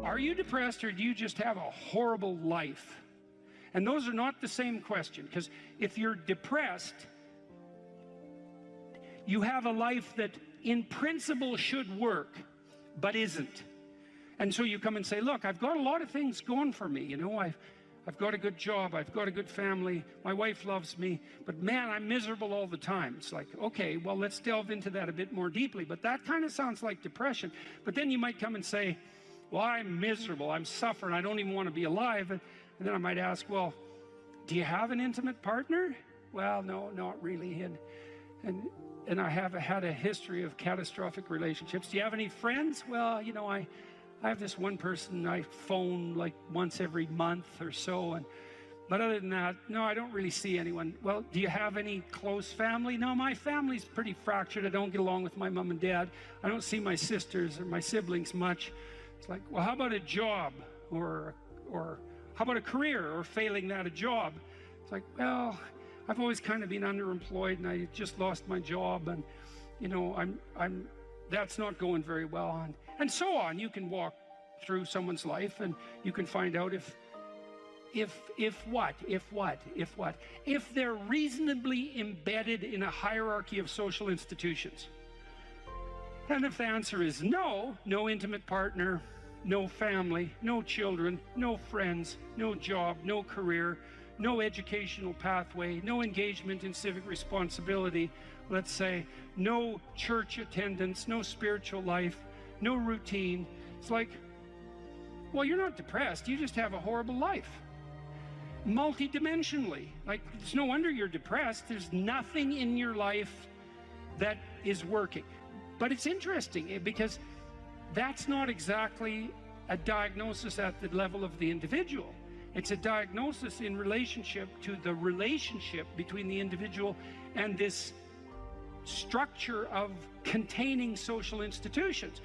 Are you depressed, or do you just have a horrible life? And those are not the same question, because if you're depressed, you have a life that in principle should work, but isn't. And so you come and say, look, I've got a lot of things going for me. You know, I've got a good job, I've got a good family, my wife loves me, but man, I'm miserable all the time. It's like, okay, well, let's delve into that a bit more deeply. But that kind of sounds like depression. But then you might come and say, well, I'm miserable, I'm suffering, I don't even want to be alive. And then I might ask, well, do you have an intimate partner? Well, no, not really. And I have had a history of catastrophic relationships. Do you have any friends? Well, you know, I have this one person I phone like once every month or so, but other than that, no, I don't really see anyone. Well, do you have any close family? No, my family's pretty fractured. I don't get along with my mom and dad. I don't see my sisters or my siblings much. It's like, well, how about a job, or how about a career, or failing that, a job? It's like, well, I've always kind of been underemployed, and I just lost my job, and you know, that's not going very well, and so on. You can walk through someone's life and you can find out if they're reasonably embedded in a hierarchy of social institutions. And if the answer is no, no intimate partner, no family, no children, no friends, no job, no career, no educational pathway, no engagement in civic responsibility, let's say, no church attendance, no spiritual life, no routine. It's like, well, you're not depressed, you just have a horrible life. Multidimensionally. Like, it's no wonder you're depressed. There's nothing in your life that is working. But it's interesting, because that's not exactly a diagnosis at the level of the individual. It's a diagnosis in relationship to the relationship between the individual and this structure of containing social institutions.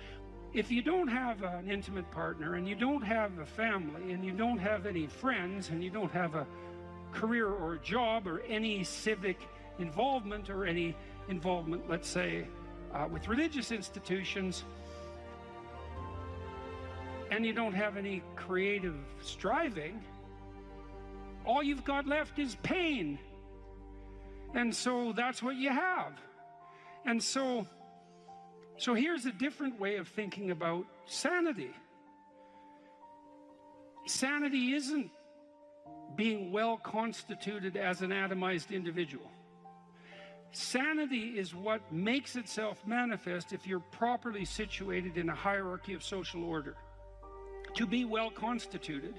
If you don't have an intimate partner, and you don't have a family, and you don't have any friends, and you don't have a career or a job or any civic involvement, or any involvement, let's say, with religious institutions, and you don't have any creative striving, all you've got left is pain. And so that's what you have. And so here's a different way of thinking about sanity. Sanity isn't being well constituted as an atomized individual. Sanity is what makes itself manifest if you're properly situated in a hierarchy of social order. To be well constituted,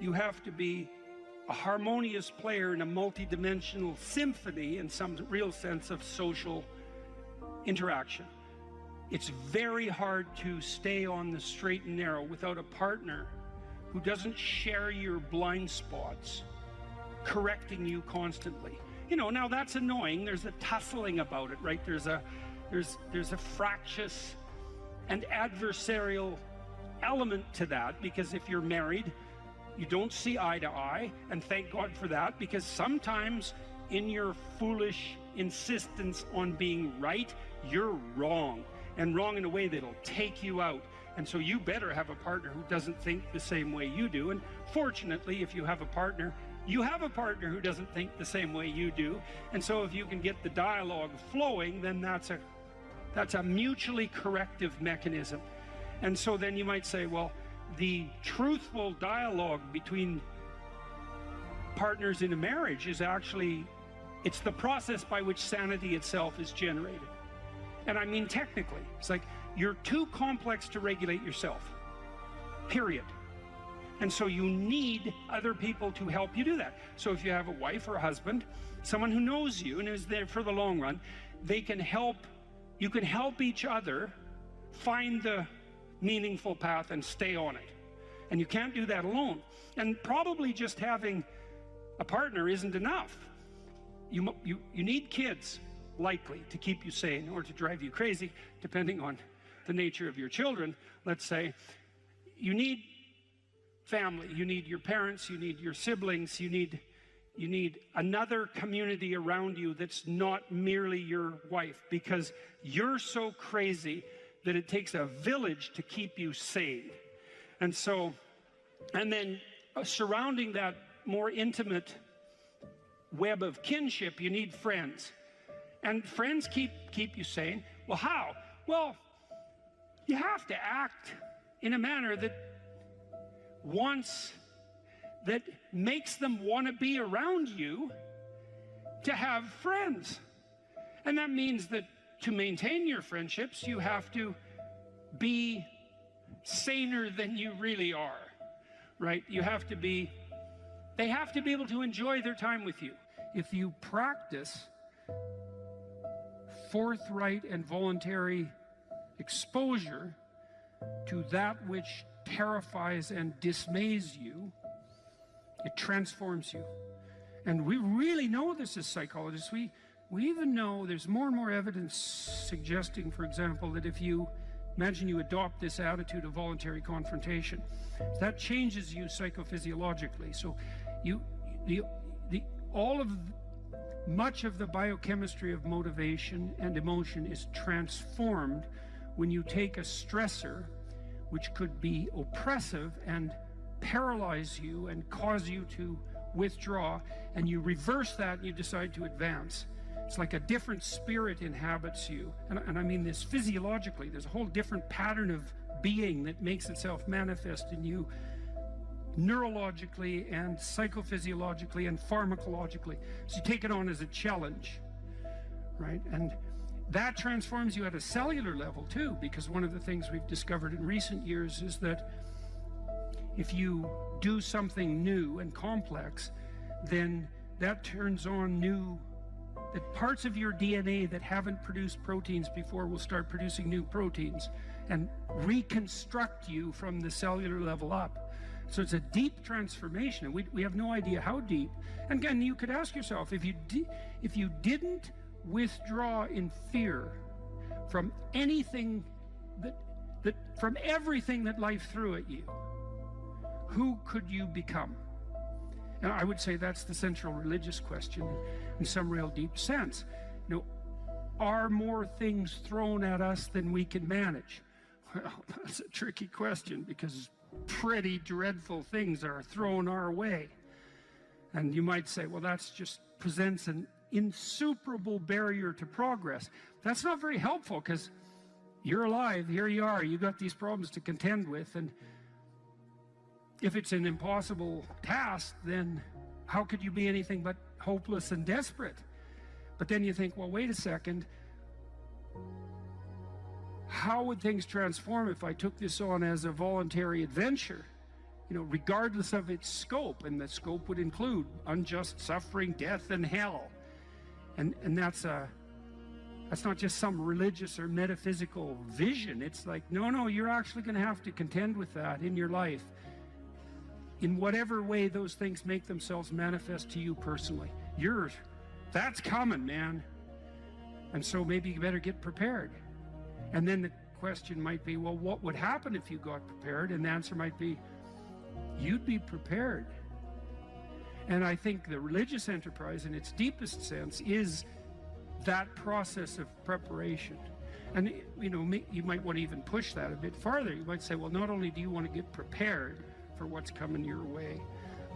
you have to be a harmonious player in a multidimensional symphony, in some real sense of social interaction. It's very hard to stay on the straight and narrow without a partner who doesn't share your blind spots, correcting you constantly. You know, now that's annoying. There's a tussling about it, right? There's a fractious and adversarial element to that, because if you're married, you don't see eye to eye, and thank God for that, because sometimes in your foolish insistence on being right, you're wrong, and wrong in a way that'll take you out. And so you better have a partner who doesn't think the same way you do. And fortunately, if you have a partner, you have a partner who doesn't think the same way you do. And so if you can get the dialogue flowing, then that's a mutually corrective mechanism. And so then you might say, well, the truthful dialogue between partners in a marriage is actually, it's the process by which sanity itself is generated. And I mean technically, it's like you're too complex to regulate yourself, period. And so you need other people to help you do that. So if you have a wife or a husband, someone who knows you and is there for the long run, they can help, you can help each other find the meaningful path and stay on it. And you can't do that alone. And probably just having a partner isn't enough. You need kids, likely, to keep you sane or to drive you crazy, depending on the nature of your children. Let's say you need family, you need your parents, you need your siblings, you need another community around you that's not merely your wife, because you're so crazy that it takes a village to keep you sane. And so, and then surrounding that more intimate web of kinship, you need friends. And friends keep you sane. Well, how? Well, you have to act in a manner that makes them want to be around you to have friends. And that means that to maintain your friendships, you have to be saner than you really are, right? You have to be, they have to be able to enjoy their time with you. If you practice forthright and voluntary exposure to that which terrifies and dismays you, it transforms you. And we really know this as psychologists. We even know there's more and more evidence suggesting, for example, that if you imagine you adopt this attitude of voluntary confrontation, that changes you psychophysiologically. So much of the biochemistry of motivation and emotion is transformed when you take a stressor which could be oppressive and paralyze you and cause you to withdraw, and you reverse that and you decide to advance. It's like a different spirit inhabits you. And I mean this physiologically. There's a whole different pattern of being that makes itself manifest in you neurologically and psychophysiologically and pharmacologically. So you take it on as a challenge, right? And that transforms you at a cellular level too, because one of the things we've discovered in recent years is that if you do something new and complex, then that turns on that parts of your DNA that haven't produced proteins before will start producing new proteins and reconstruct you from the cellular level up. So it's a deep transformation, and we have no idea how deep. And again, you could ask yourself, if you didn't withdraw in fear from anything from everything that life threw at you, who could you become? And I would say that's the central religious question in some real deep sense. You know, are more things thrown at us than we can manage? Well, that's a tricky question, because pretty dreadful things are thrown our way. And you might say, well, that's just presents an insuperable barrier to progress. That's not very helpful, because you're alive, here you are, you got these problems to contend with, and if it's an impossible task, then how could you be anything but hopeless and desperate? But then you think, well, wait a second, how would things transform if I took this on as a voluntary adventure, you know, regardless of its scope? And the scope would include unjust suffering, death, and hell. And that's not just some religious or metaphysical vision. It's like, no, you're actually going to have to contend with that in your life, in whatever way those things make themselves manifest to you personally. That's coming, man. And so maybe you better get prepared. And then the question might be, well, what would happen if you got prepared? And the answer might be, you'd be prepared. And I think the religious enterprise in its deepest sense is that process of preparation. And you know, you might want to even push that a bit farther. You might say, well, not only do you want to get prepared for what's coming your way,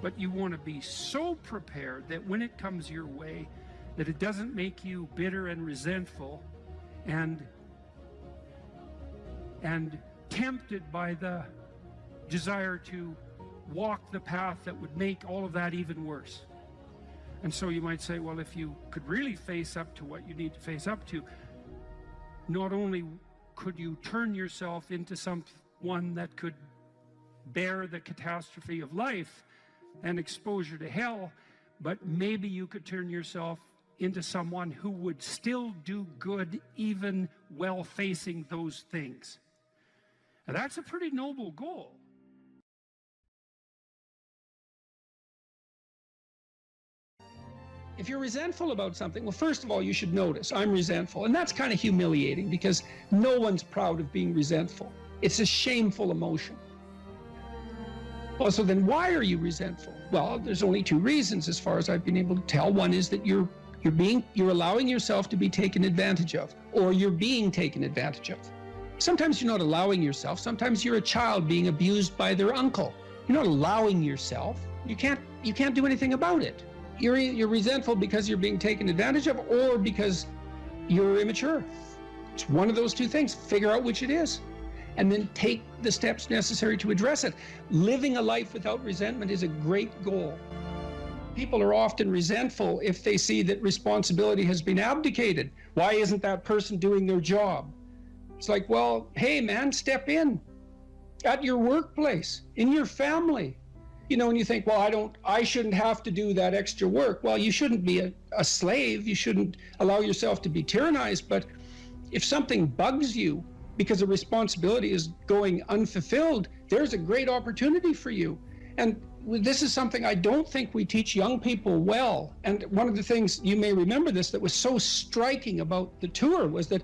but you want to be so prepared that when it comes your way, that it doesn't make you bitter and resentful and tempted by the desire to walk the path that would make all of that even worse. And so you might say, well, if you could really face up to what you need to face up to, not only could you turn yourself into someone that could bear the catastrophe of life and exposure to hell, but maybe you could turn yourself into someone who would still do good even while facing those things. And that's a pretty noble goal. If you're resentful about something, well, first of all, you should notice, I'm resentful. And that's kind of humiliating, because no one's proud of being resentful. It's a shameful emotion. Well, so then why are you resentful? Well, there's only two reasons as far as I've been able to tell. One is that you're allowing yourself to be taken advantage of, or you're being taken advantage of. Sometimes you're not allowing yourself. Sometimes you're a child being abused by their uncle. You're not allowing yourself. You can't do anything about it. You're resentful because you're being taken advantage of, or because you're immature. It's one of those two things. Figure out which it is, and then take the steps necessary to address it. Living a life without resentment is a great goal. People are often resentful if they see that responsibility has been abdicated. Why isn't that person doing their job? It's like, well, hey man, step in at your workplace, in your family. You know, and you think, well, I shouldn't have to do that extra work. Well, you shouldn't be a slave. You shouldn't allow yourself to be tyrannized. But if something bugs you because a responsibility is going unfulfilled, there's a great opportunity for you. And this is something I don't think we teach young people well. And one of the things, you may remember this, that was so striking about the tour was that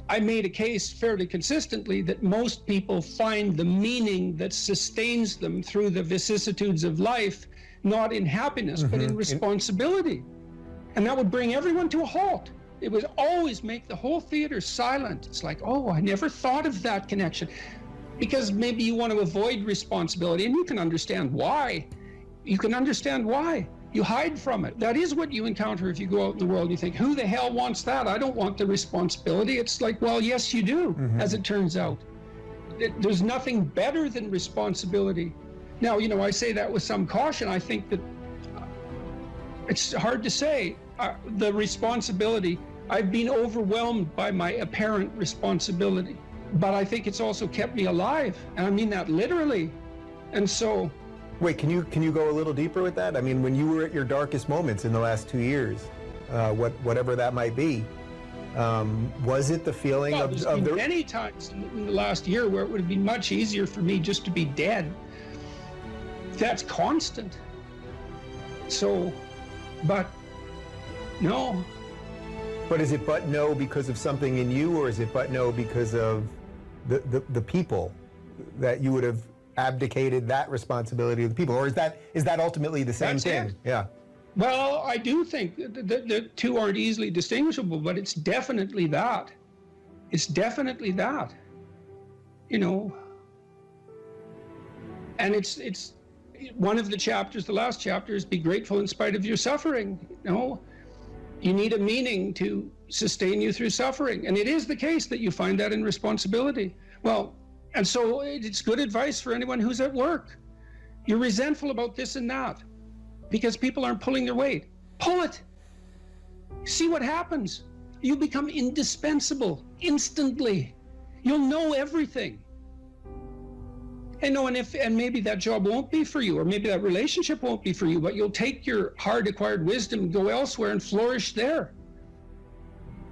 I made a case fairly consistently that most people find the meaning that sustains them through the vicissitudes of life, not in happiness, but in responsibility. And that would bring everyone to a halt. It would always make the whole theater silent. It's like, oh, I never thought of that connection. Because maybe you want to avoid responsibility, and you can understand why. You can understand why. You hide from it. That is what you encounter if you go out in the world and you think, who the hell wants that? I don't want the responsibility. It's like, well, yes, you do, as it turns out. There's nothing better than responsibility. Now, you know, I say that with some caution. I think that it's hard to say. The responsibility, I've been overwhelmed by my apparent responsibility, but I think it's also kept me alive. And I mean that literally. And so, wait, can you go a little deeper with that? I mean, when you were at your darkest moments in the last 2 years, whatever that might be, was it the feeling well, of there's been the many times in the last year where it would have been much easier for me just to be dead. That's constant. So, but no. But is it but no because of something in you, or is it but no because of the people that you would have abdicated that responsibility of the people, or is that ultimately the same thing? It. Yeah. Well, I do think the two aren't easily distinguishable, but it's definitely that. It's definitely that. You know. And it's one of the chapters, the last chapter, is be grateful in spite of your suffering. You know, you need a meaning to sustain you through suffering, and it is the case that you find that in responsibility. Well. And so it's good advice for anyone who's at work. You're resentful about this and that because people aren't pulling their weight. Pull it. See what happens. You become indispensable instantly. You'll know everything. And maybe that job won't be for you, or maybe that relationship won't be for you, but you'll take your hard acquired wisdom and go elsewhere and flourish there.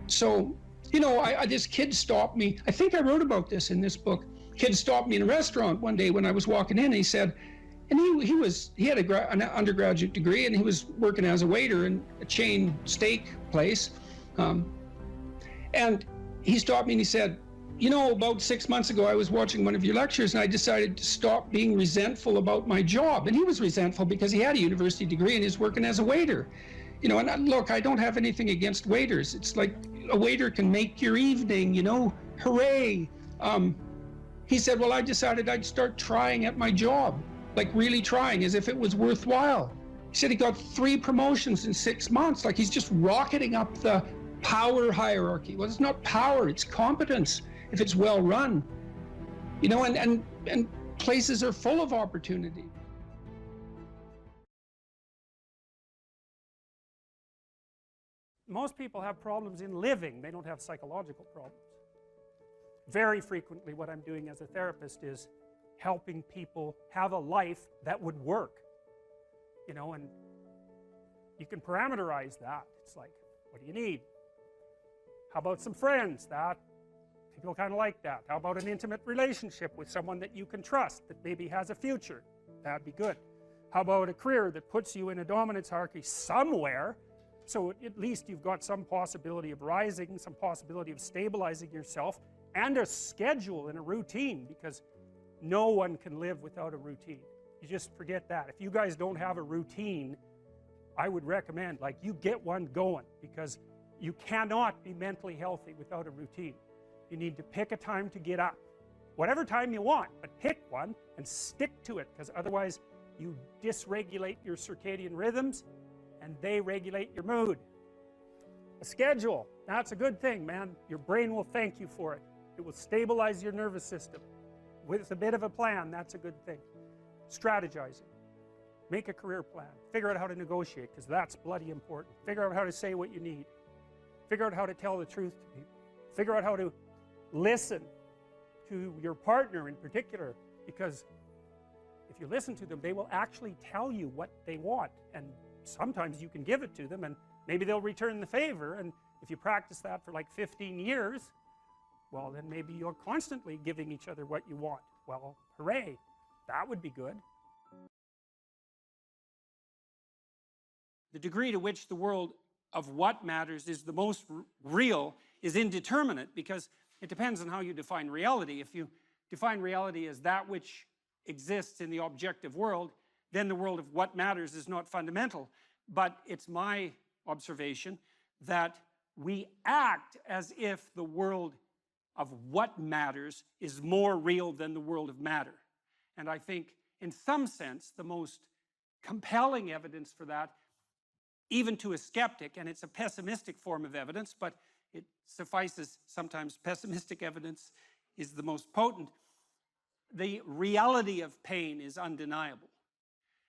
So, you know, this kid stopped me. I think I wrote about this in this book. Kid stopped me in a restaurant one day when I was walking in, and he said, and he had an undergraduate degree, and he was working as a waiter in a chain steak place. And he stopped me and he said, you know, about 6 months ago, I was watching one of your lectures and I decided to stop being resentful about my job. And he was resentful because he had a university degree and he's working as a waiter. You know, and look, I don't have anything against waiters. It's like a waiter can make your evening, you know, hooray. He said, well, I decided I'd start trying at my job, like really trying, as if it was worthwhile. He said he got 3 promotions in 6 months, like he's just rocketing up the power hierarchy. Well, it's not power, it's competence, if it's well run. You know, and places are full of opportunity. Most people have problems in living, they don't have psychological problems. Very frequently what I'm doing as a therapist is helping people have a life that would work. You know, and you can parameterize that. It's like, what do you need? How about some friends? That people kind of like that. How about an intimate relationship with someone that you can trust, that maybe has a future? That'd be good. How about a career that puts you in a dominance hierarchy somewhere, so at least you've got some possibility of rising, some possibility of stabilizing yourself, and a schedule and a routine, because no one can live without a routine. You just forget that. If you guys don't have a routine, I would recommend, like, you get one going, because you cannot be mentally healthy without a routine. You need to pick a time to get up. Whatever time you want, but pick one and stick to it, because otherwise you dysregulate your circadian rhythms and they regulate your mood. A schedule, that's a good thing, man. Your brain will thank you for it. It will stabilize your nervous system. With a bit of a plan, that's a good thing. Strategizing. Make a career plan. Figure out how to negotiate, because that's bloody important. Figure out how to say what you need. Figure out how to tell the truth to people. Figure out how to listen to your partner in particular, because if you listen to them, they will actually tell you what they want, and sometimes you can give it to them and maybe they'll return the favor. And if you practice that for like 15 years, well, then maybe you're constantly giving each other what you want. Well, hooray, that would be good. The degree to which the world of what matters is the most real is indeterminate, because it depends on how you define reality. If you define reality as that which exists in the objective world, then the world of what matters is not fundamental. But it's my observation that we act as if the world of what matters is more real than the world of matter. And I think, in some sense, the most compelling evidence for that, even to a skeptic, and it's a pessimistic form of evidence, but it suffices, sometimes pessimistic evidence is the most potent. The reality of pain is undeniable,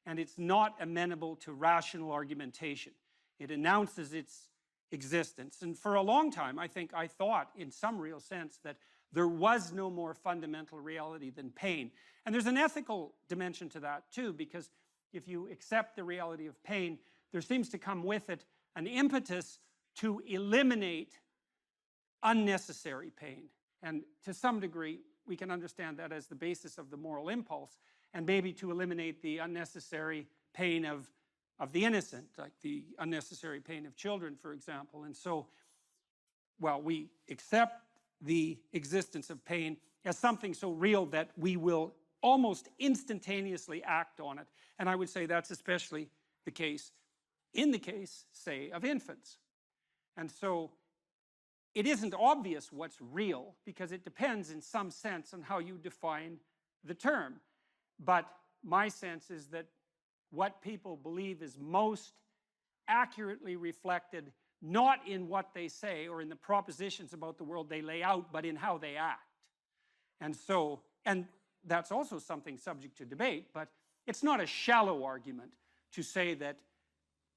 and it's not amenable to rational argumentation. It announces its existence. And for a long time, I think I thought, in some real sense, that there was no more fundamental reality than pain. And there's an ethical dimension to that, too, because if you accept the reality of pain, there seems to come with it an impetus to eliminate unnecessary pain. And to some degree, we can understand that as the basis of the moral impulse, and maybe to eliminate the unnecessary pain of the innocent, like the unnecessary pain of children, for example. And so, well, we accept the existence of pain as something so real that we will almost instantaneously act on it. And I would say that's especially the case in the case, say, of infants. And so it isn't obvious what's real, because it depends in some sense on how you define the term. But my sense is that what people believe is most accurately reflected not in what they say or in the propositions about the world they lay out, but in how they act. And so, and that's also something subject to debate, but it's not a shallow argument to say that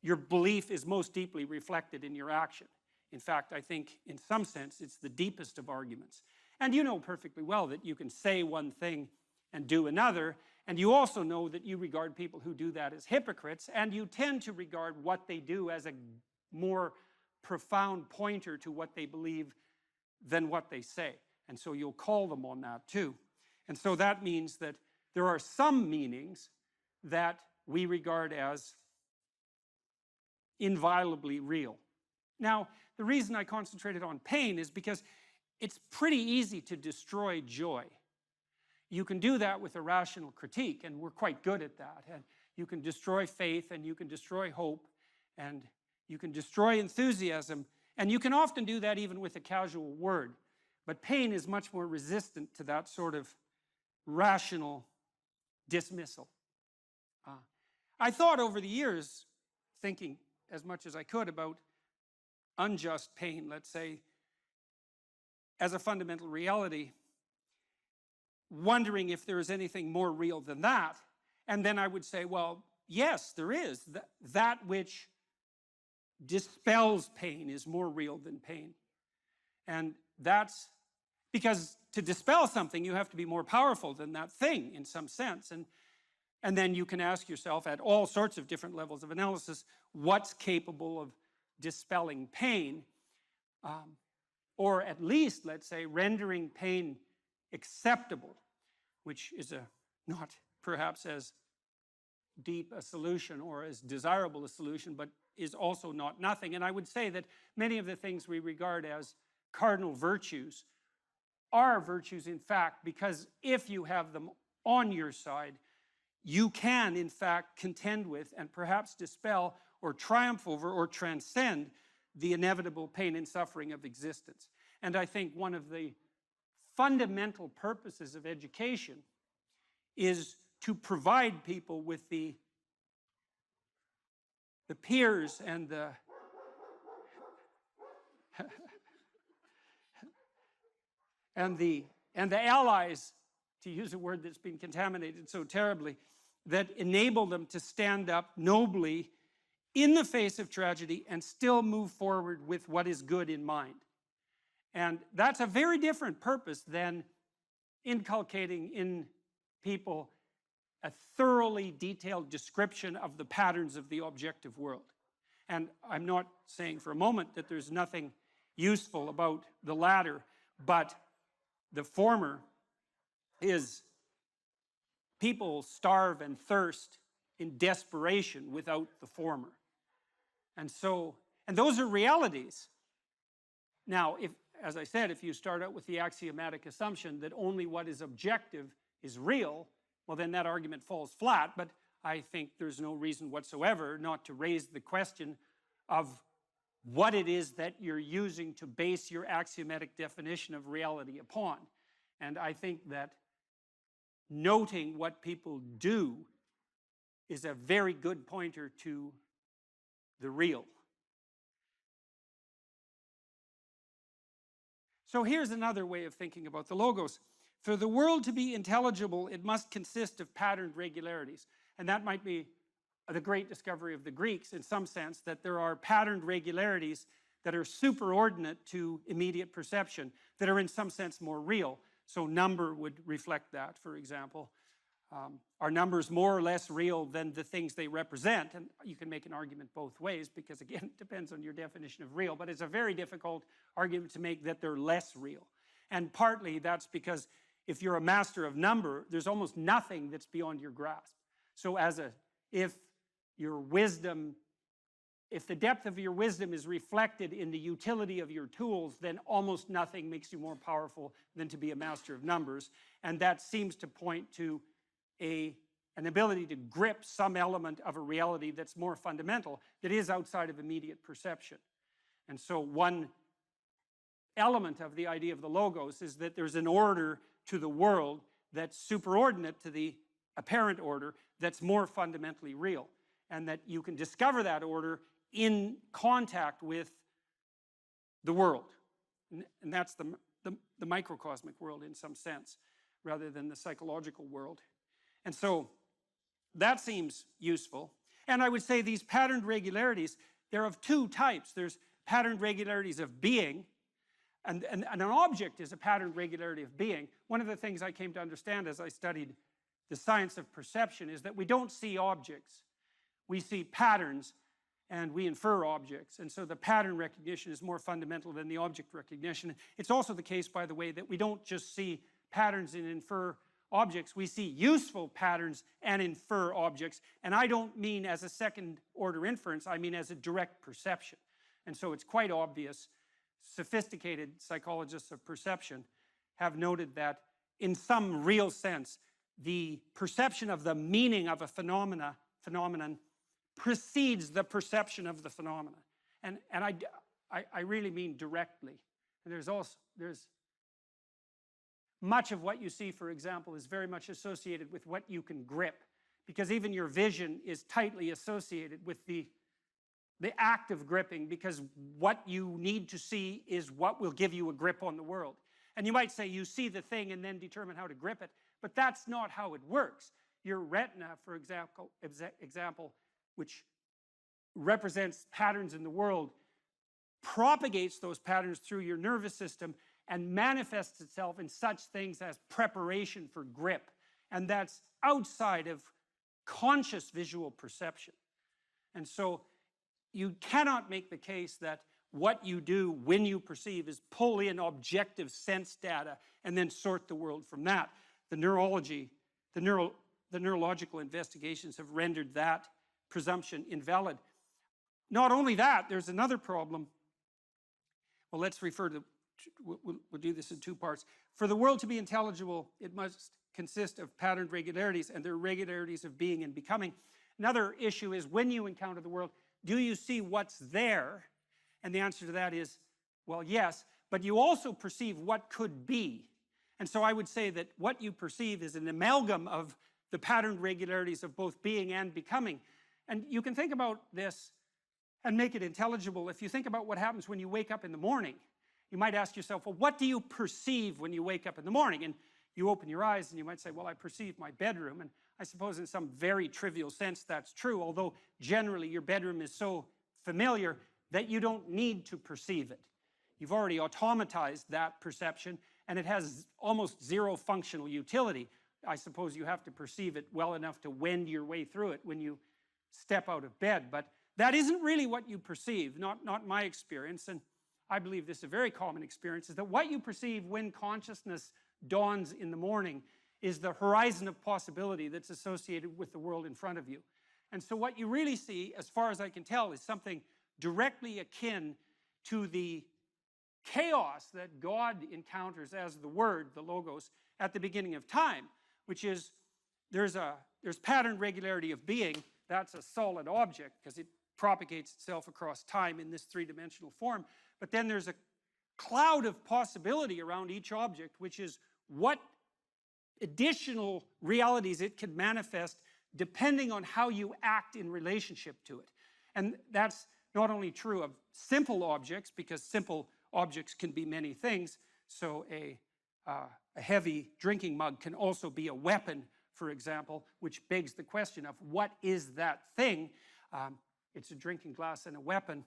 your belief is most deeply reflected in your action. In fact, I think in some sense it's the deepest of arguments. And you know perfectly well that you can say one thing and do another, and you also know that you regard people who do that as hypocrites, and you tend to regard what they do as a more profound pointer to what they believe than what they say. And so you'll call them on that too. And so that means that there are some meanings that we regard as inviolably real. Now, the reason I concentrated on pain is because it's pretty easy to destroy joy. You can do that with a rational critique, and we're quite good at that. And you can destroy faith, and you can destroy hope, and you can destroy enthusiasm, and you can often do that even with a casual word. But pain is much more resistant to that sort of rational dismissal. I thought over the years, thinking as much as I could about unjust pain, let's say, as a fundamental reality, wondering if there is anything more real than that. And then I would say, well, yes, there is. That which dispels pain is more real than pain. And that's because to dispel something, you have to be more powerful than that thing in some sense. And then you can ask yourself at all sorts of different levels of analysis, what's capable of dispelling pain, or at least, let's say, rendering pain acceptable, which is not perhaps as deep a solution or as desirable a solution, but is also not nothing. And I would say that many of the things we regard as cardinal virtues are virtues, in fact, because if you have them on your side, you can, in fact, contend with and perhaps dispel or triumph over or transcend the inevitable pain and suffering of existence. And I think one of the fundamental purposes of education is to provide people with the peers and the and the allies, to use a word that's been contaminated so terribly, that enable them to stand up nobly in the face of tragedy and still move forward with what is good in mind. And that's a very different purpose than inculcating in people a thoroughly detailed description of the patterns of the objective world. And I'm not saying for a moment that there's nothing useful about the latter, but the former is people starve and thirst in desperation without the former. And so, and those are realities. Now, if, as I said, if you start out with the axiomatic assumption that only what is objective is real, well, then that argument falls flat. But I think there's no reason whatsoever not to raise the question of what it is that you're using to base your axiomatic definition of reality upon. And I think that noting what people do is a very good pointer to the real. So here's another way of thinking about the logos. For the world to be intelligible, it must consist of patterned regularities. And that might be the great discovery of the Greeks in some sense, that there are patterned regularities that are superordinate to immediate perception, that are in some sense more real. So number would reflect that, for example. Are numbers more or less real than the things they represent? And you can make an argument both ways, because again, it depends on your definition of real, but it's a very difficult argument to make that they're less real. And partly that's because if you're a master of number, there's almost nothing that's beyond your grasp. So if your wisdom, if the depth of your wisdom is reflected in the utility of your tools, then almost nothing makes you more powerful than to be a master of numbers. And that seems to point to an ability to grip some element of a reality that's more fundamental, that is outside of immediate perception. And so one element of the idea of the logos is that there's an order to the world that's superordinate to the apparent order, that's more fundamentally real, and that you can discover that order in contact with the world. And that's the microcosmic world in some sense, rather than the psychological world. And so that seems useful. And I would say these patterned regularities, they're of two types. There's patterned regularities of being, and an object is a patterned regularity of being. One of the things I came to understand as I studied the science of perception is that we don't see objects. We see patterns, and we infer objects. And so the pattern recognition is more fundamental than the object recognition. It's also the case, by the way, that we don't just see patterns and infer objects. We see useful patterns and infer objects. And I don't mean as a second order inference, I mean as a direct perception. And so it's quite obvious. Sophisticated psychologists of perception have noted that in some real sense, the perception of the meaning of a phenomenon precedes the perception of the phenomena. And I really mean directly. And there's much of what you see, for example, is very much associated with what you can grip, because even your vision is tightly associated with the act of gripping, because what you need to see is what will give you a grip on the world. And you might say you see the thing and then determine how to grip it, but that's not how it works. Your retina, for example, which represents patterns in the world, propagates those patterns through your nervous system and manifests itself in such things as preparation for grip. And that's outside of conscious visual perception. And so you cannot make the case that what you do when you perceive is pull in objective sense data and then sort the world from that. The neurological investigations have rendered that presumption invalid. Not only that, there's another problem. Well, let's refer to, we'll do this in two parts. For the world to be intelligible, it must consist of patterned regularities, and there are regularities of being and becoming. Another issue is, when you encounter the world, do you see what's there? And the answer to that is, well, yes, but you also perceive what could be. And so I would say that what you perceive is an amalgam of the patterned regularities of both being and becoming. And you can think about this and make it intelligible. If you think about what happens when you wake up in the morning, you might ask yourself, well, what do you perceive when you wake up in the morning? And you open your eyes and you might say, well, I perceive my bedroom. And I suppose in some very trivial sense that's true, although generally your bedroom is so familiar that you don't need to perceive it. You've already automatized that perception, and it has almost zero functional utility. I suppose you have to perceive it well enough to wend your way through it when you step out of bed. But that isn't really what you perceive, not my experience, and I believe this is a very common experience, is that what you perceive when consciousness dawns in the morning is the horizon of possibility that's associated with the world in front of you. And so what you really see, as far as I can tell, is something directly akin to the chaos that God encounters as the Word, the Logos, at the beginning of time, which is there's patterned regularity of being. That's a solid object because it propagates itself across time in this three-dimensional form. But then there's a cloud of possibility around each object, which is what additional realities it can manifest depending on how you act in relationship to it. And that's not only true of simple objects, because simple objects can be many things. So a heavy drinking mug can also be a weapon, for example, which begs the question of what is that thing? It's a drinking glass and a weapon,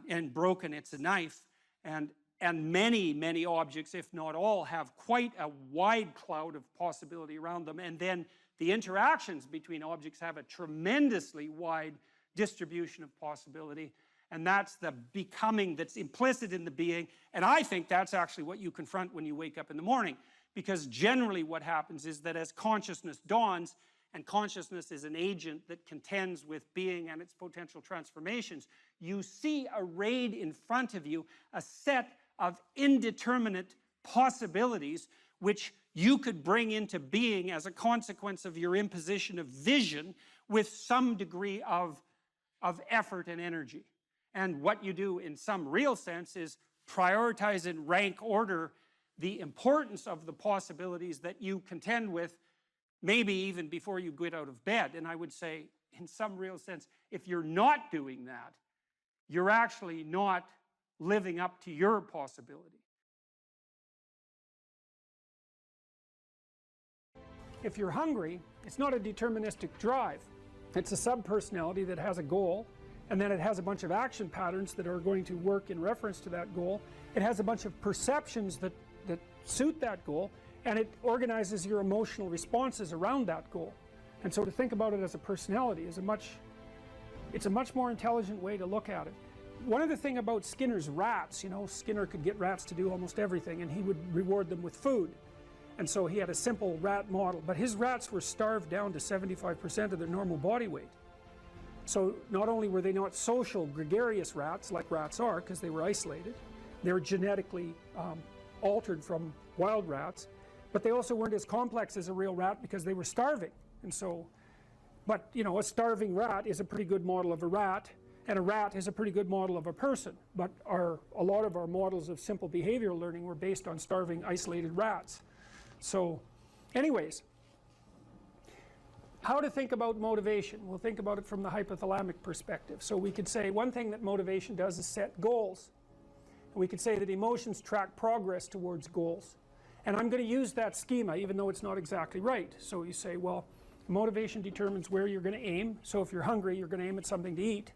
and broken it's a knife. And many objects, if not all, have quite a wide cloud of possibility around them. And then the interactions between objects have a tremendously wide distribution of possibility. And that's the becoming that's implicit in the being. And I think that's actually what you confront when you wake up in the morning. Because generally what happens is that as consciousness dawns, and consciousness is an agent that contends with being and its potential transformations, you see arrayed in front of you a set of indeterminate possibilities which you could bring into being as a consequence of your imposition of vision with some degree of effort and energy. And what you do in some real sense is prioritize in rank order the importance of the possibilities that you contend with, maybe even before you get out of bed. And I would say, in some real sense, if you're not doing that, you're actually not living up to your possibility. If you're hungry, it's not a deterministic drive. It's a subpersonality that has a goal, and then it has a bunch of action patterns that are going to work in reference to that goal. It has a bunch of perceptions that suit that goal, and it organizes your emotional responses around that goal. And so to think about it as a personality is it's a much more intelligent way to look at it. One other thing about Skinner's rats, Skinner could get rats to do almost everything, and he would reward them with food. And so he had a simple rat model, but his rats were starved down to 75% of their normal body weight. So not only were they not social, gregarious rats like rats are, because they were isolated, they were genetically altered from wild rats, but they also weren't as complex as a real rat because they were starving. And so, but a starving rat is a pretty good model of a rat, and a rat is a pretty good model of a person. But a lot of our models of simple behavioral learning were based on starving, isolated rats. So, anyways, how to think about motivation? We'll think about it from the hypothalamic perspective. So we could say one thing that motivation does is set goals. We could say that emotions track progress towards goals. And I'm going to use that schema even though it's not exactly right. So you say, well, motivation determines where you're going to aim. So if you're hungry, you're going to aim at something to eat.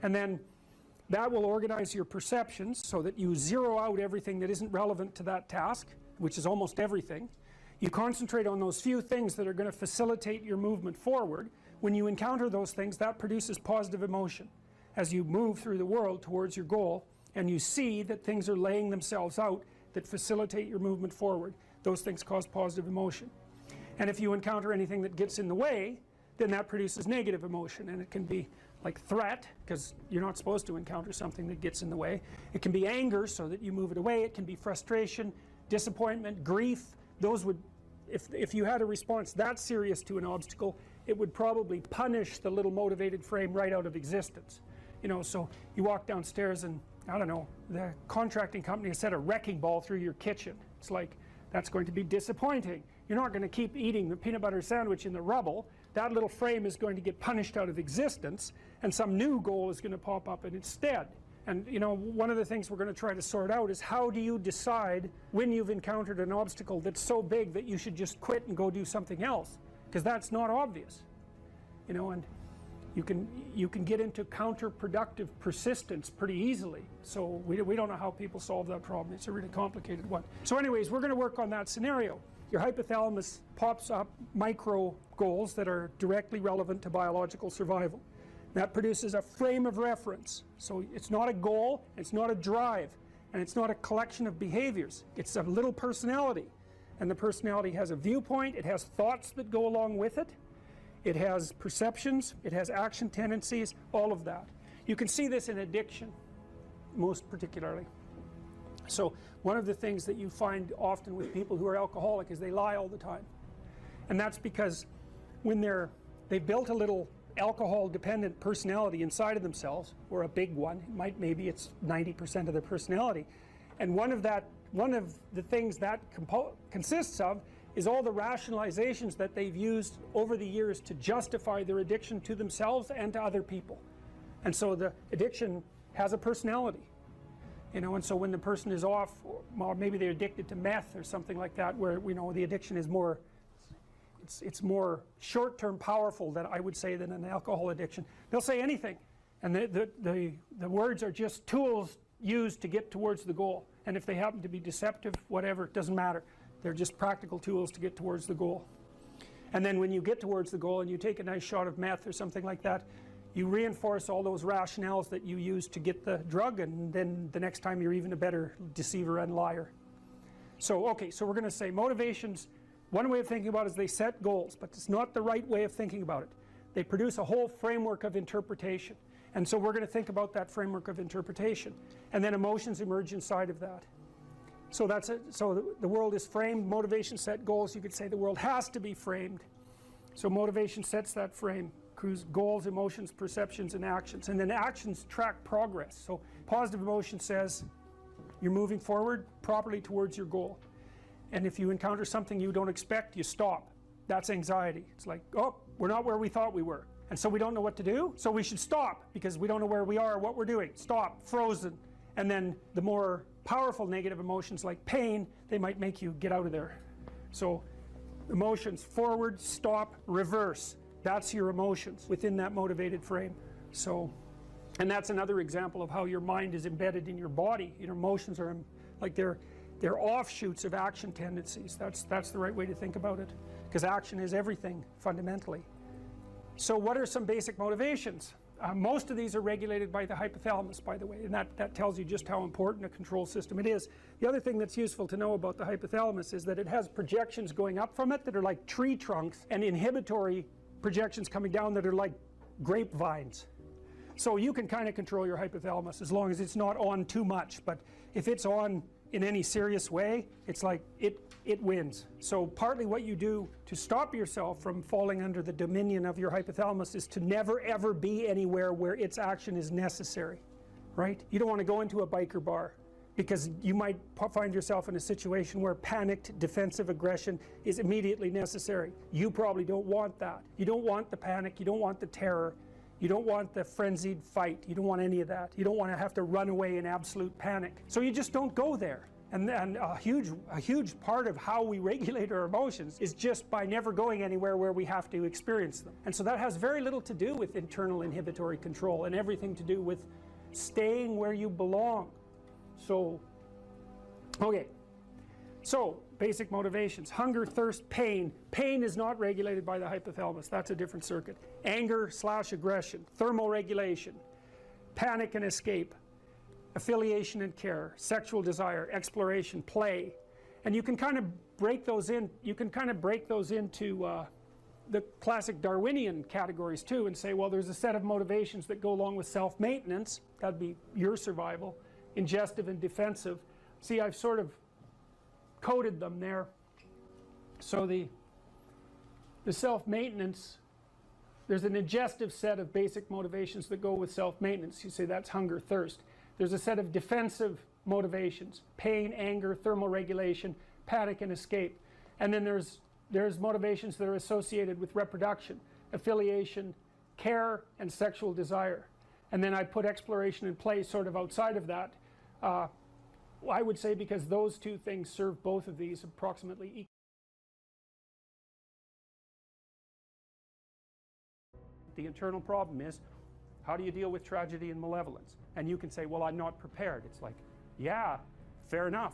And then that will organize your perceptions so that you zero out everything that isn't relevant to that task, which is almost everything. You concentrate on those few things that are going to facilitate your movement forward. When you encounter those things, that produces positive emotion as you move through the world towards your goal, and you see that things are laying themselves out that facilitate your movement forward. Those things cause positive emotion. And if you encounter anything that gets in the way, then that produces negative emotion, and it can be like threat, because you're not supposed to encounter something that gets in the way. It can be anger, so that you move it away. It can be frustration, disappointment, grief. Those would, if you had a response that serious to an obstacle, it would probably punish the little motivated frame right out of existence. So you walk downstairs and, I don't know, the contracting company has set a wrecking ball through your kitchen. It's like, That's going to be disappointing. You're not going to keep eating the peanut butter sandwich in the rubble. That little frame is going to get punished out of existence, and some new goal is going to pop up in its stead. And you know, one of the things we're going to try to sort out is how do you decide when you've encountered an obstacle that's so big that you should just quit and go do something else, because that's not obvious, you know. And you can get into counterproductive persistence pretty easily. So we don't know how people solve that problem. It's a really complicated one. So anyways, we're going to work on that scenario. Your hypothalamus pops up micro goals that are directly relevant to biological survival. That produces a frame of reference. So it's not a goal, it's not a drive, and it's not a collection of behaviors. It's a little personality. And the personality has a viewpoint, it has thoughts that go along with it, it has perceptions, it has action tendencies, all of that. You can see this in addiction, most particularly. So one of the things that you find often with people who are alcoholic is they lie all the time. And that's because when they've built a little alcohol dependent personality inside of themselves, or a big one, maybe it's 90% of their personality, and one of the things that consists of is all the rationalizations that they've used over the years to justify their addiction to themselves and to other people. And so the addiction has a personality, you know. And so when the person is off, or maybe they're addicted to meth or something like that, where, you know, the addiction is more, it's more short-term powerful, than I would say, than an alcohol addiction. They'll say anything, and the words are just tools used to get towards the goal. And if they happen to be deceptive, whatever, it doesn't matter. They're just practical tools to get towards the goal. And then when you get towards the goal and you take a nice shot of meth or something like that, you reinforce all those rationales that you used to get the drug, and then the next time you're even a better deceiver and liar. So okay, so we're going to say motivations, one way of thinking about it is they set goals, but it's not the right way of thinking about it. They produce a whole framework of interpretation. And so we're going to think about that framework of interpretation. And then emotions emerge inside of that. So that's it. So the world is framed, motivation set goals. You could say the world has to be framed. So motivation sets that frame, goals, emotions, perceptions, and actions. And then actions track progress. So positive emotion says you're moving forward properly towards your goal. And if you encounter something you don't expect, you stop. That's anxiety. It's like, oh, we're not where we thought we were. And so we don't know what to do, so we should stop, because we don't know where we are or what we're doing. Stop, frozen. And then the more powerful negative emotions like pain, they might make you get out of there. So emotions, forward, stop, reverse. That's your emotions within that motivated frame. So, and that's another example of how your mind is embedded in your body. Your emotions are like they're offshoots of action tendencies. That's the right way to think about it, because action is everything fundamentally. So what are some basic motivations? Most of these are regulated by the hypothalamus, by the way, and that tells you just how important a control system it is. The other thing that's useful to know about the hypothalamus is that it has projections going up from it that are like tree trunks, and inhibitory projections coming down that are like grapevines. So you can kind of control your hypothalamus as long as it's not on too much, but if it's on in any serious way, it's like it wins. So partly what you do to stop yourself from falling under the dominion of your hypothalamus is to never ever be anywhere where its action is necessary, right? You don't want to go into a biker bar, because you might find yourself in a situation where panicked defensive aggression is immediately necessary. You probably don't want that. You don't want the panic, you don't want the terror, you don't want the frenzied fight, you don't want any of that. You don't want to have to run away in absolute panic. So you just don't go there. And a huge part of how we regulate our emotions is just by never going anywhere where we have to experience them. And so that has very little to do with internal inhibitory control and everything to do with staying where you belong. So, okay. So, basic motivations. Hunger, thirst, pain. Pain is not regulated by the hypothalamus. That's a different circuit. Anger/aggression. Thermoregulation. Panic and escape. Affiliation and care. Sexual desire. Exploration. Play. And you can kind of break those in. You can kind of break those into the classic Darwinian categories too, and say, well, there's a set of motivations that go along with self-maintenance. That'd be your survival. Ingestive and defensive. See, I've sort of coded them there. So the self-maintenance, there's an ingestive set of basic motivations that go with self-maintenance. You say that's hunger, thirst. There's a set of defensive motivations: pain, anger, thermoregulation, panic and escape. And then there's motivations that are associated with reproduction, affiliation, care, and sexual desire. And then I put exploration and play sort of outside of that. I would say because those two things serve both of these approximately equally. The internal problem is, how do you deal with tragedy and malevolence? And you can say, well, I'm not prepared. It's like, yeah, fair enough.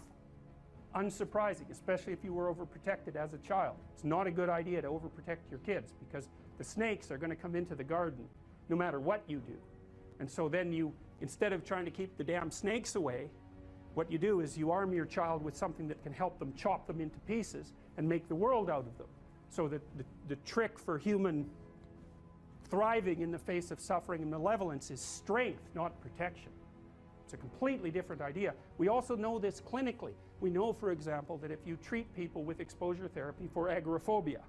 Unsurprising, especially if you were overprotected as a child. It's not a good idea to overprotect your kids because the snakes are going to come into the garden no matter what you do. And so then you, instead of trying to keep the damn snakes away, what you do is you arm your child with something that can help them chop them into pieces and make the world out of them. So that the trick for human thriving in the face of suffering and malevolence is strength, not protection. It's a completely different idea. We also know this clinically. We know, for example, that if you treat people with exposure therapy for agoraphobia,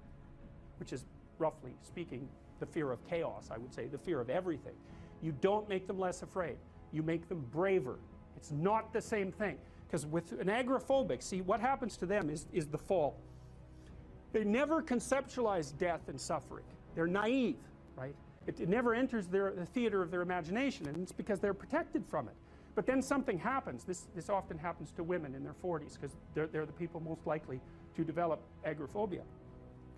which is, roughly speaking, the fear of chaos, I would say, the fear of everything, you don't make them less afraid. You make them braver. It's not the same thing. Because with an agoraphobic, see, what happens to them is the fall. They never conceptualize death and suffering. They're naive, right? It never enters the theater of their imagination, and it's because they're protected from it. But then something happens. This often happens to women in their 40s, because they're the people most likely to develop agoraphobia.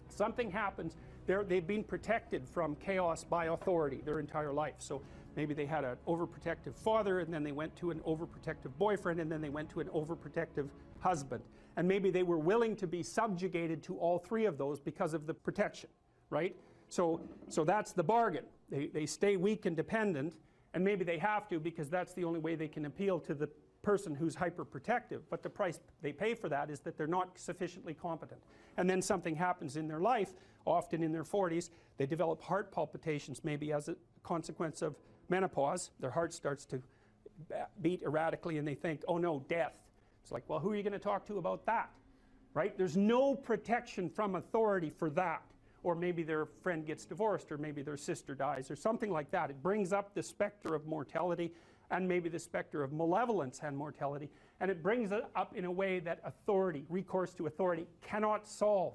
Something happens. They've been protected from chaos by authority their entire life. So maybe they had an overprotective father, and then they went to an overprotective boyfriend, and then they went to an overprotective husband. And maybe they were willing to be subjugated to all three of those because of the protection, right? So that's the bargain. They stay weak and dependent, and maybe they have to because that's the only way they can appeal to the person who's hyperprotective. But the price they pay for that is that they're not sufficiently competent. And then something happens in their life, often in their 40s. They develop heart palpitations, maybe as a consequence of menopause. Their heart starts to beat erratically, and they think, oh no, death. It's like, well, who are you going to talk to about that? Right? There's no protection from authority for that. Or maybe their friend gets divorced, or maybe their sister dies, or something like that. It brings up the specter of mortality, and maybe the specter of malevolence and mortality, and it brings it up in a way that authority, recourse to authority, cannot solve.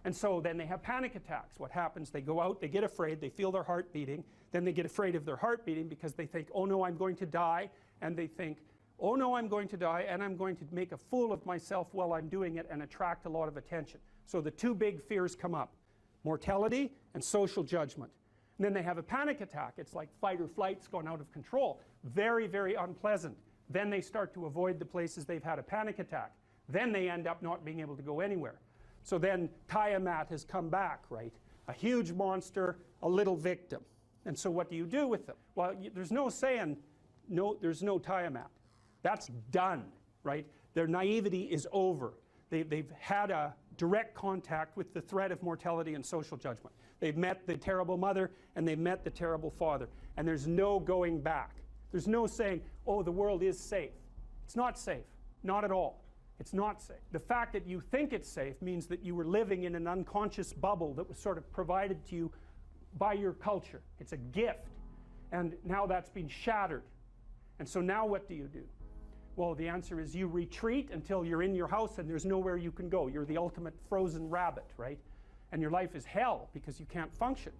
And so then they have panic attacks. What happens? They go out, they get afraid, they feel their heart beating, then they get afraid of their heart beating because they think, oh no, I'm going to die, and they think, oh no, I'm going to die, and I'm going to make a fool of myself while I'm doing it and attract a lot of attention. So the two big fears come up. Mortality and social judgment. And then they have a panic attack. It's like fight or flight's gone out of control. Very, very unpleasant. Then they start to avoid the places they've had a panic attack. Then they end up not being able to go anywhere. So then Tiamat has come back, right? A huge monster, a little victim. And so what do you do with them? Well, there's no saying, no, there's no Tiamat. That's done, right? Their naivety is over. They've had a direct contact with the threat of mortality and social judgment. They've met the terrible mother and they've met the terrible father. And there's no going back. There's no saying, oh, the world is safe. It's not safe. Not at all. It's not safe. The fact that you think it's safe means that you were living in an unconscious bubble that was sort of provided to you by your culture. It's a gift. And now that's been shattered. And so now what do you do? Well, the answer is you retreat until you're in your house and there's nowhere you can go. You're the ultimate frozen rabbit, right? And your life is hell because you can't function.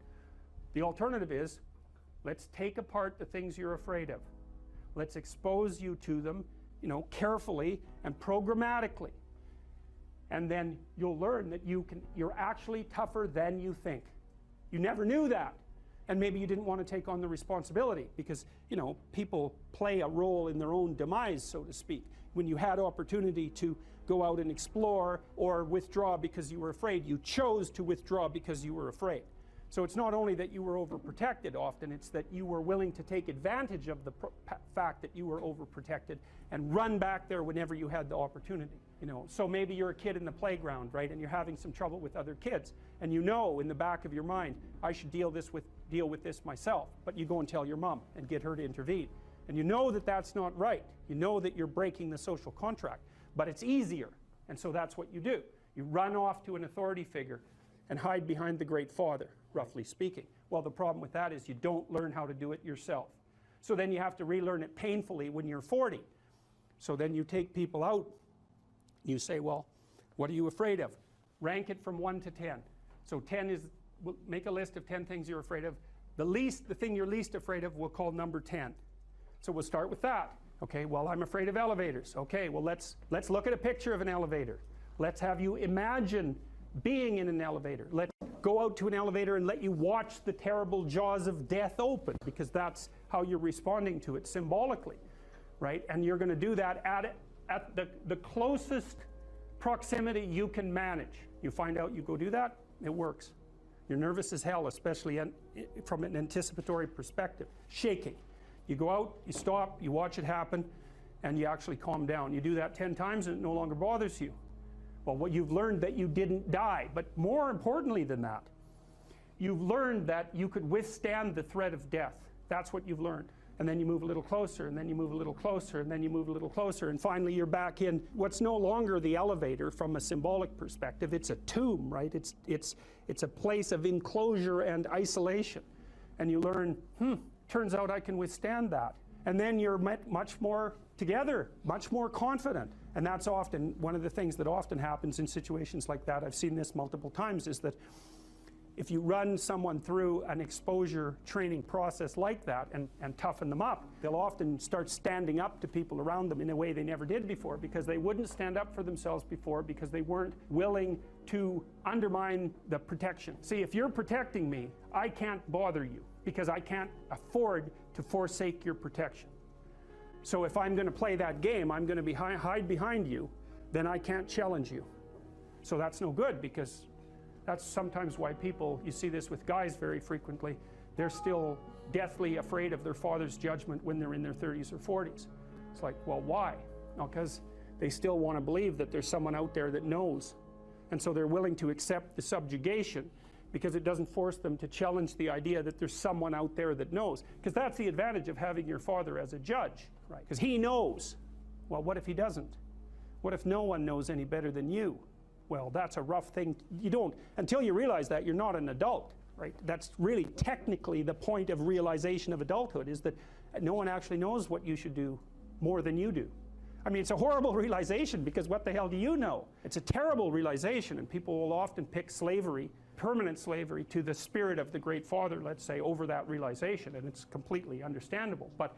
The alternative is, let's take apart the things you're afraid of. Let's expose you to them, carefully and programmatically. And then you'll learn that you're actually tougher than you think. You never knew that. And maybe you didn't want to take on the responsibility because, people play a role in their own demise, so to speak. When you had opportunity to go out and explore or withdraw because you were afraid, you chose to withdraw because you were afraid. So it's not only that you were overprotected often, it's that you were willing to take advantage of the fact that you were overprotected and run back there whenever you had the opportunity. So maybe you're a kid in the playground, right, and you're having some trouble with other kids, and in the back of your mind, I should deal with this myself, but you go and tell your mom and get her to intervene. And you know that that's not right. You know that you're breaking the social contract, but it's easier, and so that's what you do. You run off to an authority figure and hide behind the Great Father, roughly speaking. Well, the problem with that is you don't learn how to do it yourself. So then you have to relearn it painfully when you're 40. So then you take people out, you say, well, What are you afraid of? Rank it from 1 to 10. So 10 is, we'll make a list of 10 things you're afraid of. The thing you're least afraid of, we'll call number 10. So we'll start with that. Okay, well, I'm afraid of elevators. Okay, well, let's look at a picture of an elevator. Let's have you imagine being in an elevator. Let's go out to an elevator and let you watch the terrible jaws of death open, because that's how you're responding to it symbolically, right? And you're going to do that at the closest proximity you can manage. You find out, you go do that, it works. You're nervous as hell, especially from an anticipatory perspective. Shaking. You go out, you stop, you watch it happen, and you actually calm down. You do that 10 times and it no longer bothers you. Well, what you've learned that you didn't die, but more importantly than that, you've learned that you could withstand the threat of death. That's what you've learned. And then you move a little closer, and then you move a little closer, and then you move a little closer, and finally you're back in what's no longer the elevator from a symbolic perspective. It's a tomb, right? It's a place of enclosure and isolation. And you learn, turns out I can withstand that. And then you're much more together, much more confident. And that's often one of the things that often happens in situations like that. I've seen this multiple times, is that if you run someone through an exposure training process like that and toughen them up, they'll often start standing up to people around them in a way they never did before, because they wouldn't stand up for themselves before, because they weren't willing to undermine the protection. See, if you're protecting me, I can't bother you, because I can't afford to forsake your protection. So if I'm going to play that game, I'm going to hide behind you, then I can't challenge you. So that's no good, because that's sometimes why people, you see this with guys very frequently, they're still deathly afraid of their father's judgment when they're in their 30s or 40s. It's like, well, why? No, because they still want to believe that there's someone out there that knows. And so they're willing to accept the subjugation, because it doesn't force them to challenge the idea that there's someone out there that knows. Because that's the advantage of having your father as a judge, right? Because he knows. Well, what if he doesn't? What if no one knows any better than you? Well, that's a rough thing. You don't, until you realize that, you're not an adult, right? That's really technically the point of realization of adulthood, is that no one actually knows what you should do more than you do. I mean, it's a horrible realization, because what the hell do you know? It's a terrible realization, and people will often pick slavery, permanent slavery, to the spirit of the Great Father, let's say, over that realization, and it's completely understandable. But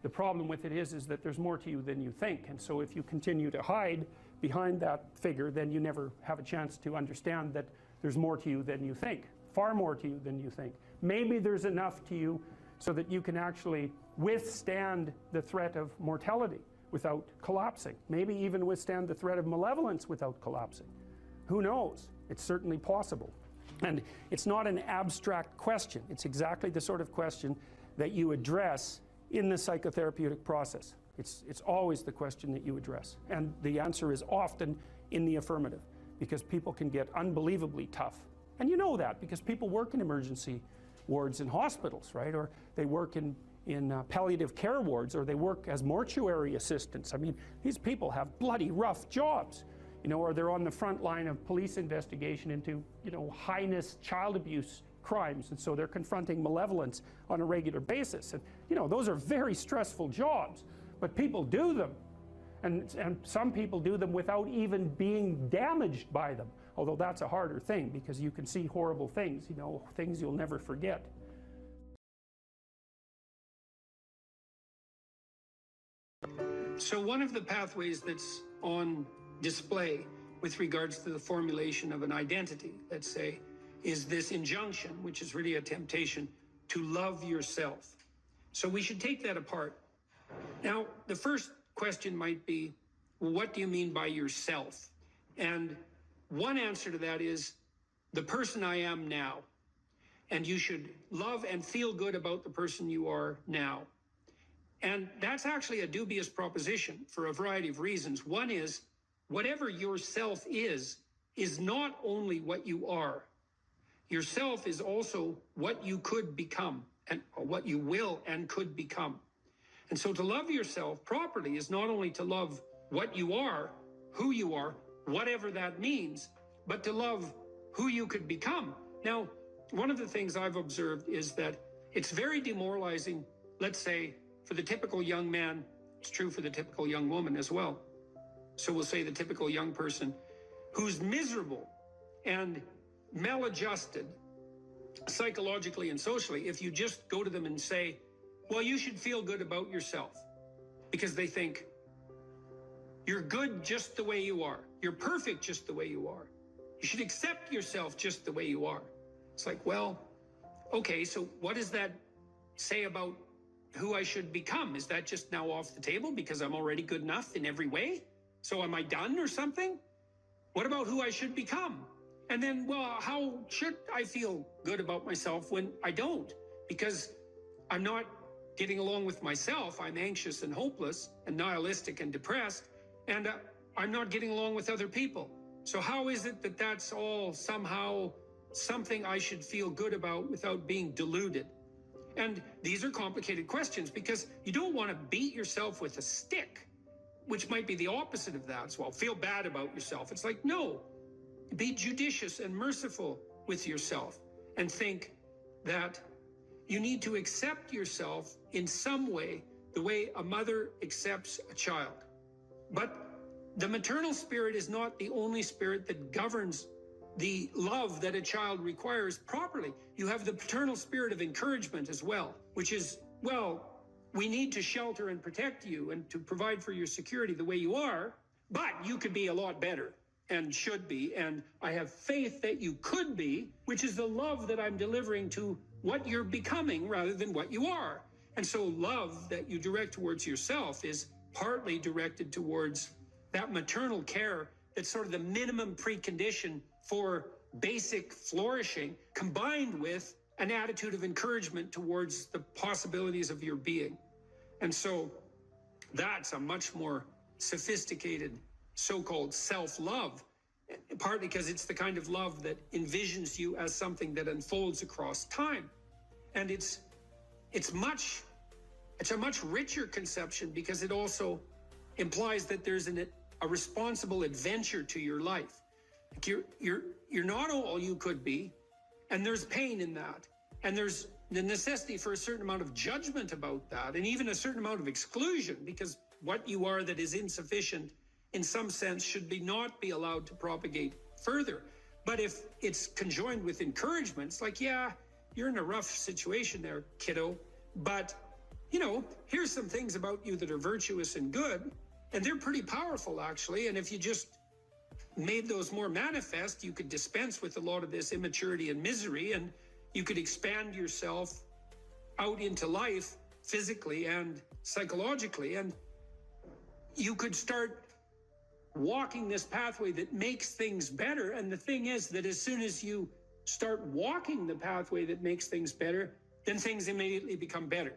the problem with it is that there's more to you than you think, and so if you continue to hide behind that figure, then you never have a chance to understand that there's more to you than you think, far more to you than you think. Maybe there's enough to you so that you can actually withstand the threat of mortality without collapsing. Maybe even withstand the threat of malevolence without collapsing. Who knows? It's certainly possible. And it's not an abstract question. It's exactly the sort of question that you address in the psychotherapeutic process. It's always the question that you address. And the answer is often in the affirmative, because people can get unbelievably tough. And you know that because people work in emergency wards in hospitals, right? Or they work in palliative care wards, or they work as mortuary assistants. I mean, these people have bloody rough jobs, you know, or they're on the front line of police investigation into, you know, heinous child abuse crimes, and so they're confronting malevolence on a regular basis. And, you know, those are very stressful jobs, but people do them. And some people do them without even being damaged by them, although that's a harder thing, because you can see horrible things, you know, things you'll never forget. So one of the pathways that's on display with regards to the formulation of an identity, let's say, is this injunction, which is really a temptation to love yourself. So we should take that apart. Now, the first question might be, well, what do you mean by yourself? And one answer to that is the person I am now. And you should love and feel good about the person you are now. And that's actually a dubious proposition for a variety of reasons. One is, whatever yourself is not only what you are. Yourself is also what you could become, and what you will and could become. And so to love yourself properly is not only to love what you are, who you are, whatever that means, but to love who you could become. Now, one of the things I've observed is that it's very demoralizing, let's say, for the typical young man. It's true for the typical young woman as well. So we'll say the typical young person who's miserable and maladjusted psychologically and socially, if you just go to them and say, well, you should feel good about yourself, because they think you're good just the way you are. You're perfect just the way you are. You should accept yourself just the way you are. It's like, well, okay, so what does that say about who I should become? Is that just now off the table because I'm already good enough in every way? So am I done or something? What about who I should become? And then, well, how should I feel good about myself when I don't? Because I'm not getting along with myself. I'm anxious and hopeless and nihilistic and depressed, and I'm not getting along with other people. So how is it that that's all somehow something I should feel good about without being deluded? And these are complicated questions, because you don't want to beat yourself with a stick, which might be the opposite of that. So I'll feel bad about yourself. It's like, no, be judicious and merciful with yourself and think that you need to accept yourself in some way, the way a mother accepts a child. But the maternal spirit is not the only spirit that governs the love that a child requires properly. You have the paternal spirit of encouragement as well, which is, well, we need to shelter and protect you and to provide for your security the way you are, but you could be a lot better and should be, and I have faith that you could be, which is the love that I'm delivering to what you're becoming rather than what you are. And so love that you direct towards yourself is partly directed towards that maternal care that's sort of the minimum precondition for basic flourishing, combined with an attitude of encouragement towards the possibilities of your being. And so that's a much more sophisticated so-called self-love, partly because it's the kind of love that envisions you as something that unfolds across time. And it's a much richer conception, because it also implies that there's a responsible adventure to your life. You're not all you could be, and there's pain in that, and there's the necessity for a certain amount of judgment about that, and even a certain amount of exclusion, because what you are that is insufficient in some sense should not be allowed to propagate further. But if it's conjoined with encouragement, it's like, yeah, you're in a rough situation there, kiddo, but here's some things about you that are virtuous and good, and they're pretty powerful actually, and if you just made those more manifest, you could dispense with a lot of this immaturity and misery, and you could expand yourself out into life physically and psychologically, and you could start walking this pathway that makes things better. And the thing is that as soon as you start walking the pathway that makes things better, then things immediately become better,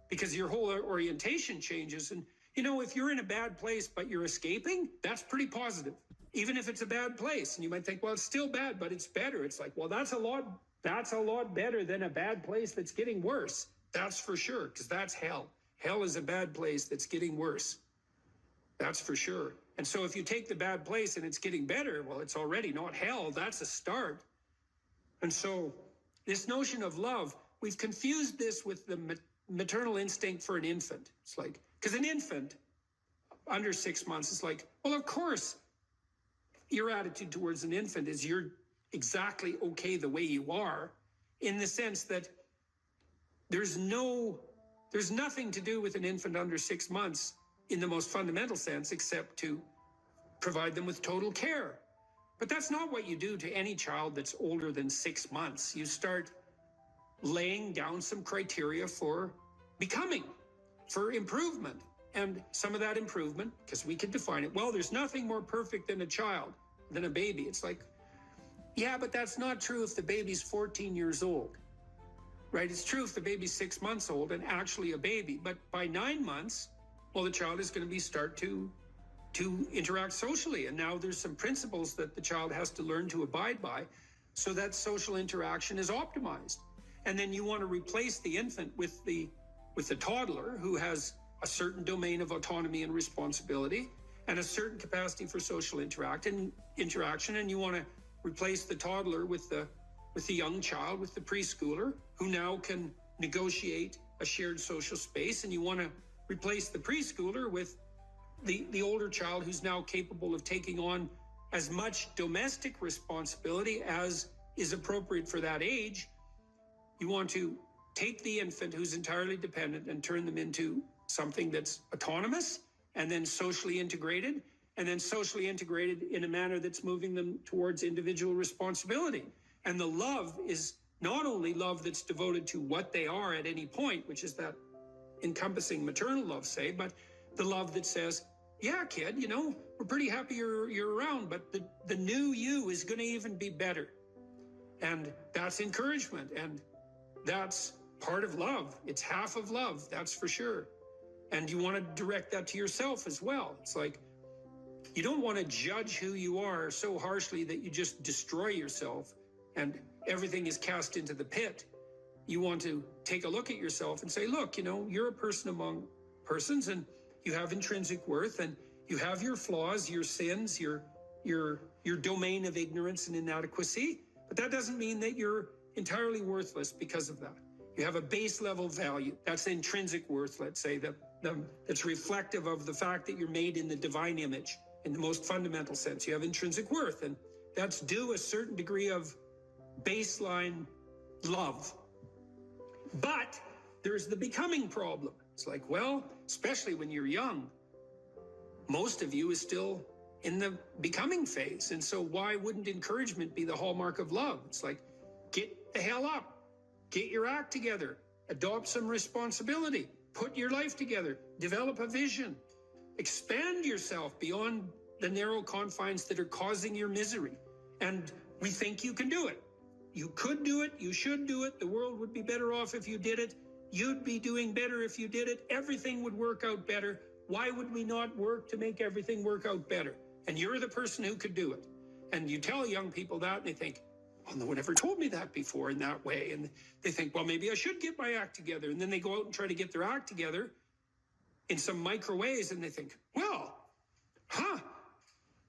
because your whole orientation changes. And if you're in a bad place but you're escaping, that's pretty positive, even if it's a bad place. And you might think, well, it's still bad, but it's better. It's like, well, that's a lot better than a bad place that's getting worse. That's for sure, because that's hell. Hell is a bad place that's getting worse. That's for sure. And so if you take the bad place and it's getting better, well, it's already not hell. That's a start. And so this notion of love, we've confused this with the maternal instinct for an infant. It's like, because an infant under 6 months is like, well, of course, your attitude towards an infant is you're exactly okay the way you are, in the sense that there's nothing to do with an infant under 6 months in the most fundamental sense, except to provide them with total care. But that's not what you do to any child that's older than 6 months. You start laying down some criteria for becoming, for improvement. And some of that improvement, because we can define it, well, there's nothing more perfect than a child, than a baby. It's like, yeah, but that's not true if the baby's 14 years old, right? It's true if the baby's 6 months old and actually a baby. But by 9 months, well, the child is going to start to interact socially. And now there's some principles that the child has to learn to abide by so that social interaction is optimized. And then you want to replace the infant with the toddler, who has a certain domain of autonomy and responsibility and a certain capacity for social interaction. And you want to replace the toddler with the young child, with the preschooler, who now can negotiate a shared social space. And you want to replace the preschooler with the older child, who's now capable of taking on as much domestic responsibility as is appropriate for that age. You want to take the infant who's entirely dependent and turn them into something that's autonomous and then socially integrated, and then socially integrated in a manner that's moving them towards individual responsibility. And the love is not only love that's devoted to what they are at any point, which is that encompassing maternal love, say, but the love that says, yeah, kid, you know, we're pretty happy you're around, but the new you is going to even be better. And that's encouragement, and that's part of love. It's half of love, that's for sure. And you want to direct that to yourself as well. It's like, you don't want to judge who you are so harshly that you just destroy yourself and everything is cast into the pit. You want to take a look at yourself and say, look, you know, you're a person among persons, and you have intrinsic worth, and you have your flaws, your sins, your domain of ignorance and inadequacy. But that doesn't mean that you're entirely worthless because of that. You have a base level value. That's intrinsic worth, let's say, that's reflective of the fact that you're made in the divine image in the most fundamental sense. You have intrinsic worth, and that's due a certain degree of baseline love. But there's the becoming problem. It's like, well, especially when you're young, most of you is still in the becoming phase. And so why wouldn't encouragement be the hallmark of love? It's like, get the hell up, get your act together, adopt some responsibility, put your life together, develop a vision, expand yourself beyond the narrow confines that are causing your misery. And we think you can do it. You could do it, you should do it, the world would be better off if you did it, you'd be doing better if you did it, everything would work out better. Why would we not work to make everything work out better? And you're the person who could do it. And you tell young people that, and they think, well, no one ever told me that before in that way. And they think, well, maybe I should get my act together. And then they go out and try to get their act together in some micro ways, and they think, well,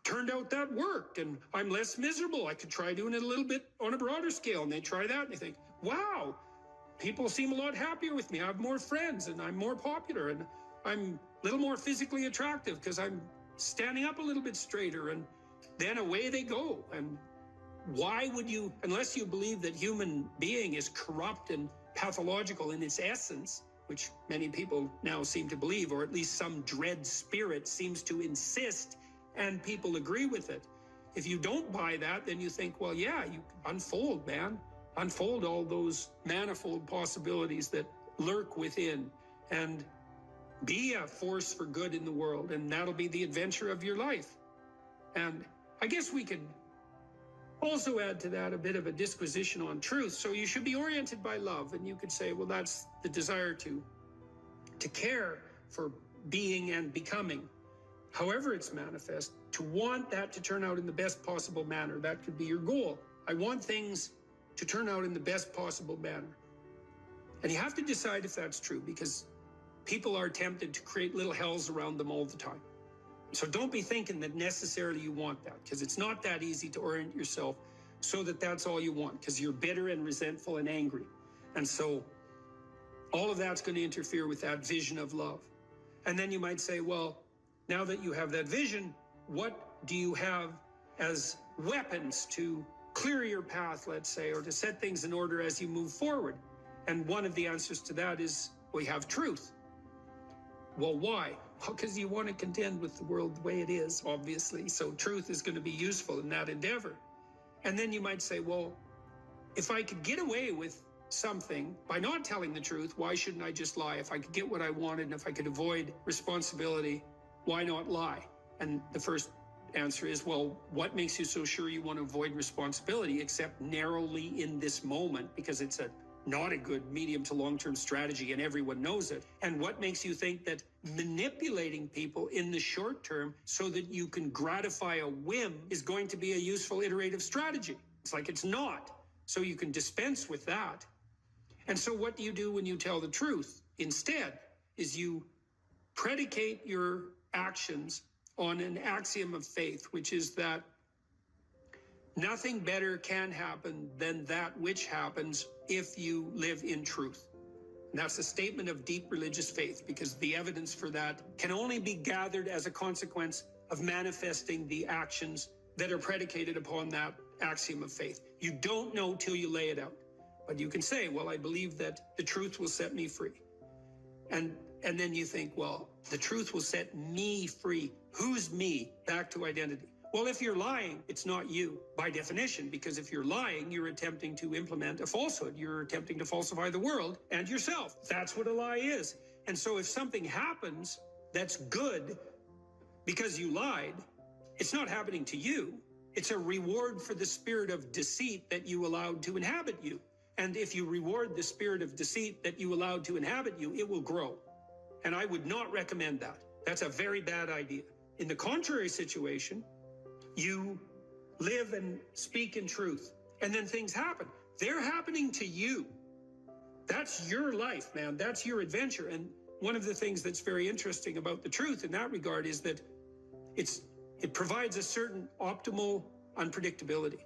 turned out that worked, and I'm less miserable. I could try doing it a little bit on a broader scale. And they try that, and they think, wow, people seem a lot happier with me. I have more friends, and I'm more popular, and I'm a little more physically attractive because I'm standing up a little bit straighter. And then away they go. And why would you, unless you believe that human being is corrupt and pathological in its essence, which many people now seem to believe, or at least some dread spirit seems to insist, and people agree with it. If you don't buy that, then you think, well, yeah, you unfold, man. Unfold all those manifold possibilities that lurk within, and be a force for good in the world, and that'll be the adventure of your life. And I guess we could also add to that a bit of a disquisition on truth. So you should be oriented by love, and you could say, well, that's the desire to care for being and becoming, however it's manifest, to want that to turn out in the best possible manner. That could be your goal. I want things to turn out in the best possible manner. And you have to decide if that's true, because people are tempted to create little hells around them all the time. So don't be thinking that necessarily you want that, because it's not that easy to orient yourself so that that's all you want, because you're bitter and resentful and angry. And so all of that's going to interfere with that vision of love. And then you might say, well, now that you have that vision, what do you have as weapons to clear your path, let's say, or to set things in order as you move forward? And one of the answers to that is, we have truth. Well, why? Well, because you want to contend with the world the way it is, obviously. So truth is going to be useful in that endeavor. And then you might say, well, if I could get away with something by not telling the truth, why shouldn't I just lie? If I could get what I wanted, and if I could avoid responsibility, why not lie? And the first answer is, well, what makes you so sure you want to avoid responsibility, except narrowly in this moment, because it's not a good medium to long-term strategy and everyone knows it? And what makes you think that manipulating people in the short term so that you can gratify a whim is going to be a useful iterative strategy? It's like, it's not. So you can dispense with that. And so what do you do when you tell the truth? Instead, is you predicate your actions on an axiom of faith, which is that nothing better can happen than that which happens if you live in truth. And that's a statement of deep religious faith, because the evidence for that can only be gathered as a consequence of manifesting the actions that are predicated upon that axiom of faith. You don't know till you lay it out. But you can say, well, I believe that the truth will set me free. And then you think, well, the truth will set me free. Who's me? Back to identity. Well, if you're lying, it's not you by definition, because if you're lying, you're attempting to implement a falsehood. You're attempting to falsify the world and yourself. That's what a lie is. And so if something happens that's good because you lied, it's not happening to you. It's a reward for the spirit of deceit that you allowed to inhabit you. And if you reward the spirit of deceit that you allowed to inhabit you, it will grow. And I would not recommend that. That's a very bad idea. In the contrary situation, you live and speak in truth, and then things happen. They're happening to you. That's your life, man. That's your adventure. And one of the things that's very interesting about the truth in that regard is that it provides a certain optimal unpredictability.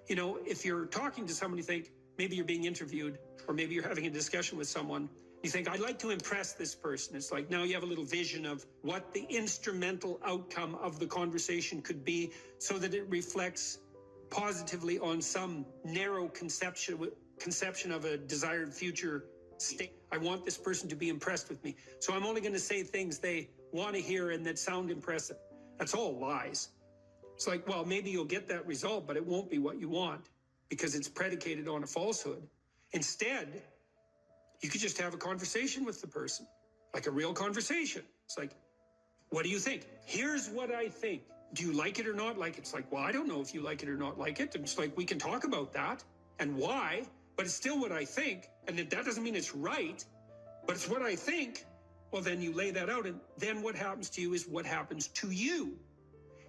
You know, if you're talking to someone, you think maybe you're being interviewed, or maybe you're having a discussion with someone, you think, I'd like to impress this person. It's like now you have a little vision of what the instrumental outcome of the conversation could be so that it reflects positively on some narrow conception of a desired future state. I want this person to be impressed with me. So I'm only going to say things they want to hear and that sound impressive. That's all lies. It's like, well, maybe you'll get that result, but it won't be what you want because it's predicated on a falsehood. Instead, you could just have a conversation with the person, like a real conversation. It's like, what do you think? Here's what I think. Do you like it or not like it? It's like, well, I don't know if you like it or not like it. It's like, we can talk about that and why, but it's still what I think. And that doesn't mean it's right, but it's what I think. Well, then you lay that out, and then what happens to you is what happens to you.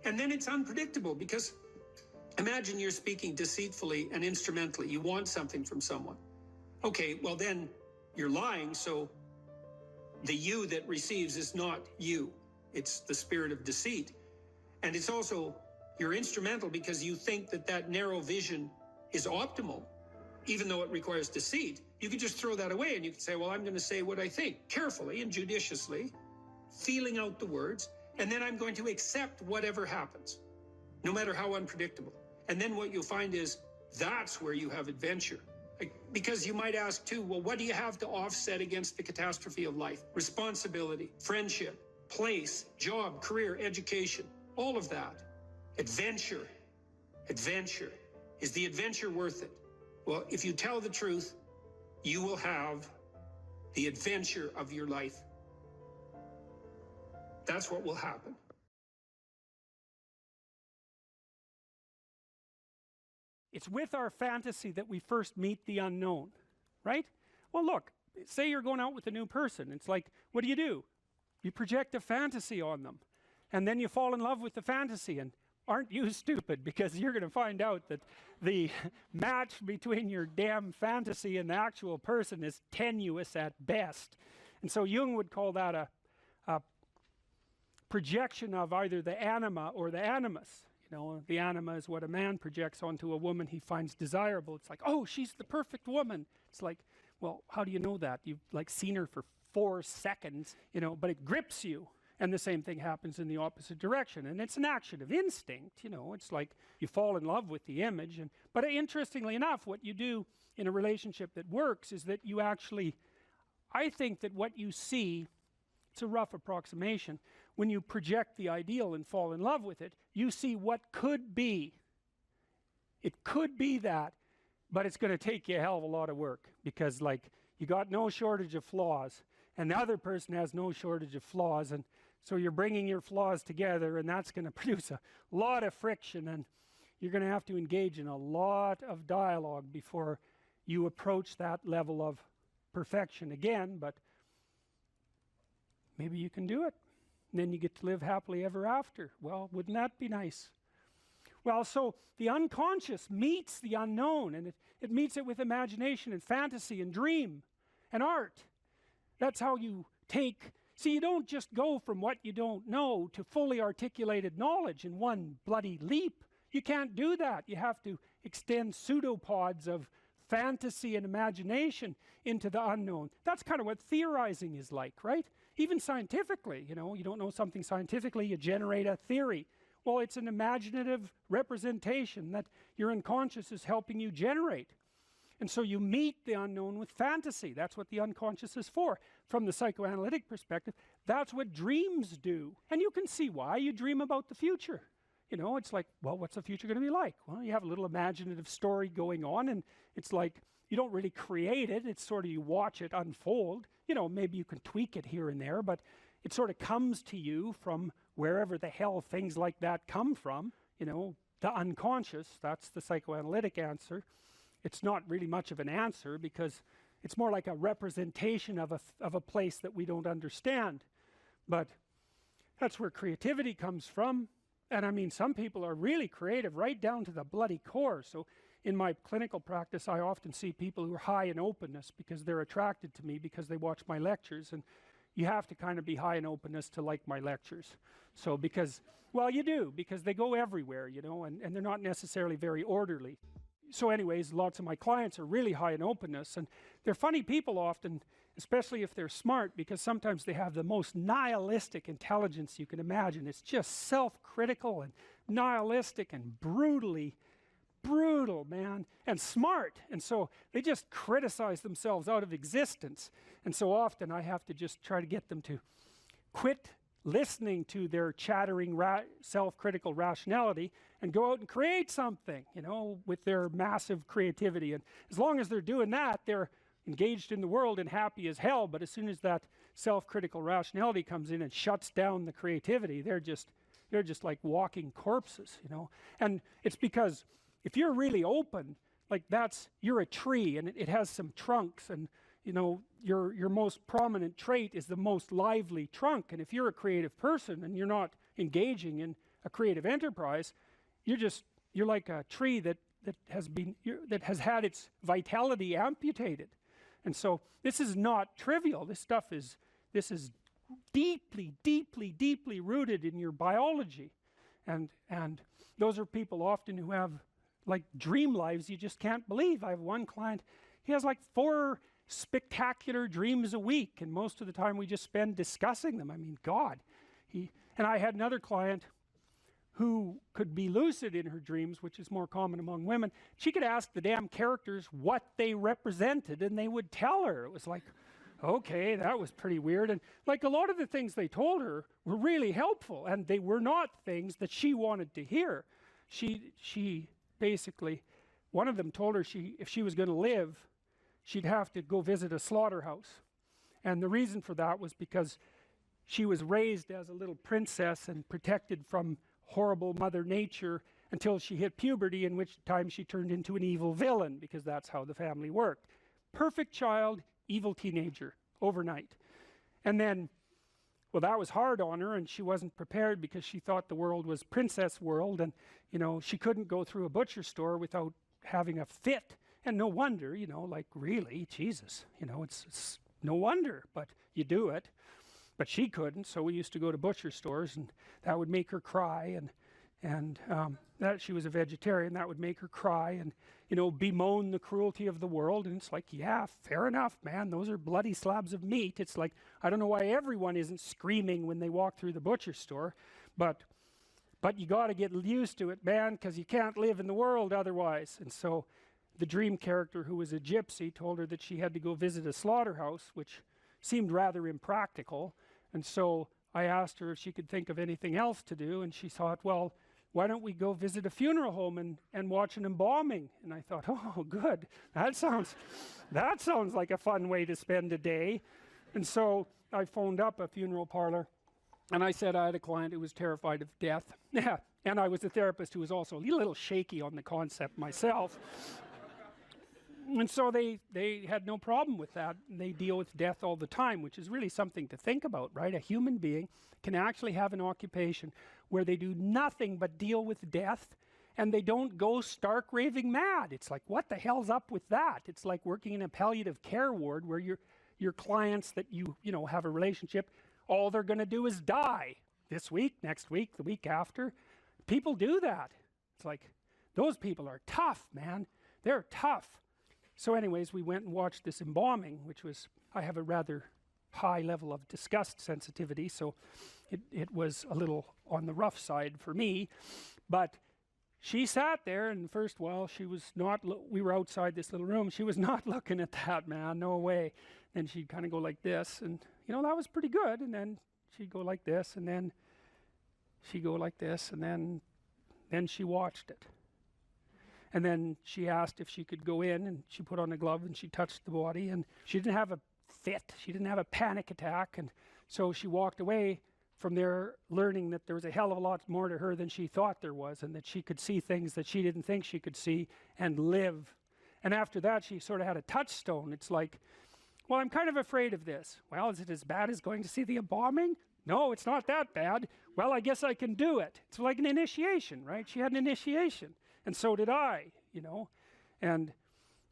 And then it's unpredictable, because imagine you're speaking deceitfully and instrumentally. You want something from someone. Okay, well then you're lying, so the you that receives is not you. It's the spirit of deceit. And it's also, you're instrumental because you think that that narrow vision is optimal, even though it requires deceit. You could just throw that away and you could say, well, I'm going to say what I think, carefully and judiciously, feeling out the words, and then I'm going to accept whatever happens, no matter how unpredictable. And then what you'll find is that's where you have adventure. Because you might ask too, well, what do you have to offset against the catastrophe of life? Responsibility, friendship, place, job, career, education, all of that. Adventure. Adventure. Is the adventure worth it? Well, if you tell the truth, you will have the adventure of your life. That's what will happen. It's with our fantasy that we first meet the unknown, right? Well, look, say you're going out with a new person. It's like, what do? You project a fantasy on them, and then you fall in love with the fantasy. And aren't you stupid? Because you're going to find out that the match between your damn fantasy and the actual person is tenuous at best. And so Jung would call that a projection of either the anima or the animus. You know, the anima is what a man projects onto a woman he finds desirable. It's like, oh, she's the perfect woman. It's like, well, how do you know that? You've like seen her for 4 seconds, you know, but it grips you. And the same thing happens in the opposite direction. And it's an action of instinct, you know. It's like you fall in love with the image. But interestingly enough, what you do in a relationship that works is that you actually, I think that what you see, it's a rough approximation, when you project the ideal and fall in love with it, you see what could be. It could be that, but it's going to take you a hell of a lot of work, because like you got no shortage of flaws and the other person has no shortage of flaws, and so you're bringing your flaws together, and that's going to produce a lot of friction, and you're going to have to engage in a lot of dialogue before you approach that level of perfection again. But maybe you can do it, and then you get to live happily ever after. Well, wouldn't that be nice? Well, so the unconscious meets the unknown, and it meets it with imagination and fantasy and dream and art. That's how you take. See, you don't just go from what you don't know to fully articulated knowledge in one bloody leap. You can't do that. You have to extend pseudopods of fantasy and imagination into the unknown. That's kind of what theorizing is like, right? Even scientifically, you know, you don't know something scientifically, you generate a theory. Well, it's an imaginative representation that your unconscious is helping you generate. And so you meet the unknown with fantasy. That's what the unconscious is for. From the psychoanalytic perspective, that's what dreams do. And you can see why. You dream about the future. You know, it's like, well, what's the future going to be like? Well, you have a little imaginative story going on, and it's like, you don't really create it. It's sort of, you watch it unfold. You know, maybe you can tweak it here and there, but it sort of comes to you from wherever the hell things like that come from. You know, the unconscious, that's the psychoanalytic answer. It's not really much of an answer because it's more like a representation of a place that we don't understand. But that's where creativity comes from. And I mean, some people are really creative right down to the bloody core. So in my clinical practice, I often see people who are high in openness because they're attracted to me because they watch my lectures. And you have to kind of be high in openness to like my lectures. So because, well, you do, because they go everywhere, you know, and they're not necessarily very orderly. So anyways, lots of my clients are really high in openness, and they're funny people often, especially if they're smart, because sometimes they have the most nihilistic intelligence you can imagine. It's just self-critical and nihilistic and brutally brutal, man, and smart. And so they just criticize themselves out of existence. And so often I have to just try to get them to quit listening to their chattering self-critical rationality and go out and create something, you know, with their massive creativity. And as long as they're doing that, they're engaged in the world and happy as hell. But as soon as that self-critical rationality comes in and shuts down the creativity, they're just like walking corpses, you know. And it's because if you're really open, like you're a tree and it has some trunks, and you know, your most prominent trait is the most lively trunk. And if you're a creative person and you're not engaging in a creative enterprise, you're like a tree that has had its vitality amputated. And so this is not trivial. This is deeply, deeply, deeply rooted in your biology. And those are people often who have like dream lives you just can't believe. I have one client, he has like 4 spectacular dreams a week, and most of the time we just spend discussing them. I mean, God. And I had another client who could be lucid in her dreams, which is more common among women. She could ask the damn characters what they represented, and they would tell her. It was like, okay, that was pretty weird. And like a lot of the things they told her were really helpful, and they were not things that she wanted to hear. She basically, one of them told her if she was going to live, she'd have to go visit a slaughterhouse. And the reason for that was because she was raised as a little princess and protected from horrible Mother Nature until she hit puberty, in which time she turned into an evil villain, because that's how the family worked. Perfect child, evil teenager, overnight. And then, well, that was hard on her, and she wasn't prepared because she thought the world was princess world, and, you know, she couldn't go through a butcher store without having a fit. And no wonder, you know, like really, Jesus, you know, it's no wonder, but you do it. But she couldn't, so we used to go to butcher stores, and that would make her cry, and that she was a vegetarian, that would make her cry, and, you know, bemoan the cruelty of the world. And it's like, yeah, fair enough, man, those are bloody slabs of meat. It's like, I don't know why everyone isn't screaming when they walk through the butcher store, but you got to get used to it, man, because you can't live in the world otherwise. And so the dream character, who was a gypsy, told her that she had to go visit a slaughterhouse, which seemed rather impractical. And so I asked her if she could think of anything else to do, and she thought, well, why don't we go visit a funeral home and watch an embalming? And I thought, oh, good. That sounds like a fun way to spend a day. And so I phoned up a funeral parlor, and I said I had a client who was terrified of death. Yeah, and I was a therapist who was also a little shaky on the concept myself. And so they had no problem with that. They deal with death all the time, which is really something to think about, right? A human being can actually have an occupation where they do nothing but deal with death, and they don't go stark raving mad. It's like, what the hell's up with that? It's like working in a palliative care ward where your clients that you know have a relationship, all they're going to do is die this week, next week, the week after. People do that. It's like, those people are tough, man. They're tough. So anyways, we went and watched this embalming, which was, I have a rather high level of disgust sensitivity, so it was a little on the rough side for me. But she sat there, and first while she was not, we were outside this little room, she was not looking at that, man, no way. Then she'd kind of go like this, and you know, that was pretty good. And then she'd go like this, and then she'd go like this, and then she watched it. And then she asked if she could go in, and she put on a glove and she touched the body, and she didn't have a fit, she didn't have a panic attack. And so she walked away from there learning that there was a hell of a lot more to her than she thought there was, and that she could see things that she didn't think she could see and live. And after that, she sort of had a touchstone. It's like, well, I'm kind of afraid of this. Well, is it as bad as going to see the bombing? No, it's not that bad. Well, I guess I can do it. It's like an initiation, right? She had an initiation, and so did I, you know. And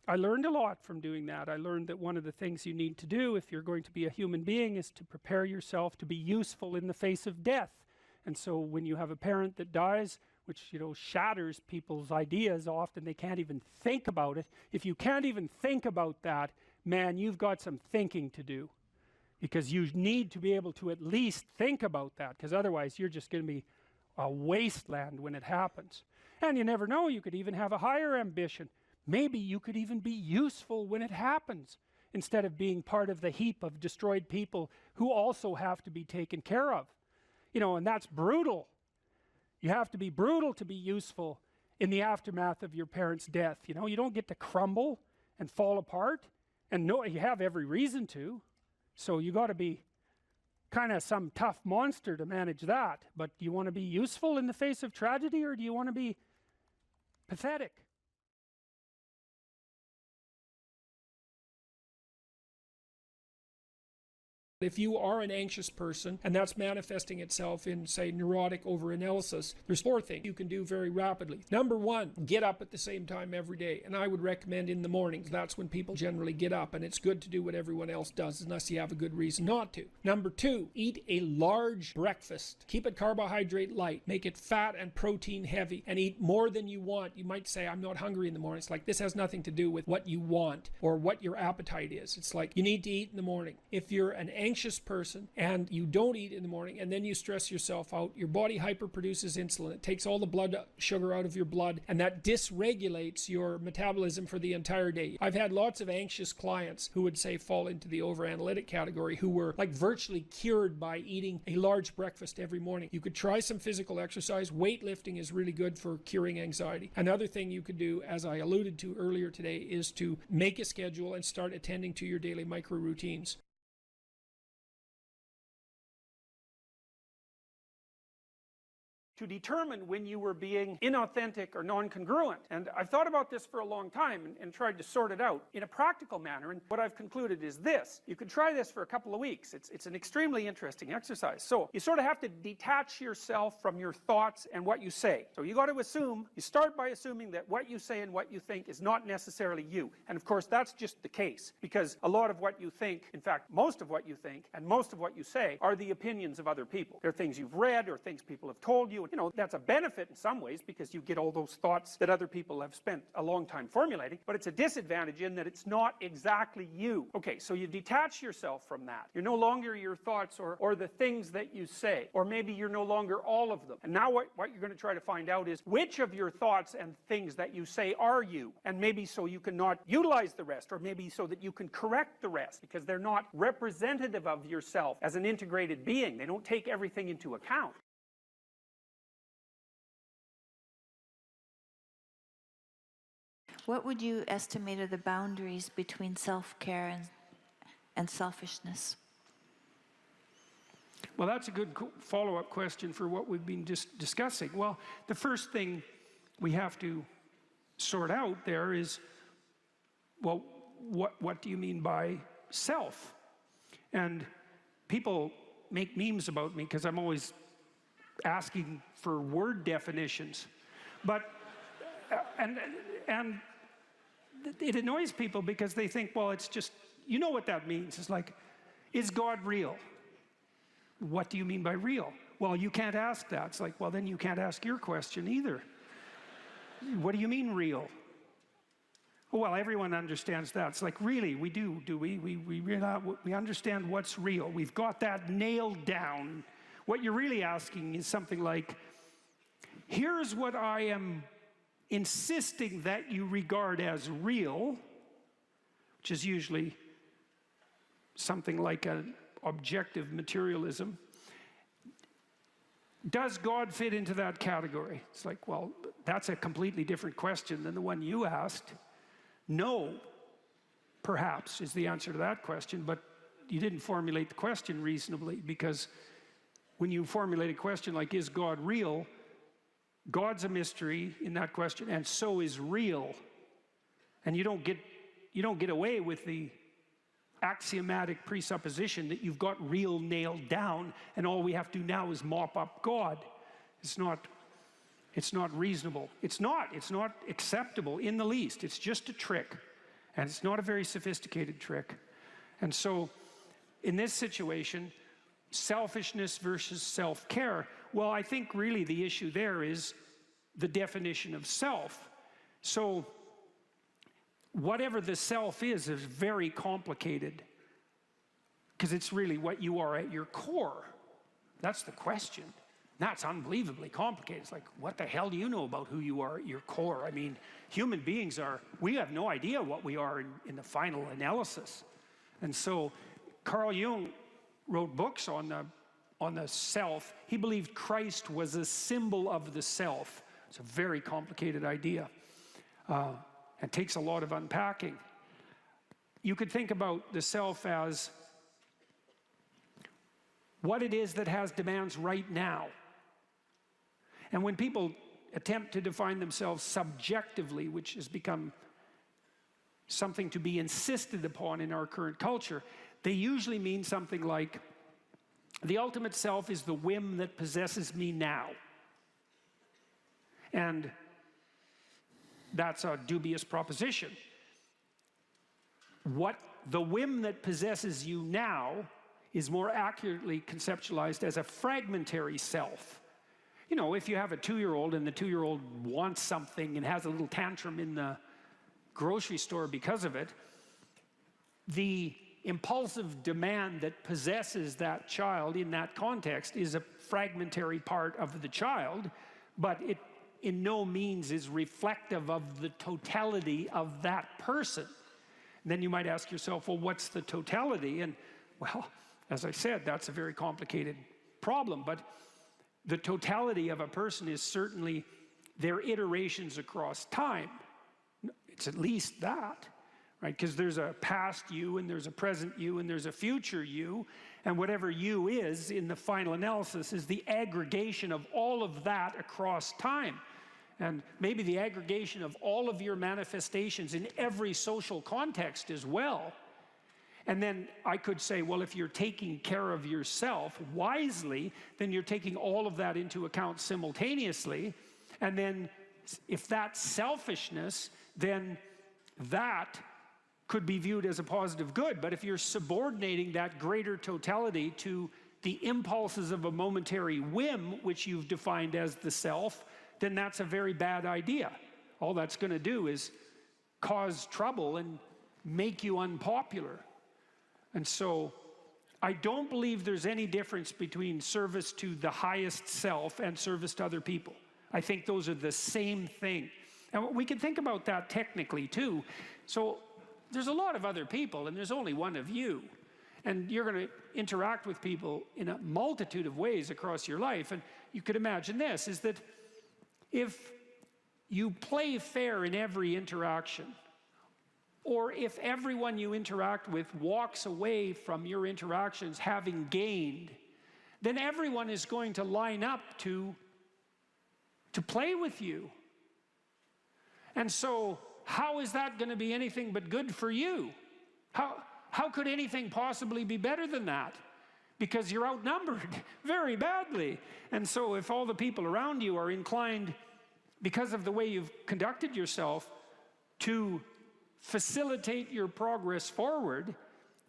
I learned a lot from doing that. I learned that one of the things you need to do if you're going to be a human being is to prepare yourself to be useful in the face of death. And so when you have a parent that dies, which, you know, shatters people's ideas, often they can't even think about it. If you can't even think about that, man, you've got some thinking to do, because you need to be able to at least think about that, because otherwise you're just going to be a wasteland when it happens. And you never know, you could even have a higher ambition. Maybe you could even be useful when it happens, instead of being part of the heap of destroyed people who also have to be taken care of. You know, and that's brutal. You have to be brutal to be useful in the aftermath of your parents' death. You know, you don't get to crumble and fall apart, and no, you have every reason to. So you got to be kind of some tough monster to manage that. But do you want to be useful in the face of tragedy, or do you want to be pathetic? If you are an anxious person, and that's manifesting itself in, say, neurotic overanalysis, there's 4 things you can do very rapidly. Number 1, get up at the same time every day. And I would recommend in the mornings. That's when people generally get up, and it's good to do what everyone else does, unless you have a good reason not to. Number 2, eat a large breakfast. Keep it carbohydrate light. Make it fat and protein heavy, and eat more than you want. You might say, I'm not hungry in the morning. It's like, this has nothing to do with what you want or what your appetite is. It's like, you need to eat in the morning. If you're an anxious person and you don't eat in the morning, and then you stress yourself out, your body hyperproduces insulin. It takes all the blood sugar out of your blood, and that dysregulates your metabolism for the entire day. I've had lots of anxious clients who would say fall into the overanalytic category, who were like virtually cured by eating a large breakfast every morning. You could try some physical exercise. Weightlifting is really good for curing anxiety. Another thing you could do, as I alluded to earlier today, is to make a schedule and start attending to your daily micro routines. To determine when you were being inauthentic or non-congruent. And I've thought about this for a long time and tried to sort it out in a practical manner, and what I've concluded is this. You could try this for a couple of weeks. It's an extremely interesting exercise. So you sort of have to detach yourself from your thoughts and what you say. So you got to assume, you start by assuming that what you say and what you think is not necessarily you. And of course that's just the case, because a lot of what you think, in fact most of what you think and most of what you say, are the opinions of other people. They're things you've read or things people have told you. You know, that's a benefit in some ways, because you get all those thoughts that other people have spent a long time formulating, but it's a disadvantage in that it's not exactly you. Okay, so you detach yourself from that. You're no longer your thoughts or the things that you say, or maybe you're no longer all of them. And now what you're going to try to find out is which of your thoughts and things that you say are you, and maybe so you can not utilize the rest, or maybe so that you can correct the rest, because they're not representative of yourself as an integrated being. They don't take everything into account. What would you estimate are the boundaries between self-care and selfishness? Well, that's a good follow-up question for what we've been just discussing. Well, the first thing we have to sort out there is, well, what do you mean by self? And people make memes about me because I'm always asking for word definitions. But, and it annoys people because they think, well, it's just, you know what that means. It's like, is God real? What do you mean by real? Well, you can't ask that. It's like, well, then you can't ask your question either. What do you mean real? well, everyone understands that. It's like, really, we do we? We understand what's real. We've got that nailed down. What you're really asking is something like, here's what I am insisting that you regard as real, which is usually something like an objective materialism. Does God fit into that category? It's like, well, that's a completely different question than the one you asked. No, perhaps, is the answer to that question, but you didn't formulate the question reasonably, because when you formulate a question like, is God real? God's a mystery in that question, and so is real. And you don't get away with the axiomatic presupposition that you've got real nailed down, and all we have to do now is mop up God. It's not reasonable. It's not acceptable in the least. It's just a trick, and it's not a very sophisticated trick. And so, in this situation, selfishness versus self-care, well, I think really the issue there is the definition of self. So, whatever the self is very complicated, because it's really what you are at your core. That's the question. That's unbelievably complicated. It's like, what the hell do you know about who you are at your core? I mean, human beings we have no idea what we are in the final analysis. And so Carl Jung wrote books on the self. He believed Christ was a symbol of the self. It's a very complicated idea. It takes a lot of unpacking. You could think about the self as what it is that has demands right now. And when people attempt to define themselves subjectively, which has become something to be insisted upon in our current culture, they usually mean something like, the ultimate self is the whim that possesses me now. And that's a dubious proposition. What the whim that possesses you now is more accurately conceptualized as a fragmentary self. You know, if you have a 2-year-old and the 2-year-old wants something and has a little tantrum in the grocery store because of it, the impulsive demand that possesses that child in that context is a fragmentary part of the child, but it in no means is reflective of the totality of that person. And then you might ask yourself, well, what's the totality? And well, as I said, that's a very complicated problem, but the totality of a person is certainly their iterations across time. It's at least that, right? Because there's a past you, and there's a present you, and there's a future you, and whatever you is in the final analysis is the aggregation of all of that across time. And maybe the aggregation of all of your manifestations in every social context as well. And then I could say, well, if you're taking care of yourself wisely, then you're taking all of that into account simultaneously. And then if that's selfishness, then that could be viewed as a positive good. But if you're subordinating that greater totality to the impulses of a momentary whim, which you've defined as the self, then that's a very bad idea. All that's going to do is cause trouble and make you unpopular. And so I don't believe there's any difference between service to the highest self and service to other people. I think those are the same thing. And we can think about that technically too. So there's a lot of other people and there's only one of you. And you're going to interact with people in a multitude of ways across your life. And you could imagine this, is that if you play fair in every interaction, or if everyone you interact with walks away from your interactions having gained, then everyone is going to line up to play with you. And so how is that going to be anything but good for you? How could anything possibly be better than that? Because you're outnumbered very badly. And so if all the people around you are inclined, because of the way you've conducted yourself, to facilitate your progress forward,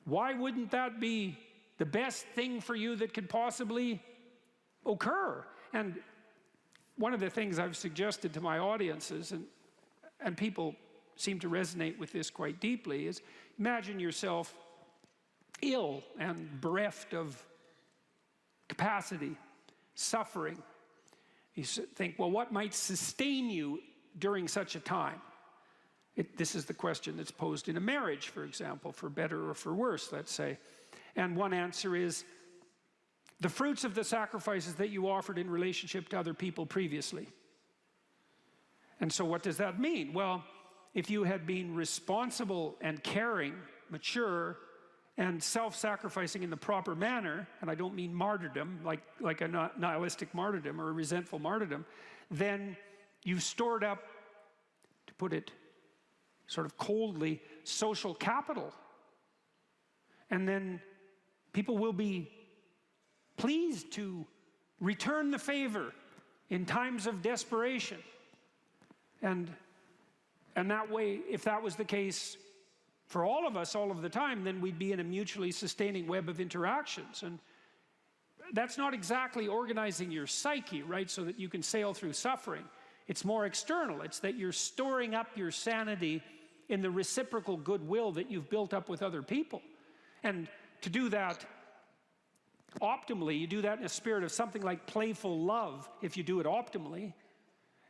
why wouldn't that be the best thing for you that could possibly occur? And one of the things I've suggested to my audiences, and people seem to resonate with this quite deeply, is imagine yourself ill and bereft of capacity, suffering. You think, well, what might sustain you during such a time? This is the question that's posed in a marriage, for example, for better or for worse, let's say. And one answer is the fruits of the sacrifices that you offered in relationship to other people previously. And so what does that mean? Well, if you had been responsible and caring, mature, and self-sacrificing in the proper manner, and I don't mean martyrdom, like a nihilistic martyrdom or a resentful martyrdom, then you've stored up, to put it sort of coldly, social capital. And then people will be pleased to return the favor in times of desperation. And that way, if that was the case for all of us all of the time, then we'd be in a mutually sustaining web of interactions. And that's not exactly organizing your psyche, right, so that you can sail through suffering. It's more external. It's that you're storing up your sanity in the reciprocal goodwill that you've built up with other people. And to do that optimally, you do that in a spirit of something like playful love, if you do it optimally.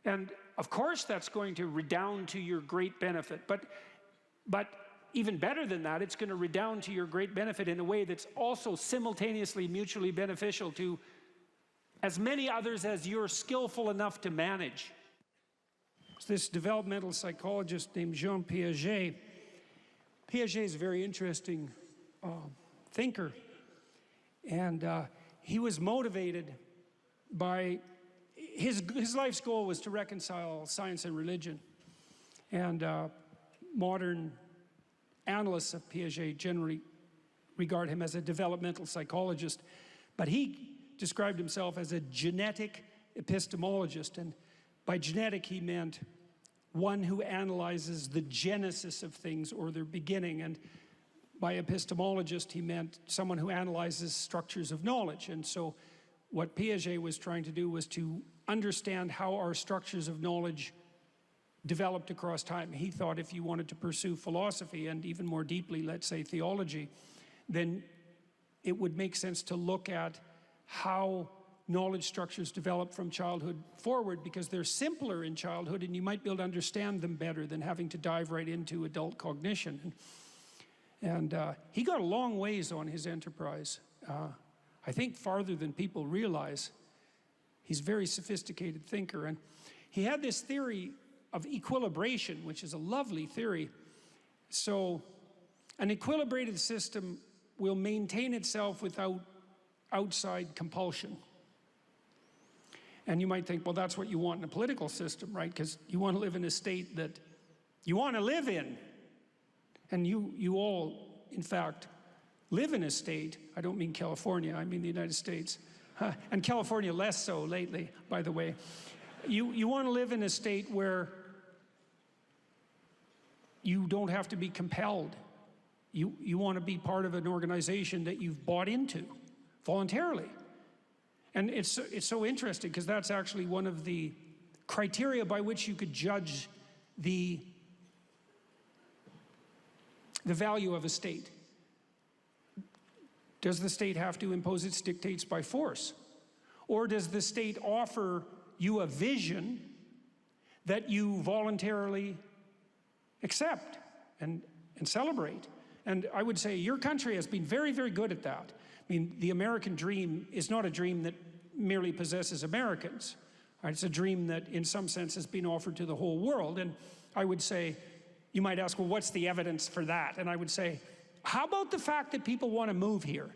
And of course that's going to redound to your great benefit. But even better than that, it's going to redound to your great benefit in a way that's also simultaneously mutually beneficial to as many others as you're skillful enough to manage. This developmental psychologist named Jean Piaget. Piaget is a very interesting thinker. And he was motivated by, his life's goal was to reconcile science and religion. And modern analysts of Piaget generally regard him as a developmental psychologist. But he described himself as a genetic epistemologist. And by genetic, he meant one who analyzes the genesis of things or their beginning. And by epistemologist, he meant someone who analyzes structures of knowledge. And so what Piaget was trying to do was to understand how our structures of knowledge developed across time. He thought if you wanted to pursue philosophy and even more deeply, let's say theology, then it would make sense to look at how knowledge structures develop from childhood forward, because they're simpler in childhood and you might be able to understand them better than having to dive right into adult cognition. And he got a long ways on his enterprise. I think farther than people realize. He's a very sophisticated thinker. And he had this theory of equilibration, which is a lovely theory. So an equilibrated system will maintain itself without outside compulsion. And you might think, well, that's what you want in a political system, right? Because you want to live in a state that you want to live in. And you all, in fact, live in a state, I don't mean California, I mean the United States. And California less so lately, by the way. You want to live in a state where you don't have to be compelled. You want to be part of an organization that you've bought into voluntarily. And it's so interesting because that's actually one of the criteria by which you could judge the value of a state. Does the state have to impose its dictates by force? Or does the state offer you a vision that you voluntarily accept and celebrate? And I would say your country has been very, very good at that. I mean, the American dream is not a dream that merely possesses Americans. Right? It's a dream that in some sense has been offered to the whole world. And I would say, you might ask, well, what's the evidence for that? And I would say, how about the fact that people want to move here?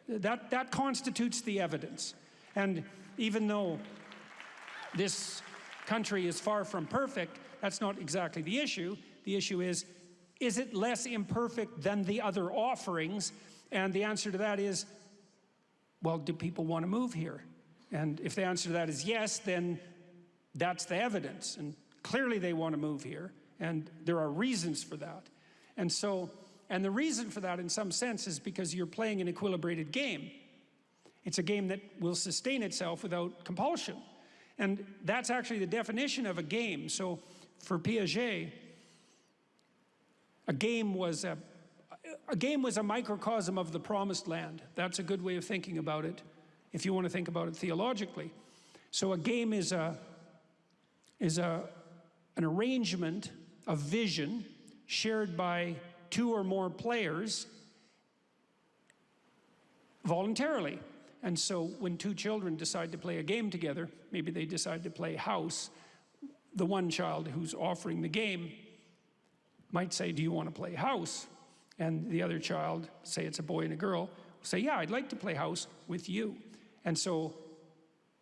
That constitutes the evidence. And even though this country is far from perfect, that's not exactly the issue. The issue is it less imperfect than the other offerings? And the answer to that is, well, do people want to move here? And if the answer to that is yes, then that's the evidence. And clearly they want to move here. And there are reasons for that. And the reason for that in some sense is because you're playing an equilibrated game. It's a game that will sustain itself without compulsion. And that's actually the definition of a game. So for Piaget, A game was a microcosm of the promised land. That's a good way of thinking about it, if you want to think about it theologically. So a game is an arrangement of vision shared by two or more players voluntarily. And so when two children decide to play a game together, maybe they decide to play house, the one child who's offering the game might say, do you want to play house? And the other child, say it's a boy and a girl, will say, yeah, I'd like to play house with you. And so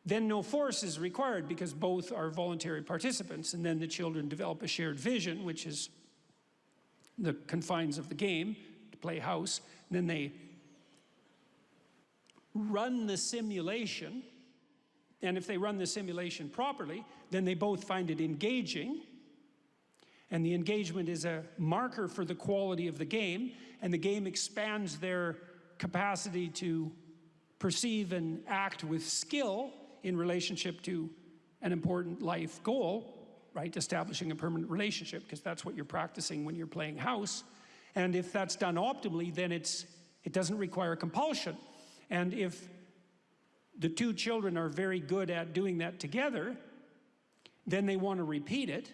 then no force is required because both are voluntary participants, and then the children develop a shared vision, which is the confines of the game, to play house. And then they run the simulation, and if they run the simulation properly, then they both find it engaging, and the engagement is a marker for the quality of the game, and the game expands their capacity to perceive and act with skill in relationship to an important life goal, right? Establishing a permanent relationship, because that's what you're practicing when you're playing house. And if that's done optimally, then it doesn't require compulsion. And if the two children are very good at doing that together, then they want to repeat it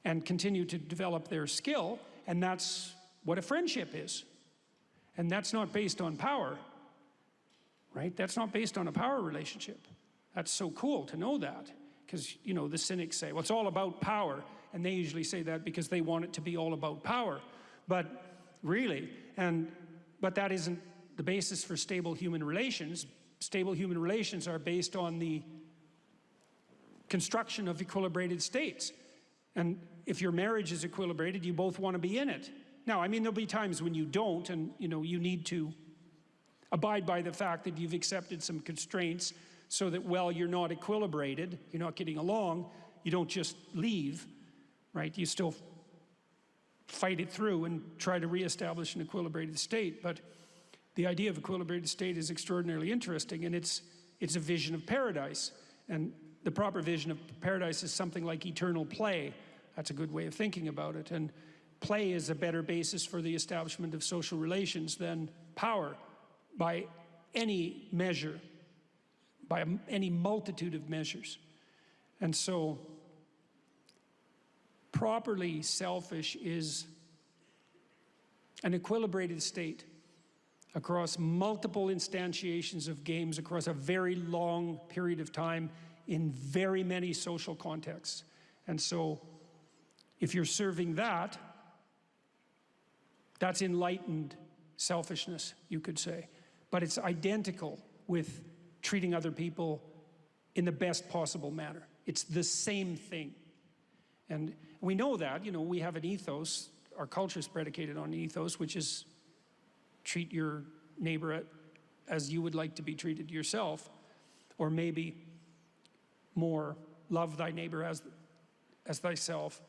and continue to develop their skill, and that's what a friendship is. And that's not based on power, right? That's not based on a power relationship. That's so cool to know that, because, you know, the cynics say, well, it's all about power, and they usually say that because they want it to be all about power. But really, but that isn't the basis for stable human relations. Stable human relations are based on the construction of equilibrated states. And if your marriage is equilibrated, you both want to be in it. Now, I mean, there'll be times when you don't, and, you know, you need to abide by the fact that you've accepted some constraints so that, well, you're not equilibrated, you're not getting along, you don't just leave, right? You still fight it through and try to reestablish an equilibrated state. But the idea of equilibrated state is extraordinarily interesting, and it's a vision of paradise. And the proper vision of paradise is something like eternal play. That's a good way of thinking about it. And play is a better basis for the establishment of social relations than power by any measure, by any multitude of measures. And so, properly selfish is an equilibrated state across multiple instantiations of games, across a very long period of time, in very many social contexts. And so, if you're serving that, that's enlightened selfishness, you could say. But it's identical with treating other people in the best possible manner. It's the same thing. And we know that, you know, we have an ethos, our culture is predicated on an ethos, which is treat your neighbor as you would like to be treated yourself, or maybe more, love thy neighbor as thyself.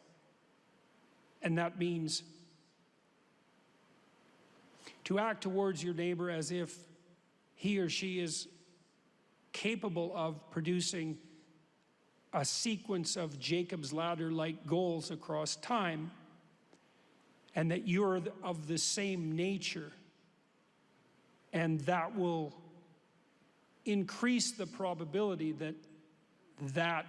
And that means to act towards your neighbor as if he or she is capable of producing a sequence of Jacob's ladder-like goals across time, and that you're of the same nature, and that will increase the probability that that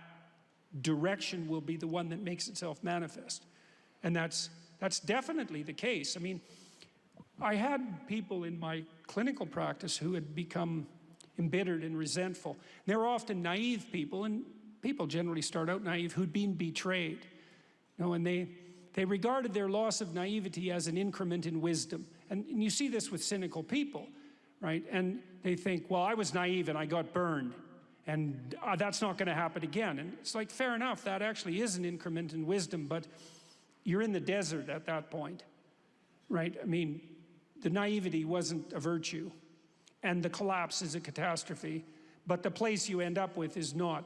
direction will be the one that makes itself manifest. And that's definitely the case. I mean, I had people in my clinical practice who had become embittered and resentful. They were often naive people, and people generally start out naive, who'd been betrayed. You know, and they regarded their loss of naivety as an increment in wisdom. And you see this with cynical people, right? And they think, well, I was naive and I got burned, and that's not going to happen again. And it's like, fair enough, that actually is an increment in wisdom, but you're in the desert at that point, right? I mean, the naivety wasn't a virtue, and the collapse is a catastrophe, but the place you end up with is not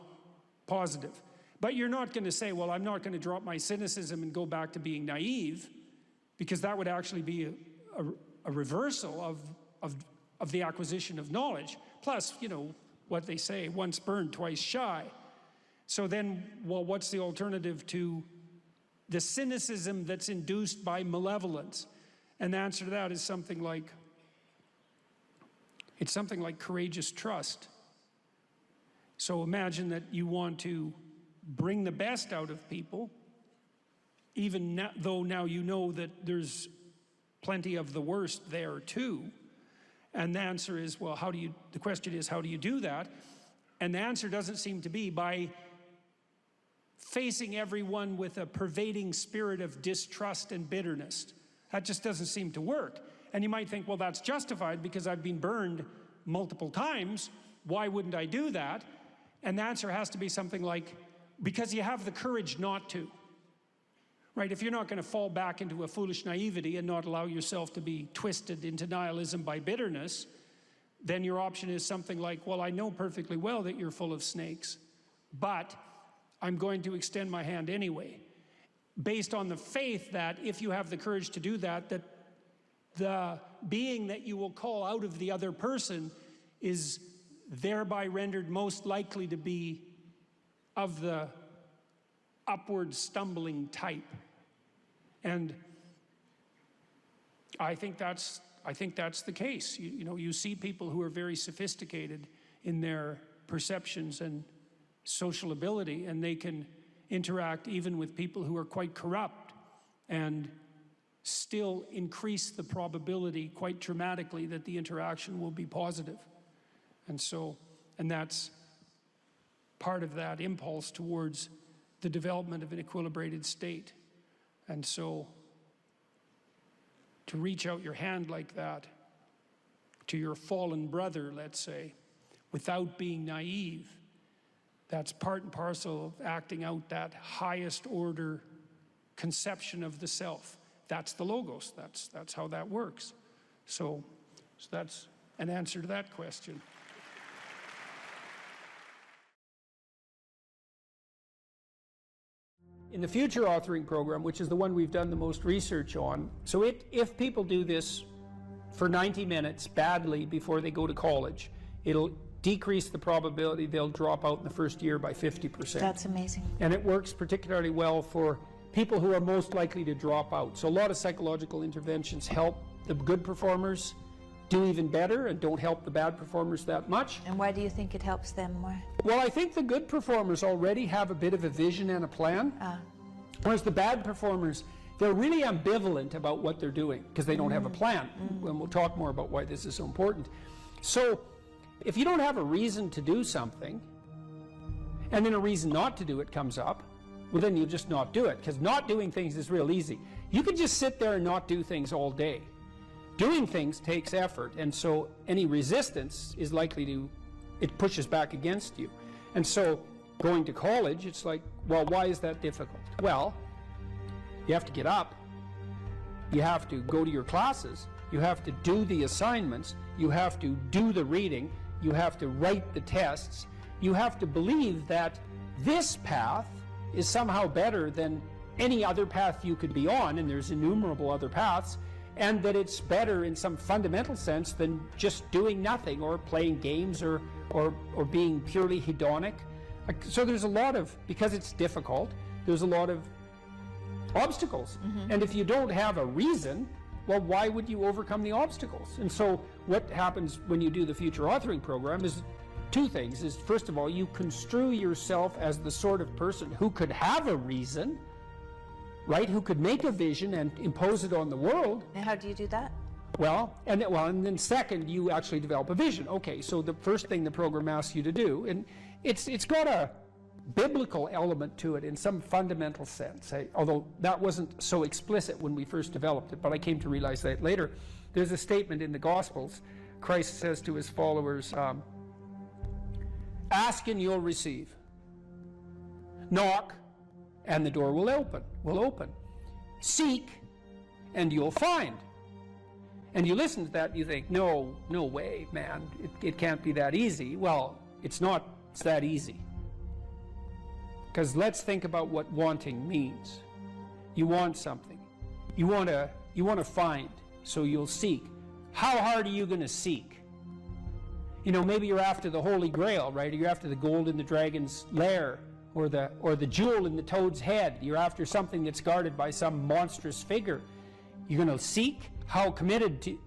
positive. But you're not going to say, well, I'm not going to drop my cynicism and go back to being naive, because that would actually be a reversal of the acquisition of knowledge. Plus, you know, what they say, once burned, twice shy. So then, well, what's the alternative to the cynicism that's induced by malevolence? And the answer to that is something like, it's something like courageous trust. So imagine that you want to bring the best out of people, even though now you know that there's plenty of the worst there too. And the answer is, well, the question is, how do you do that? And the answer doesn't seem to be by facing everyone with a pervading spirit of distrust and bitterness. That just doesn't seem to work. And you might think, well, that's justified because I've been burned multiple times. Why wouldn't I do that? And the answer has to be something like, because you have the courage not to. Right? If you're not going to fall back into a foolish naivety and not allow yourself to be twisted into nihilism by bitterness, then your option is something like, well, I know perfectly well that you're full of snakes, but I'm going to extend my hand anyway, based on the faith that if you have the courage to do that, that the being that you will call out of the other person is thereby rendered most likely to be of the upward stumbling type. And I think that's the case. You know, you see people who are very sophisticated in their perceptions and social ability, and they can interact even with people who are quite corrupt and still increase the probability quite dramatically that the interaction will be positive. And that's part of that impulse towards the development of an equilibrated state. And so to reach out your hand like that to your fallen brother, let's say, without being naive, that's part and parcel of acting out that highest order conception of the self. That's the logos. That's how that works. So that's an answer to that question. In the future authoring program, which is the one we've done the most research on, so if people do this for 90 minutes badly before they go to college, it'll decrease the probability they'll drop out in the first year by 50%. That's amazing. And it works particularly well for people who are most likely to drop out. So a lot of psychological interventions help the good performers do even better and don't help the bad performers that much. And why do you think it helps them more? Well, I think the good performers already have a bit of a vision and a plan. Whereas the bad performers, they're really ambivalent about what they're doing because they don't have a plan. And we'll talk more about why this is so important. So if you don't have a reason to do something, and then a reason not to do it comes up, well, then you just not do it, because not doing things is real easy. You could just sit there and not do things all day. Doing things takes effort, and so any resistance is likely to, it pushes back against you. And so going to college, it's like, well, why is that difficult? Well, you have to get up, you have to go to your classes, you have to do the assignments, you have to do the reading, you have to write the tests, you have to believe that this path is somehow better than any other path you could be on, and there's innumerable other paths, and that it's better in some fundamental sense than just doing nothing or playing games or being purely hedonic. So there's a lot of, because it's difficult, there's a lot of obstacles. And if you don't have a reason, well, why would you overcome the obstacles? And so what happens when you do the future authoring program is two things. Is first of all, you construe yourself as the sort of person who could have a reason, right? Who could make a vision and impose it on the world. And how do you do that? Well, and then second, you actually develop a vision. Okay, so the first thing the program asks you to do, and it's got a biblical element to it in some fundamental sense, although that wasn't so explicit when we first developed it, but I came to realize that later. There's a statement in the Gospels. Christ says to his followers, ask and you'll receive. Knock and the door will open. Seek and you'll find. And you listen to that and you think, no way, man, it can't be that easy. Well, it's that easy. Because let's think about what wanting means. You want something. You want to find, so you'll seek. How hard are you going to seek? You know, maybe you're after the Holy Grail, right? Or you're after the gold in the dragon's lair. or the jewel in the toad's head. You're after something that's guarded by some monstrous figure. You're going to seek. How committed to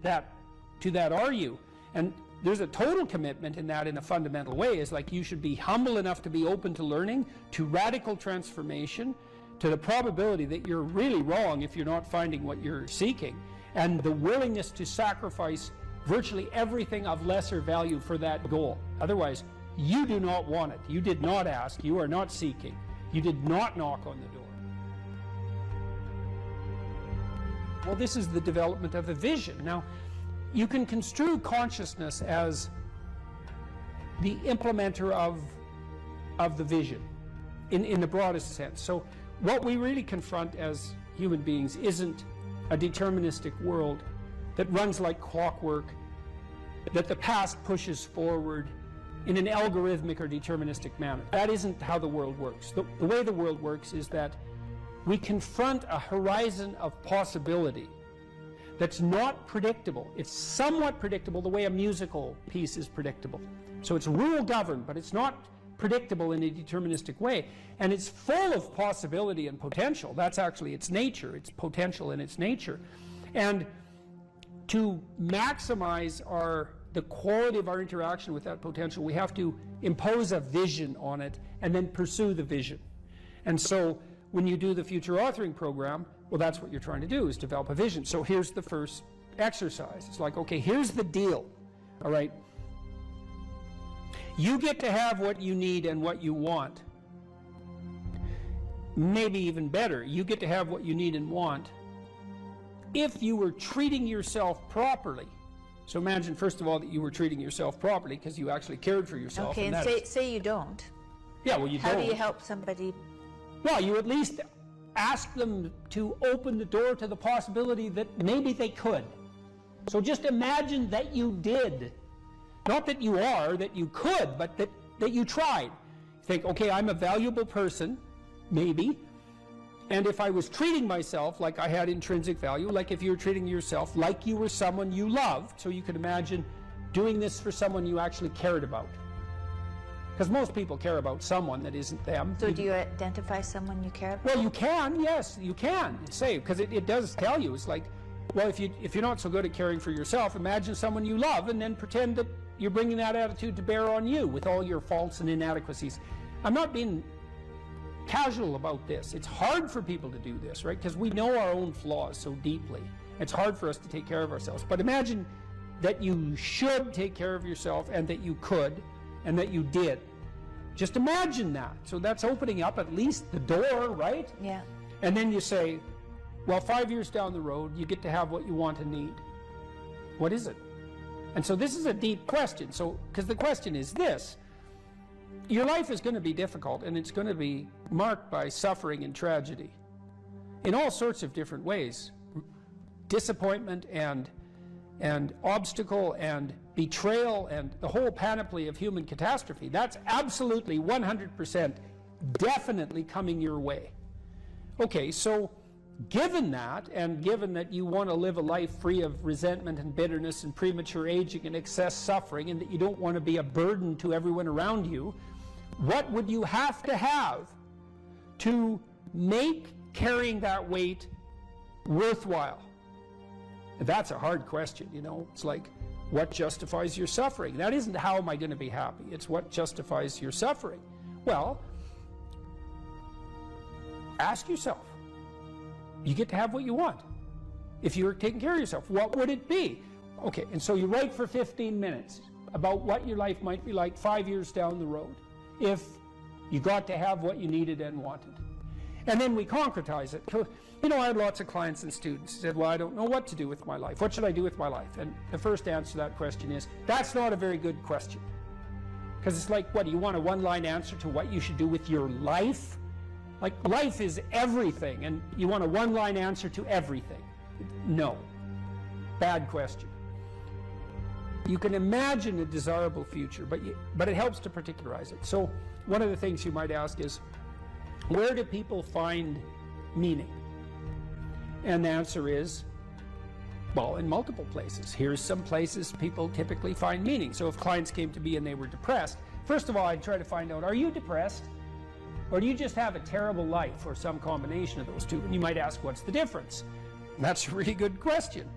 that are you? And there's a total commitment in that in a fundamental way. Is like you should be humble enough to be open to learning, to radical transformation, to the probability that you're really wrong if you're not finding what you're seeking, and the willingness to sacrifice virtually everything of lesser value for that goal. Otherwise, you do not want it. You did not ask. You are not seeking. You did not knock on the door. Well, this is the development of a vision. Now, you can construe consciousness as the implementer of the vision in the broadest sense. So what we really confront as human beings isn't a deterministic world that runs like clockwork, that the past pushes forward in an algorithmic or deterministic manner. That isn't how the world works. The way the world works is that we confront a horizon of possibility that's not predictable. It's somewhat predictable the way a musical piece is predictable. So it's rule governed, but it's not predictable in a deterministic way. And it's full of possibility and potential. That's actually its nature. It's potential in its nature. And to maximize the quality of our interaction with that potential, we have to impose a vision on it and then pursue the vision. And so when you do the future authoring program, well, that's what you're trying to do, is develop a vision. So here's the first exercise. It's like, okay, here's the deal, all right? You get to have what you need and what you want. Maybe even better, you get to have what you need and want if you were treating yourself properly. So imagine, first of all, that you were treating yourself properly because you actually cared for yourself. Okay, and say you don't. Yeah, well, you don't. How do you help somebody? Well, you at least ask them to open the door to the possibility that maybe they could. So just imagine that you did. Not that you are, that you could, but that you tried. Think, okay, I'm a valuable person, maybe. And if I was treating myself like I had intrinsic value, like if you were treating yourself like you were someone you loved, so you could imagine doing this for someone you actually cared about. Because most people care about someone that isn't them. So do you identify someone you care about? Well, you can, yes, you can say, because it does tell you. It's like, well, if you're not so good at caring for yourself, imagine someone you love and then pretend that you're bringing that attitude to bear on you with all your faults and inadequacies. I'm not being casual about this. It's hard for people to do this, right? Because we know our own flaws so deeply. It's hard for us to take care of ourselves. But imagine that you should take care of yourself and that you could and that you did. Just imagine that. So that's opening up at least the door, right? Yeah. And then you say, well, 5 years down the road, you get to have what you want and need. What is it? And so this is a deep question. So, because the question is this: your life is going to be difficult, and it's going to be marked by suffering and tragedy in all sorts of different ways. Disappointment and obstacle and betrayal and the whole panoply of human catastrophe. That's absolutely 100% definitely coming your way. Okay, so given that, and given that you want to live a life free of resentment and bitterness and premature aging and excess suffering, and that you don't want to be a burden to everyone around you, what would you have to make carrying that weight worthwhile? That's a hard question, you know. It's like, what justifies your suffering? That isn't how am I going to be happy. It's what justifies your suffering. Well, ask yourself. You get to have what you want. If you're taking care of yourself, what would it be? Okay, and so you write for 15 minutes about what your life might be like 5 years down the road if you got to have what you needed and wanted. And then we concretize it. You know, I had lots of clients and students who said, well, I don't know what to do with my life. What should I do with my life? And the first answer to that question is, that's not a very good question. Because it's like, what, do you want a one-line answer to what you should do with your life? Like, life is everything, and you want a one-line answer to everything. No. Bad question. You can imagine a desirable future, but it helps to particularize it. So one of the things you might ask is, where do people find meaning? And the answer is, well, in multiple places. Here's some places people typically find meaning. So if clients came to me and they were depressed, first of all, I'd try to find out, are you depressed? Or do you just have a terrible life, or some combination of those two? And you might ask, what's the difference? And that's a really good question.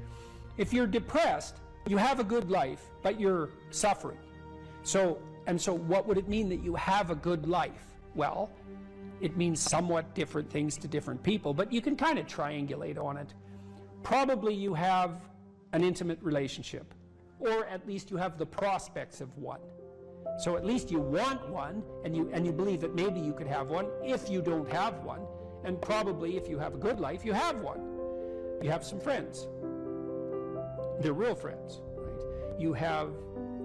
If you're depressed, you have a good life, but you're suffering. So what would it mean that you have a good life? Well, it means somewhat different things to different people, but you can kind of triangulate on it. Probably you have an intimate relationship, or at least you have the prospects of one. So at least you want one, and you believe that maybe you could have one if you don't have one, and probably if you have a good life, you have one. You have some friends. They're real friends, right? You have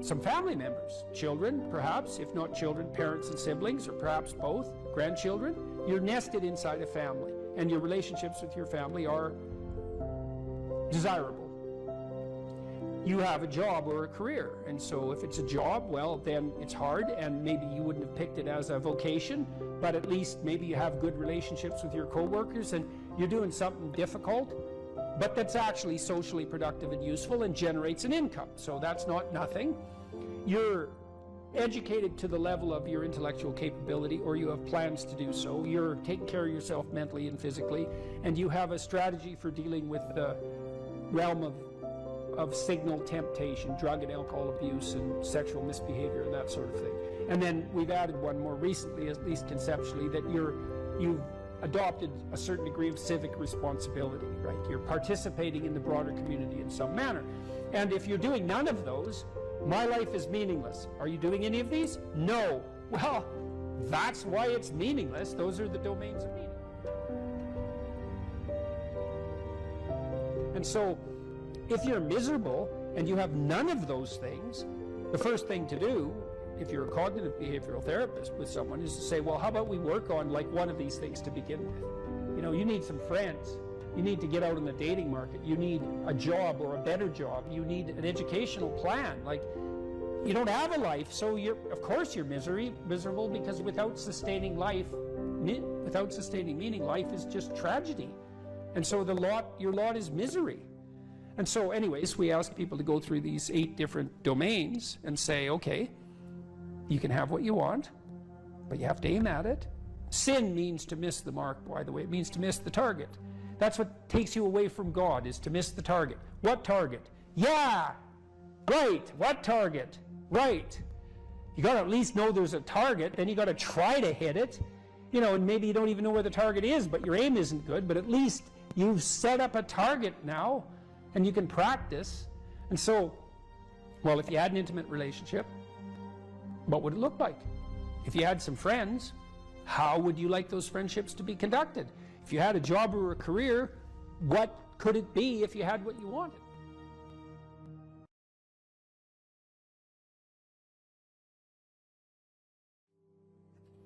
some family members, children perhaps, if not children, parents and siblings, or perhaps both, grandchildren. You're nested inside a family, and your relationships with your family are desirable. You have a job or a career, and so if it's a job, well, then it's hard, and maybe you wouldn't have picked it as a vocation, but at least maybe you have good relationships with your coworkers, and you're doing something difficult, but that's actually socially productive and useful and generates an income. So that's not nothing. You're educated to the level of your intellectual capability, or you have plans to do so. You're taking care of yourself mentally and physically, and you have a strategy for dealing with the realm of signal temptation, drug and alcohol abuse and sexual misbehavior and that sort of thing. And then we've added one more recently, at least conceptually, that you've adopted a certain degree of civic responsibility, right? You're participating in the broader community in some manner. And if you're doing none of those, my life is meaningless. Are you doing any of these? No. Well, that's why it's meaningless. Those are the domains of meaning. And so, if you're miserable and you have none of those things, the first thing to do, if you're a cognitive behavioral therapist with someone, is to say, well, how about we work on like one of these things to begin with? You know, you need some friends. You need to get out in the dating market. You need a job or a better job. You need an educational plan. Like, you don't have a life, so of course you're miserable, because without sustaining life, without sustaining meaning, life is just tragedy. And so your lot is misery. And so anyways, we ask people to go through these 8 different domains and say, okay, you can have what you want, but you have to aim at it. Sin means to miss the mark, by the way. It means to miss the target. That's what takes you away from God, is to miss the target. What target? Yeah, right. What target? Right. You got to at least know there's a target, then you got to try to hit it. You know, and maybe you don't even know where the target is, but your aim isn't good, but at least you've set up a target now, and you can practice. And so, well, if you had an intimate relationship, what would it look like? If you had some friends, how would you like those friendships to be conducted? If you had a job or a career, what could it be if you had what you wanted?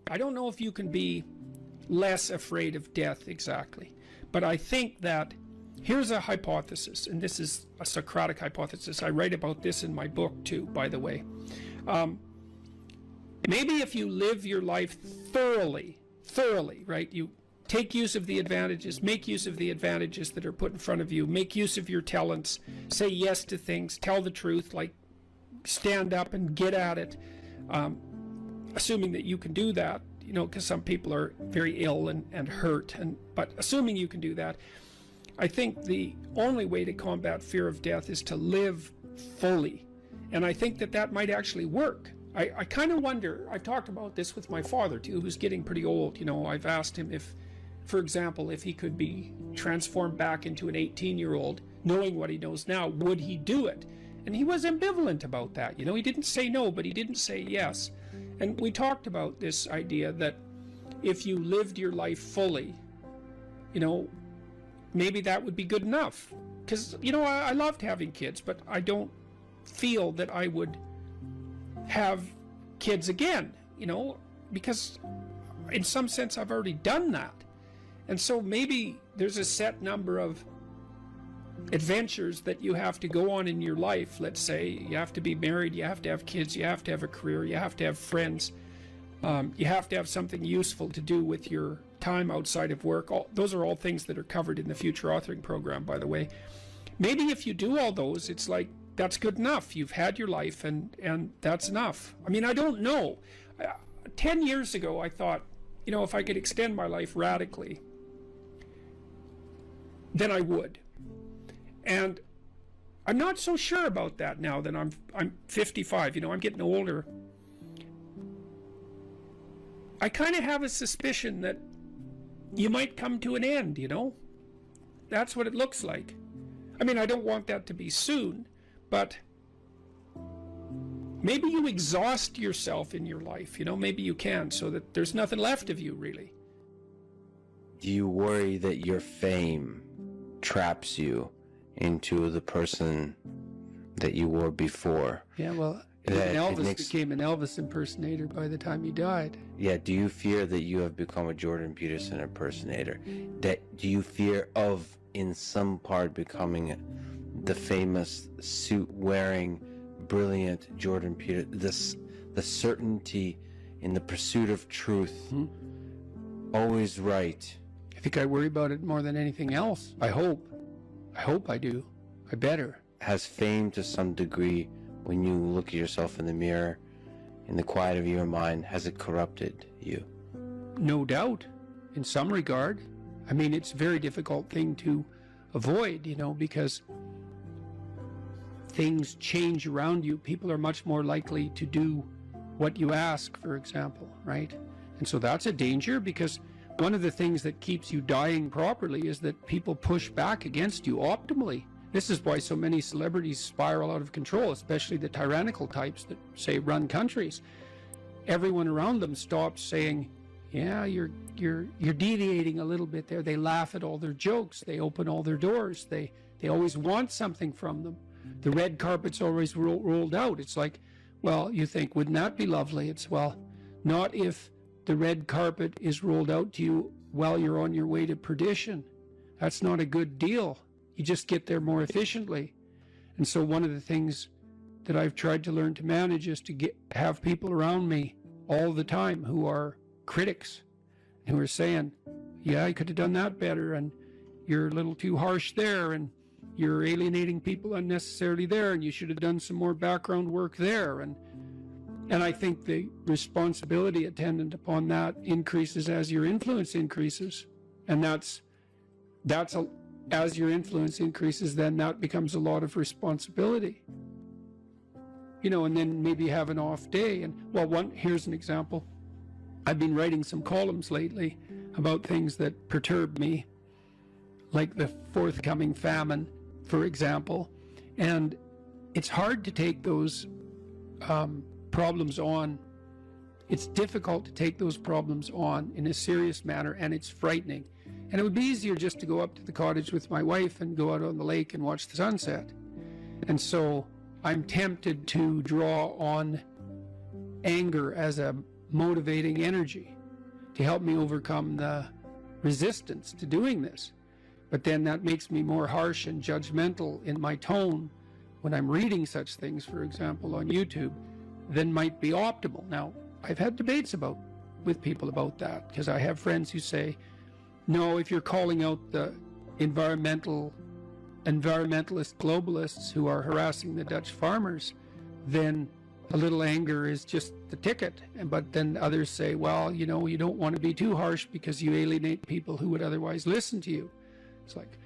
I don't know if you can be less afraid of death exactly, but I think that here's a hypothesis, and this is a Socratic hypothesis. I write about this in my book too, by the way. Maybe if you live your life thoroughly, right? You take use of the advantages, make use of the advantages that are put in front of you, make use of your talents, say yes to things, tell the truth, like stand up and get at it, assuming that you can do that, you know, because some people are very ill and hurt, but assuming you can do that, I think the only way to combat fear of death is to live fully. And I think that might actually work. I kind of wonder, I've talked about this with my father too, who's getting pretty old. You know, I've asked him if, for example, if he could be transformed back into an 18-year-old, knowing what he knows now, would he do it? And he was ambivalent about that. You know, he didn't say no, but he didn't say yes. And we talked about this idea that if you lived your life fully, you know, maybe that would be good enough. Because, you know, I loved having kids, but I don't feel that I would have kids again, you know, because in some sense I've already done that. And so maybe there's a set number of adventures that you have to go on in your life. Let's say you have to be married, you have to have kids, you have to have a career, you have to have friends, you have to have something useful to do with your time outside of work. Those are all things that are covered in the future authoring program, by the way. Maybe if you do all those, it's like, that's good enough. You've had your life and that's enough. I mean, I don't know. 10 years ago, I thought, you know, if I could extend my life radically, then I would. And I'm not so sure about that now that I'm 55, you know, I'm getting older. I kind of have a suspicion that you might come to an end, you know? That's what it looks like. I mean, I don't want that to be soon, but maybe you exhaust yourself in your life, you know, maybe you can, so that there's nothing left of you, really. Do you worry that your fame traps you into the person that you were before? Yeah, well, even Elvis became an Elvis impersonator by the time he died. Yeah, do you fear that you have become a Jordan Peterson impersonator? Do you fear of, in some part, becoming the famous suit-wearing, brilliant Jordan Peterson? The certainty in the pursuit of truth, always right. I think I worry about it more than anything else. I hope I do. I better. Has fame, to some degree, when you look at yourself in the mirror, in the quiet of your mind, has it corrupted you? No doubt, in some regard. I mean, it's a very difficult thing to avoid, you know, because things change around you. People are much more likely to do what you ask, for example, right? And so that's a danger, because one of the things that keeps you dying properly is that people push back against you optimally. This is why so many celebrities spiral out of control, especially the tyrannical types that, say, run countries. Everyone around them stops saying, yeah, you're deviating a little bit there. They laugh at all their jokes. They open all their doors. They always want something from them. The red carpet's always rolled out. It's like, well, you think, wouldn't that be lovely? It's, well, not if the red carpet is rolled out to you while you're on your way to perdition. That's not a good deal. You just get there more efficiently. And so one of the things that I've tried to learn to manage is to have people around me all the time who are critics, who are saying, yeah, I could have done that better, and you're a little too harsh there, and you're alienating people unnecessarily there, and you should have done some more background work there. And I think the responsibility attendant upon that increases as your influence increases. And as your influence increases, then that becomes a lot of responsibility. You know, and then maybe have an off day. And, well, here's an example. I've been writing some columns lately about things that perturb me, like the forthcoming famine, for example. And it's hard to take those problems on. It's difficult to take those problems on in a serious manner, and it's frightening. And it would be easier just to go up to the cottage with my wife and go out on the lake and watch the sunset. And so I'm tempted to draw on anger as a motivating energy to help me overcome the resistance to doing this. But then that makes me more harsh and judgmental in my tone when I'm reading such things, for example, on YouTube, than might be optimal. Now, I've had debates with people about that, because I have friends who say, no, if you're calling out the environmentalist globalists who are harassing the Dutch farmers, then a little anger is just the ticket. But then others say, well, you know, you don't want to be too harsh because you alienate people who would otherwise listen to you. It's like,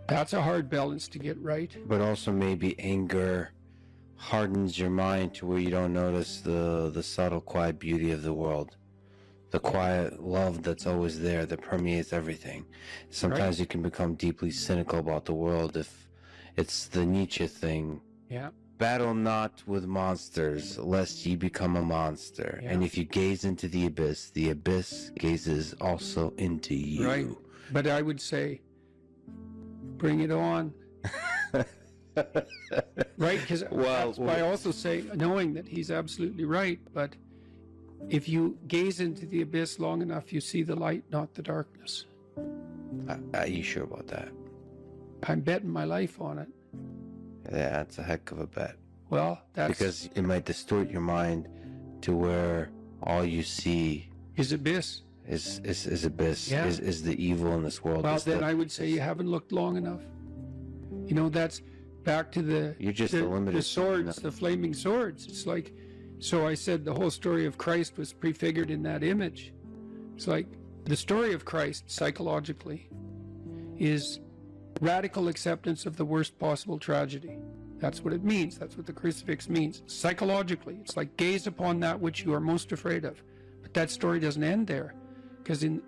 that's a hard balance to get right. But also maybe anger hardens your mind to where you don't notice the subtle, quiet beauty of the world. The quiet love that's always there, that permeates everything. Sometimes you can become deeply cynical about the world if it's the Nietzsche thing. Yeah. Battle not with monsters, lest ye become a monster. Yeah. And if you gaze into the abyss gazes also into you. Right. But I would say, bring it on. Right? Because I also say, knowing that he's absolutely right, but if you gaze into the abyss long enough, you see the light, not the darkness. Are you sure about that? I'm betting my life on it. Yeah, that's a heck of a bet. Well, that's... because it might distort your mind to where all you see... is abyss. Is abyss. Yeah. Is the evil in this world. Well, then I would say you haven't looked long enough. You know, that's back to the... You're just the swords, the flaming swords. It's like... So I said the whole story of Christ was prefigured in that image. It's like the story of Christ psychologically is radical acceptance of the worst possible tragedy. That's what it means. That's what the crucifix means. Psychologically, it's like gaze upon that which you are most afraid of. But that story doesn't end there, because in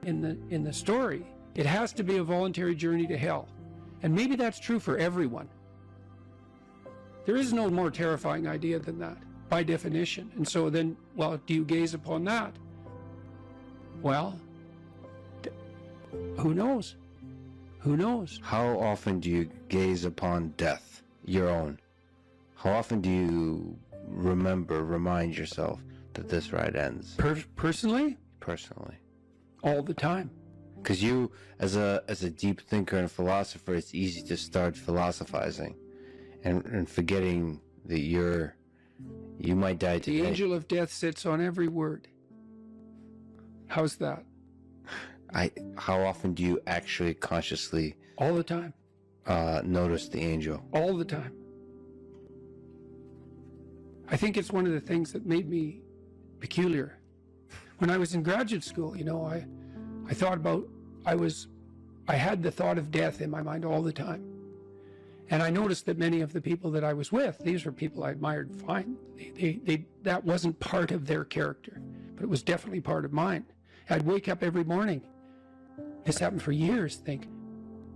the story, it has to be a voluntary journey to hell. And maybe that's true for everyone. There is no more terrifying idea than that, by definition. And so then, well, do you gaze upon that? Well, who knows? Who knows? How often do you gaze upon death, your own? How often do you remind yourself that this ride ends? Personally? Personally. All the time. Because you, as a deep thinker and philosopher, it's easy to start philosophizing and forgetting that you might die today. The angel of death sits on every word. How's that? How often do you actually consciously All the time. Notice the angel? All the time. I think it's one of the things that made me peculiar. When I was in graduate school, you know, I thought about, I had the thought of death in my mind all the time. And I noticed that many of the people that I was with, these were people I admired fine. That wasn't part of their character, but it was definitely part of mine. I'd wake up every morning. This happened for years. Think,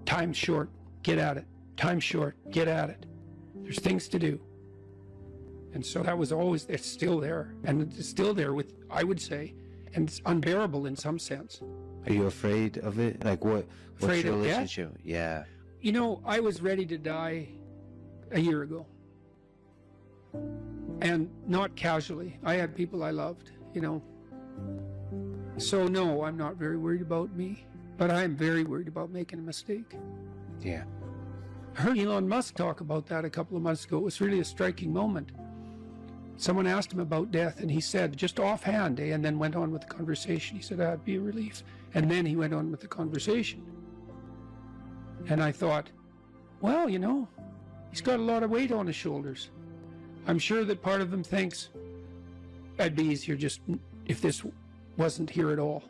time's short, get at it. Time's short, get at it. There's things to do. And so that was always, it's still there. And it's still there with, I would say, and it's unbearable in some sense. Are you afraid of it? Like what's Afraid your of death? relationship? Yeah. You know, I was ready to die a year ago. And not casually. I had people I loved, you know. So no, I'm not very worried about me, but I am very worried about making a mistake. Yeah. I heard Elon Musk talk about that a couple of months ago. It was really a striking moment. Someone asked him about death, and he said, just offhand, and then went on with the conversation. He said, that'd be a relief. And then he went on with the conversation. And I thought, well, you know, he's got a lot of weight on his shoulders. I'm sure that part of him thinks, it'd be easier just if this wasn't here at all.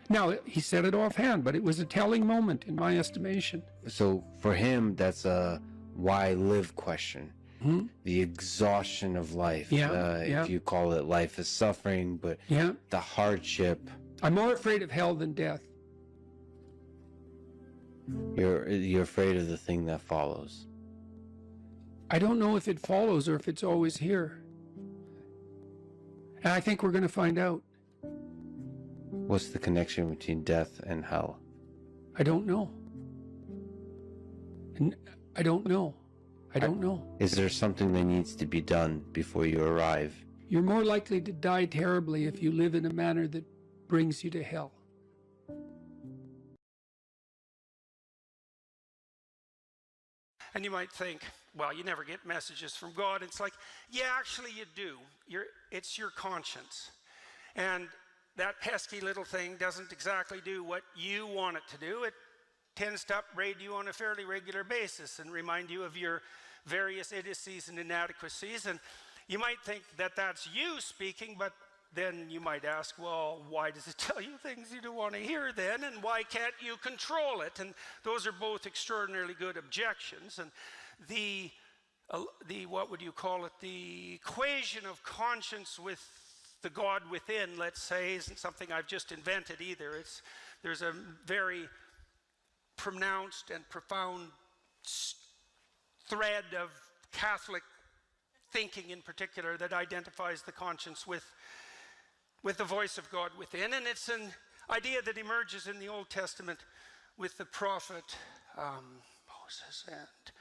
Now, he said it offhand, but it was a telling moment in my estimation. So for him, that's a why live question. Hmm? The exhaustion of life. If you call it life is suffering, but the hardship. I'm more afraid of hell than death. You're afraid of the thing that follows. I don't know if it follows or if it's always here. And I think we're going to find out. What's the connection between death and hell? I don't know. And I don't know. I don't know. Is there something that needs to be done before you arrive? You're more likely to die terribly if you live in a manner that brings you to hell. And you might think, well, you never get messages from God. It's like, yeah, actually you do. It's your conscience. And that pesky little thing doesn't exactly do what you want it to do. It tends to upbraid you on a fairly regular basis and remind you of your various idiocies and inadequacies. And you might think that that's you speaking, but then you might ask, well, why does it tell you things you don't want to hear then? And why can't you control it? And those are both extraordinarily good objections. And the what would you call it? The equation of conscience with the God within, let's say, isn't something I've just invented either. There's a very pronounced and profound thread of Catholic thinking in particular that identifies the conscience with the voice of God within. And it's an idea that emerges in the Old Testament with the prophet Moses. And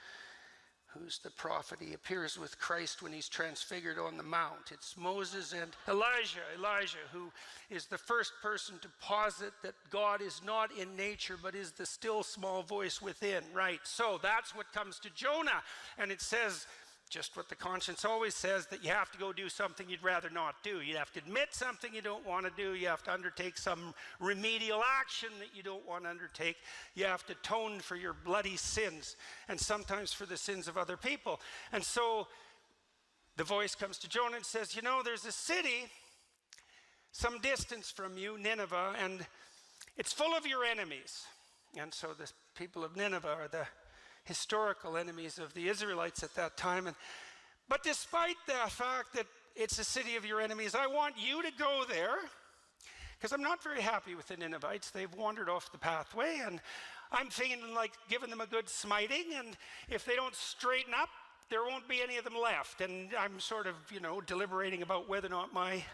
who's the prophet? He appears with Christ when he's transfigured on the mount. It's Moses and Elijah, who is the first person to posit that God is not in nature, but is the still small voice within. Right, so that's what comes to Jonah. And it says just what the conscience always says, that you have to go do something you'd rather not do. You have to admit something you don't want to do. You have to undertake some remedial action that you don't want to undertake. You have to atone for your bloody sins, and sometimes for the sins of other people. And so the voice comes to Jonah and says, you know, there's a city some distance from you, Nineveh, and it's full of your enemies. And so the people of Nineveh are the historical enemies of the Israelites at that time. But despite the fact that it's a city of your enemies, I want you to go there, because I'm not very happy with the Ninevites. They've wandered off the pathway, and I'm feeling like giving them a good smiting, and if they don't straighten up, there won't be any of them left. And I'm sort of, deliberating about whether or not my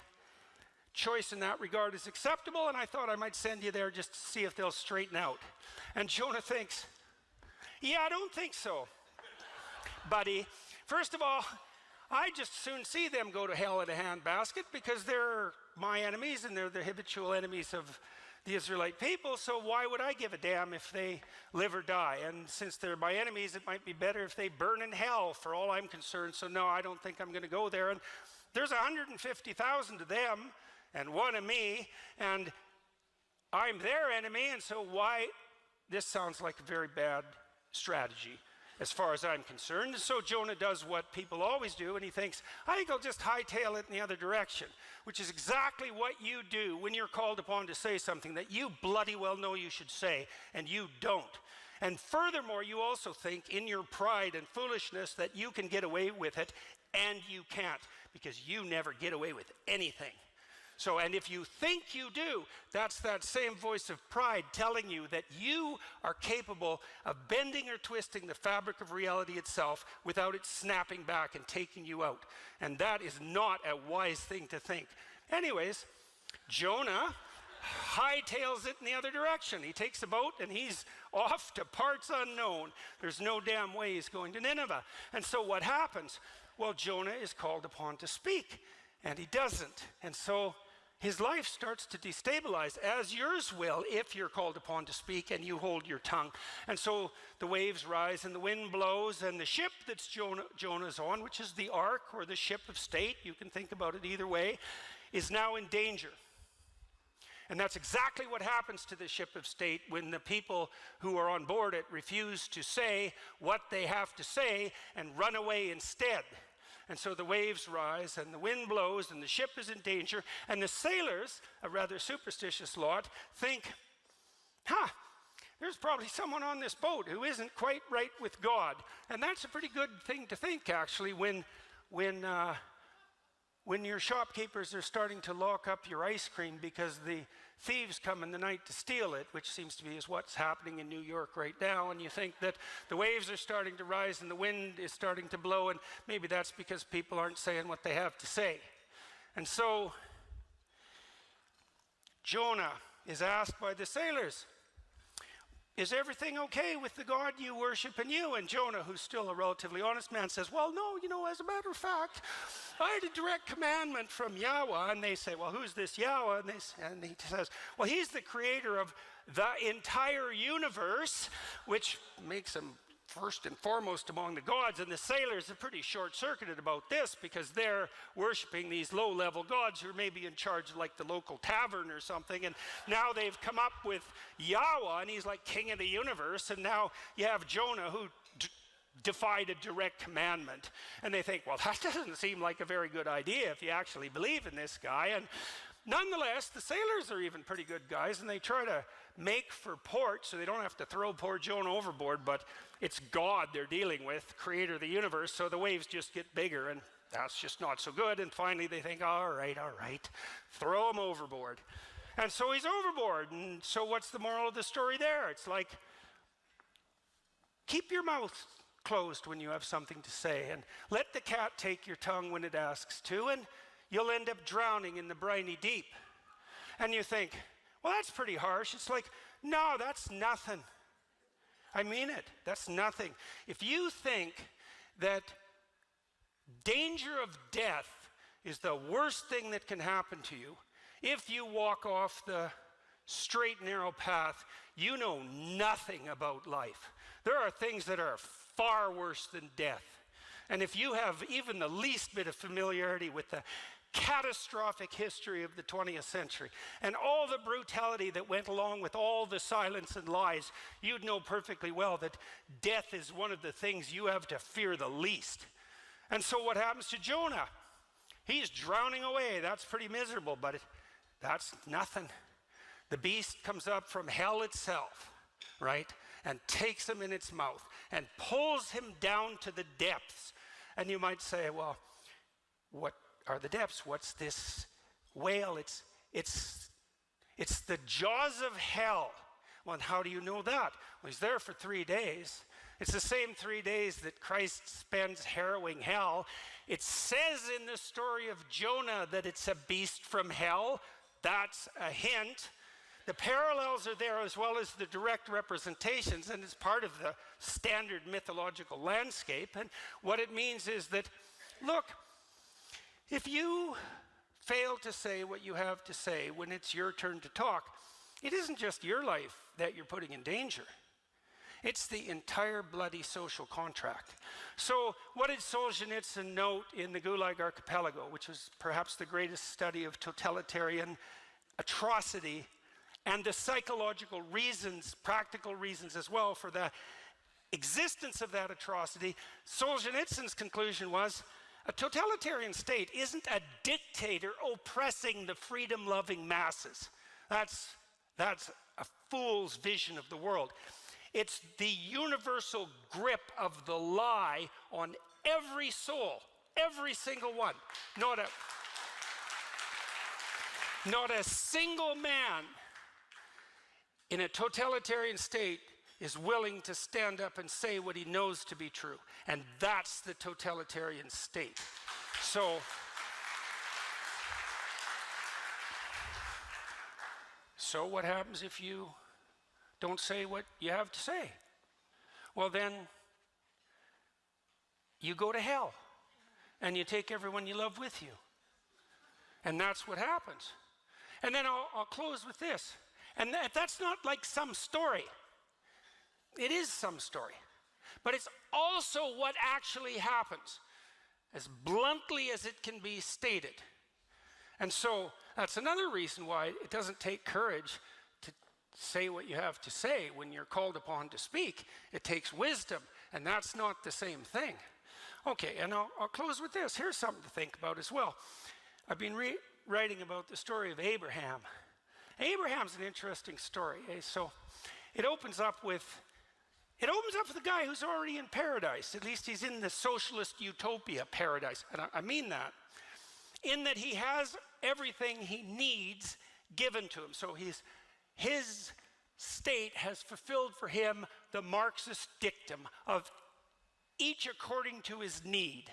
choice in that regard is acceptable, and I thought I might send you there just to see if they'll straighten out. And Jonah thinks, yeah, I don't think so, buddy. First of all, I just soon see them go to hell in a handbasket, because they're my enemies and they're the habitual enemies of the Israelite people, so why would I give a damn if they live or die? And since they're my enemies, it might be better if they burn in hell for all I'm concerned, so no, I don't think I'm going to go there. And there's 150,000 of them and one of me, and I'm their enemy, and so why? This sounds like a very bad strategy as far as I'm concerned. So Jonah does what people always do, and he thinks, I think I'll just hightail it in the other direction, which is exactly what you do when you're called upon to say something that you bloody well know you should say, and you don't. And furthermore, you also think in your pride and foolishness that you can get away with it, and you can't, because you never get away with anything. So, and if you think you do, that's that same voice of pride telling you that you are capable of bending or twisting the fabric of reality itself without it snapping back and taking you out. And that is not a wise thing to think. Anyways, Jonah hightails it in the other direction. He takes a boat and he's off to parts unknown. There's no damn way he's going to Nineveh. And so what happens? Well, Jonah is called upon to speak, and he doesn't. And so his life starts to destabilize, as yours will if you're called upon to speak and you hold your tongue. And so the waves rise and the wind blows, and the ship that's Jonah's on, which is the ark or the ship of state, you can think about it either way, is now in danger. And that's exactly what happens to the ship of state when the people who are on board it refuse to say what they have to say and run away instead. And so the waves rise and the wind blows and the ship is in danger, and the sailors, a rather superstitious lot, think, there's probably someone on this boat who isn't quite right with God. And that's a pretty good thing to think, actually, when your shopkeepers are starting to lock up your ice cream because the thieves come in the night to steal it, which seems to be is what's happening in New York right now, and you think that the waves are starting to rise and the wind is starting to blow, and maybe that's because people aren't saying what they have to say. And so Jonah is asked by the sailors, is everything okay with the God you worship and you? And Jonah, who's still a relatively honest man, says, well, no, as a matter of fact, I had a direct commandment from Yahweh. And they say, well, who's this Yahweh? And he says, well, he's the creator of the entire universe, which makes him first and foremost among the gods. And the sailors are pretty short-circuited about this, because they're worshiping these low-level gods who are maybe in charge of like the local tavern or something, and now they've come up with Yahweh, and he's like king of the universe, and now you have Jonah who defied a direct commandment, and they think, well, that doesn't seem like a very good idea if you actually believe in this guy. And nonetheless, the sailors are even pretty good guys, and they try to make for port so they don't have to throw poor Jonah overboard, but it's God they're dealing with, creator of the universe, so the waves just get bigger, and that's just not so good. And finally they think, all right, throw him overboard. And so he's overboard. And so what's the moral of the story there? It's like, keep your mouth closed when you have something to say, and let the cat take your tongue when it asks to, and you'll end up drowning in the briny deep. And you think, well, that's pretty harsh. It's like, no, that's nothing. I mean it. That's nothing. If you think that danger of death is the worst thing that can happen to you, if you walk off the straight, narrow path, you know nothing about life. There are things that are far worse than death. And if you have even the least bit of familiarity with the catastrophic history of the 20th century and all the brutality that went along with all the silence and lies, you'd know perfectly well that death is one of the things you have to fear the least. And so what happens to Jonah? He's drowning away. That's pretty miserable, but That's nothing. The beast comes up from hell itself, right? And takes him in its mouth and pulls him down to the depths. And you might say, well, what are the depths? What's this whale? It's the jaws of hell. Well, and how do you know that? Well, he's there for 3 days. It's the same 3 days that Christ spends harrowing hell. It says in the story of Jonah that it's a beast from hell. That's a hint. The parallels are there as well as the direct representations, and it's part of the standard mythological landscape. And what it means is that, look, if you fail to say what you have to say when it's your turn to talk, it isn't just your life that you're putting in danger. It's the entire bloody social contract. So what did Solzhenitsyn note in the Gulag Archipelago, which was perhaps the greatest study of totalitarian atrocity and the psychological reasons, practical reasons as well for the existence of that atrocity? Solzhenitsyn's conclusion was, a totalitarian state isn't a dictator oppressing the freedom-loving masses. That's a fool's vision of the world. It's the universal grip of the lie on every soul, every single one. Not a single man in a totalitarian state is willing to stand up and say what he knows to be true. And that's the totalitarian state. So what happens if you don't say what you have to say? Well, then you go to hell and you take everyone you love with you. And that's what happens. And then I'll close with this. And that's not like some story. It is some story. But it's also what actually happens, as bluntly as it can be stated. And so that's another reason why it doesn't take courage to say what you have to say when you're called upon to speak. It takes wisdom, and that's not the same thing. Okay, and I'll close with this. Here's something to think about as well. I've been writing about the story of Abraham. Abraham's an interesting story. So it opens up with a guy who's already in paradise. At least he's in the socialist utopia paradise. And I mean that. In that he has everything he needs given to him. So his state has fulfilled for him the Marxist dictum of each according to his need.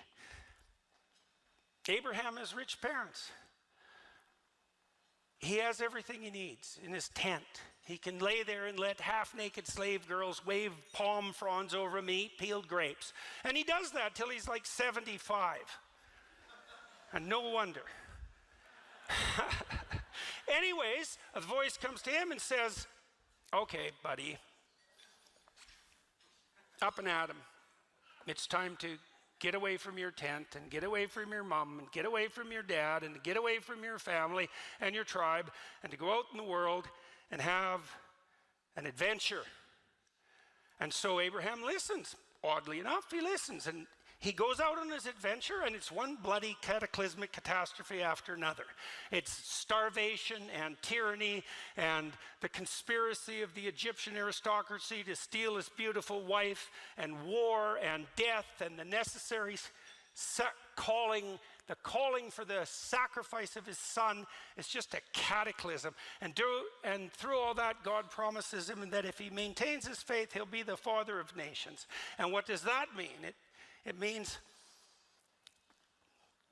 Abraham has rich parents. He has everything he needs in his tent. He can lay there and let half-naked slave girls wave palm fronds over him, eat peeled grapes. And he does that till he's like 75. And no wonder. Anyways, a voice comes to him and says, okay, buddy, up and at him. It's time to get away from your tent and get away from your mom and get away from your dad and get away from your family and your tribe and to go out in the world and have an adventure. And so Abraham listens. Oddly enough, he listens. And he goes out on his adventure, and it's one bloody cataclysmic catastrophe after another. It's starvation and tyranny and the conspiracy of the Egyptian aristocracy to steal his beautiful wife, and war and death and the necessary calling for the sacrifice of his son. It's just a cataclysm. And through all that, God promises him that if he maintains his faith, he'll be the father of nations. And what does that mean? It means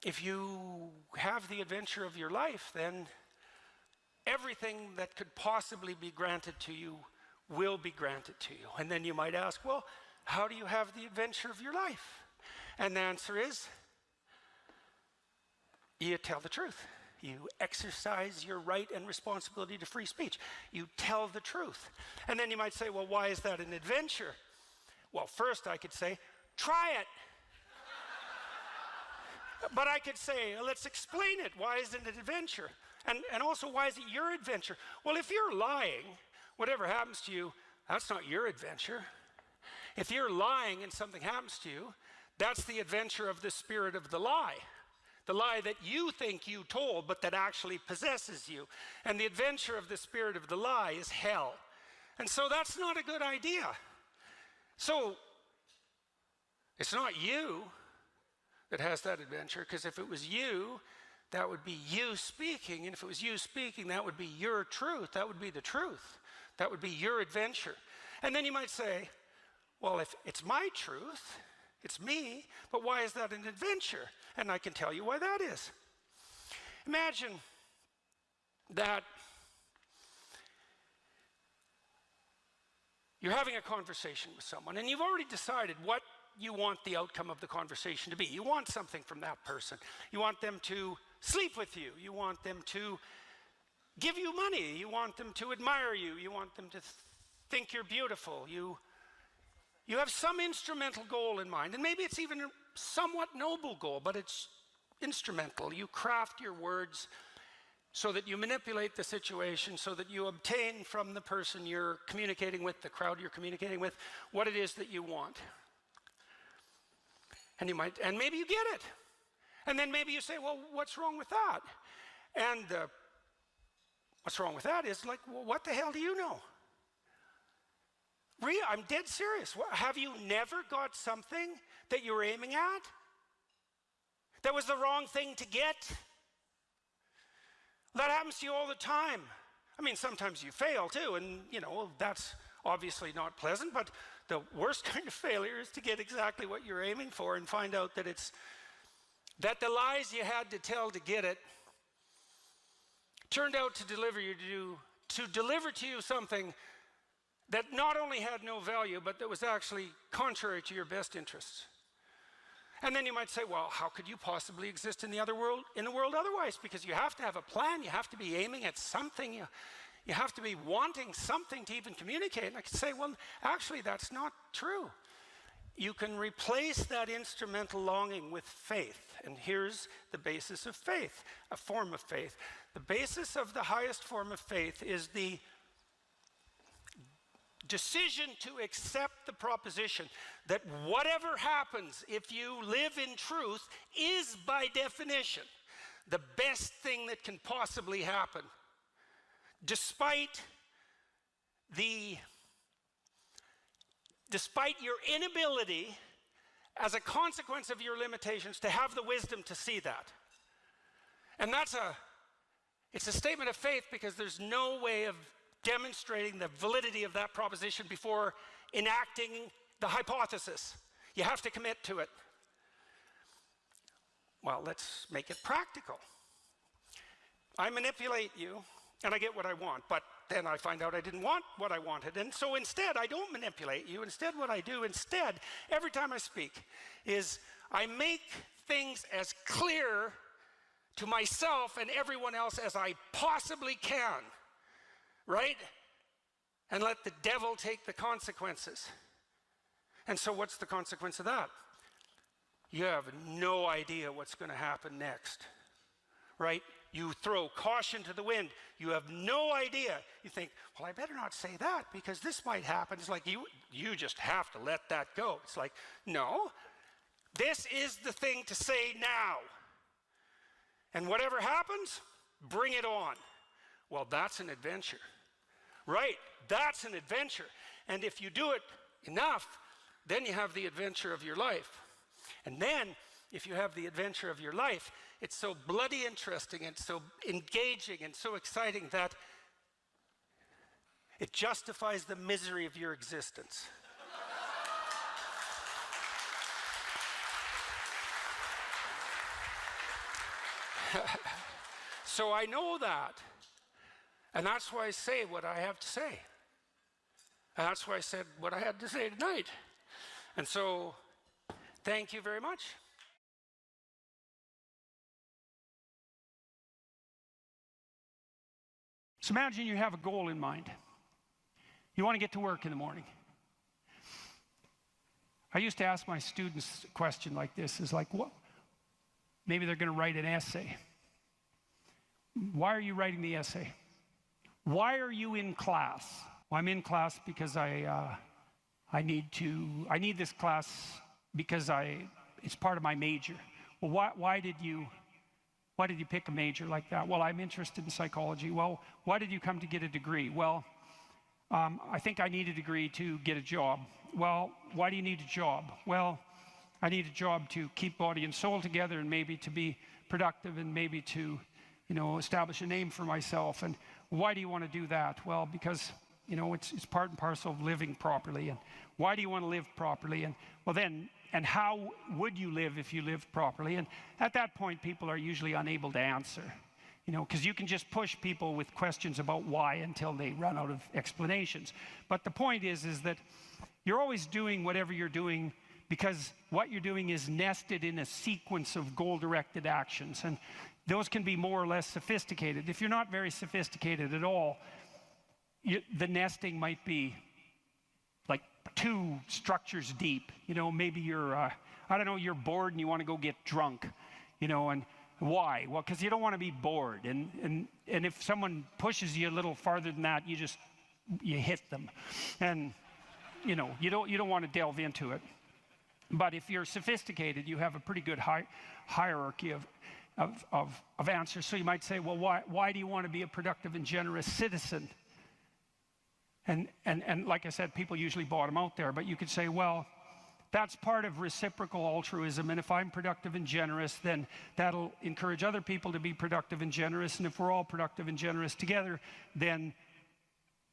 if you have the adventure of your life, then everything that could possibly be granted to you will be granted to you. And then you might ask, well, how do you have the adventure of your life? And the answer is, you tell the truth. You exercise your right and responsibility to free speech. You tell the truth. And then you might say, well, why is that an adventure? Well, first I could say, try it. But I could say, let's explain it. Why is it an adventure? And also, why is it your adventure? Well, if you're lying, whatever happens to you, that's not your adventure. If you're lying and something happens to you, that's the adventure of the spirit of the lie. The lie that you think you told, but that actually possesses you. And the adventure of the spirit of the lie is hell. And so that's not a good idea. So it's not you that has that adventure, because if it was you, that would be you speaking. And if it was you speaking, that would be your truth. That would be the truth. That would be your adventure. And then you might say, well, if it's my truth, it's me, but why is that an adventure? And I can tell you why that is. Imagine that you're having a conversation with someone and you've already decided what you want the outcome of the conversation to be. You want something from that person. You want them to sleep with you. You want them to give you money. You want them to admire you. You want them to think you're beautiful. You have some instrumental goal in mind, and maybe it's even a somewhat noble goal, but it's instrumental. You craft your words so that you manipulate the situation, so that you obtain from the person you're communicating with, the crowd you're communicating with, what it is that you want. And maybe you get it. And then maybe you say, well, what's wrong with that? And what's wrong with that is like, well, what the hell do you know? I'm dead serious. Have you never got something that you were aiming at that was the wrong thing to get? That happens to you all the time. I mean, sometimes you fail too, and that's obviously not pleasant, but the worst kind of failure is to get exactly what you're aiming for and find out that that the lies you had to tell to get it turned out to deliver to you something that not only had no value, but that was actually contrary to your best interests. And then you might say, well, how could you possibly exist in the world otherwise? Because you have to have a plan, you have to be aiming at something, you have to be wanting something to even communicate. And I could say, well, actually, that's not true. You can replace that instrumental longing with faith. And here's the basis of faith, a form of faith. The basis of the highest form of faith is the decision to accept the proposition that whatever happens if you live in truth is by definition the best thing that can possibly happen, despite your inability as a consequence of your limitations to have the wisdom to see that. And it's a statement of faith, because there's no way of demonstrating the validity of that proposition before enacting the hypothesis. You have to commit to it. Well, let's make it practical. I manipulate you and I get what I want, but then I find out I didn't want what I wanted. And so instead, I don't manipulate you. Instead, what I do every time I speak, is I make things as clear to myself and everyone else as I possibly can. Right? And let the devil take the consequences. And so what's the consequence of that? You have no idea what's going to happen next. Right? You throw caution to the wind. You have no idea. You think, well, I better not say that because this might happen. It's like you just have to let that go. It's like, no, this is the thing to say now. And whatever happens, bring it on. Well, that's an adventure. Right, that's an adventure. And if you do it enough, then you have the adventure of your life. And then, if you have the adventure of your life, it's so bloody interesting and so engaging and so exciting that it justifies the misery of your existence. So I know that. And that's why I say what I have to say. And that's why I said what I had to say tonight. And so, thank you very much. So imagine you have a goal in mind. You want to get to work in the morning. I used to ask my students a question like this, is like, what? Maybe they're going to write an essay. Why are you writing the essay? Why are you in class? Well, I'm in class because I need this class because it's part of my major. Well, why did you Why did you pick a major like that? Well, I'm interested in psychology. Well, why did you come to get a degree? Well, I think I need a degree to get a job. Well, why do you need a job? Well, I need a job to keep body and soul together, and maybe to be productive, and maybe to, establish a name for myself. And why do you want to do that? Well, because, it's part and parcel of living properly. And why do you want to live properly? And well, then, and how would you live if you lived properly? And at that point, people are usually unable to answer, because you can just push people with questions about why until they run out of explanations. But the point is that you're always doing whatever you're doing because what you're doing is nested in a sequence of goal-directed actions. And those can be more or less sophisticated. If you're not very sophisticated at all, the nesting might be like 2 structures deep. Maybe you're, you're bored and you want to go get drunk, and why? Well, because you don't want to be bored. And if someone pushes you a little farther than that, you hit them. And, you don't want to delve into it. But if you're sophisticated, you have a pretty good hierarchy of answers. So you might say, well, why do you want to be a productive and generous citizen? And like I said, people usually bottom out there. But you could say, well, that's part of reciprocal altruism. And if I'm productive and generous, then that'll encourage other people to be productive and generous. And if we're all productive and generous together, then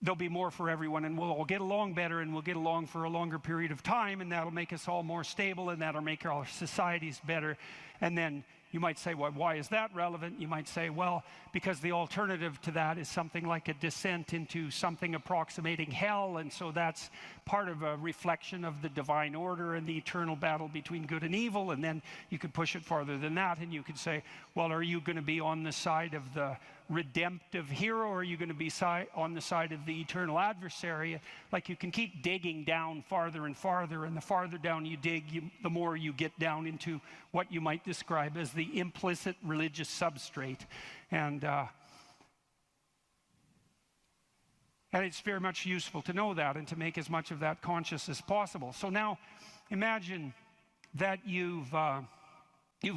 there'll be more for everyone, and we'll all get along better, and we'll get along for a longer period of time, and that'll make us all more stable, and that'll make our societies better. And then you might say, well, why is that relevant? You might say, well, because the alternative to that is something like a descent into something approximating hell, and so that's part of a reflection of the divine order and the eternal battle between good and evil. And then you could push it farther than that, and you could say, well, are you going to be on the side of the redemptive hero, or are you going to be on the side of the eternal adversary? Like, you can keep digging down farther and farther, and the farther down you dig, the more you get down into what you might describe as the implicit religious substrate. And it's very much useful to know that and to make as much of that conscious as possible. So now imagine that you've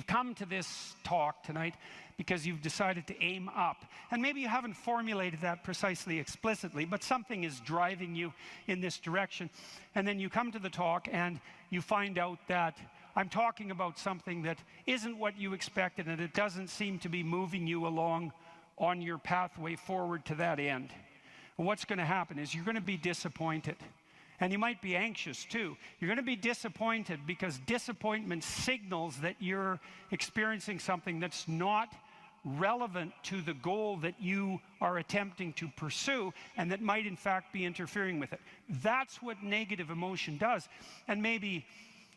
come to this talk tonight because you've decided to aim up. And maybe you haven't formulated that precisely explicitly, but something is driving you in this direction. And then you come to the talk and you find out that I'm talking about something that isn't what you expected, and it doesn't seem to be moving you along on your pathway forward to that end. And what's going to happen is you're going to be disappointed. And you might be anxious too. You're going to be disappointed because disappointment signals that you're experiencing something that's not relevant to the goal that you are attempting to pursue, and that might in fact be interfering with it. That's what negative emotion does. And maybe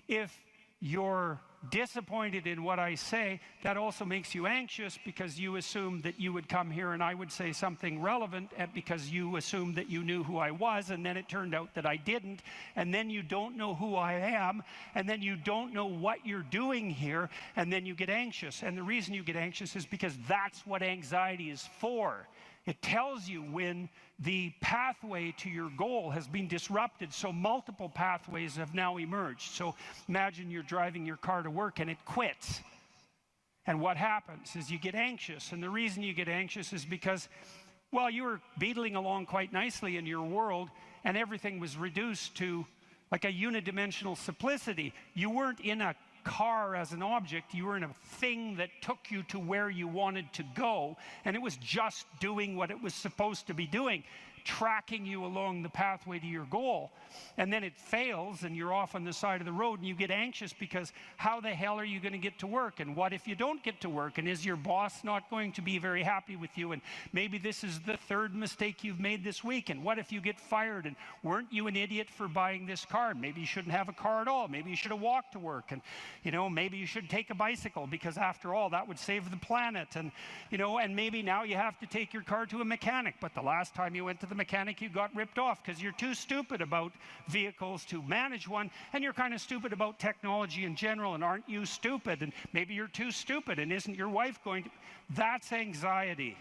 if you're disappointed in what I say, that also makes you anxious because you assumed that you would come here and I would say something relevant, because you assumed that you knew who I was, and then it turned out that I didn't, and then you don't know who I am, and then you don't know what you're doing here, and then you get anxious. And the reason you get anxious is because that's what anxiety is for. It tells you when the pathway to your goal has been disrupted, so multiple pathways have now emerged. So imagine you're driving your car to work and it quits. And what happens is you get anxious. And the reason you get anxious is because, well, you were beetling along quite nicely in your world, and everything was reduced to like a unidimensional simplicity. You weren't in a car as an object, you were in a thing that took you to where you wanted to go, and it was just doing what it was supposed to be doing, tracking you along the pathway to your goal. And then it fails and you're off on the side of the road, and you get anxious because how the hell are you going to get to work? And what if you don't get to work? And is your boss not going to be very happy with you? And maybe this is the 3rd mistake you've made this week. And what if you get fired? And weren't you an idiot for buying this car? Maybe you shouldn't have a car at all. Maybe you should have walked to work. And maybe you should take a bicycle, because after all, that would save the planet. And and maybe now you have to take your car to a mechanic, but the last time you went to the mechanic, you got ripped off because you're too stupid about vehicles to manage one, and you're kind of stupid about technology in general. And aren't you stupid? And maybe you're too stupid, and isn't your wife going to? That's anxiety,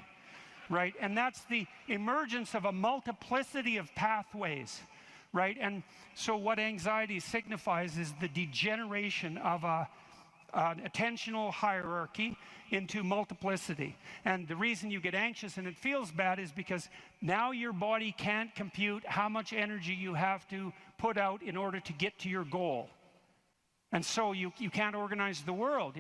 right? And that's the emergence of a multiplicity of pathways, right? And so what anxiety signifies is the degeneration of an attentional hierarchy into multiplicity. And the reason you get anxious and it feels bad is because now your body can't compute how much energy you have to put out in order to get to your goal. And so you can't organize the world.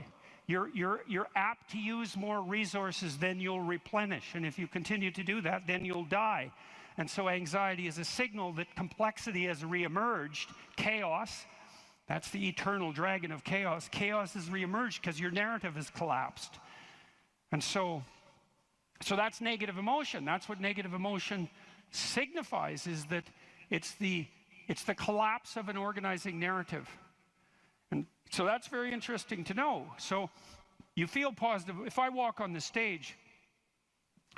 You're apt to use more resources than you'll replenish. And if you continue to do that, then you'll die. And so anxiety is a signal that complexity has reemerged. Chaos, that's the eternal dragon of chaos. Chaos has reemerged because your narrative has collapsed. And so that's negative emotion. That's what negative emotion signifies, is that it's the collapse of an organizing narrative. And so that's very interesting to know. So you feel positive. If I walk on the stage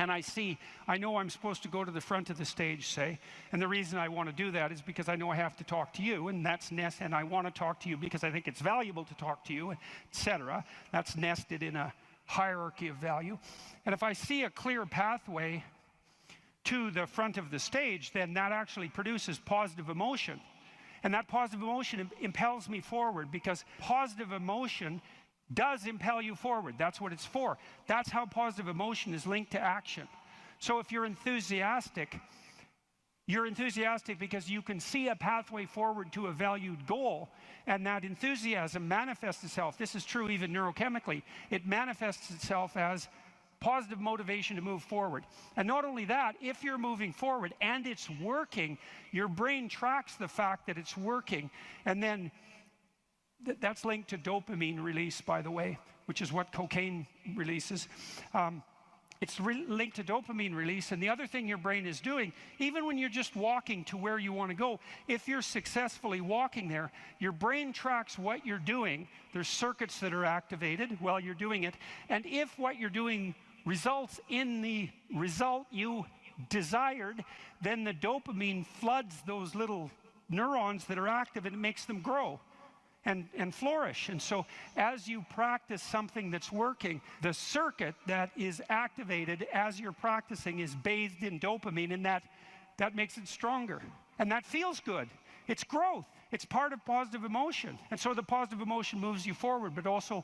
and I know I'm supposed to go to the front of the stage, say, and the reason I want to do that is because I know I have to talk to you, and that's and I want to talk to you because I think it's valuable to talk to you, etc. That's nested in a hierarchy of value. And if I see a clear pathway to the front of the stage, then that actually produces positive emotion. And that positive emotion impels me forward, because positive emotion does impel you forward. That's what it's for. That's how positive emotion is linked to action. So if you're enthusiastic because you can see a pathway forward to a valued goal, and that enthusiasm manifests itself. This is true even neurochemically. It manifests itself as positive motivation to move forward. And not only that, if you're moving forward and it's working, your brain tracks the fact that it's working, and then that's linked to dopamine release, by the way, which is what cocaine releases. It's linked to dopamine release. And the other thing your brain is doing, even when you're just walking to where you want to go, if you're successfully walking there, your brain tracks what you're doing. There's circuits that are activated while you're doing it. And if what you're doing results in the result you desired, then the dopamine floods those little neurons that are active, and it makes them grow and flourish. And so as you practice something that's working, the circuit that is activated as you're practicing is bathed in dopamine, and that makes it stronger. And that feels good. It's growth. It's part of positive emotion. And so the positive emotion moves you forward, but also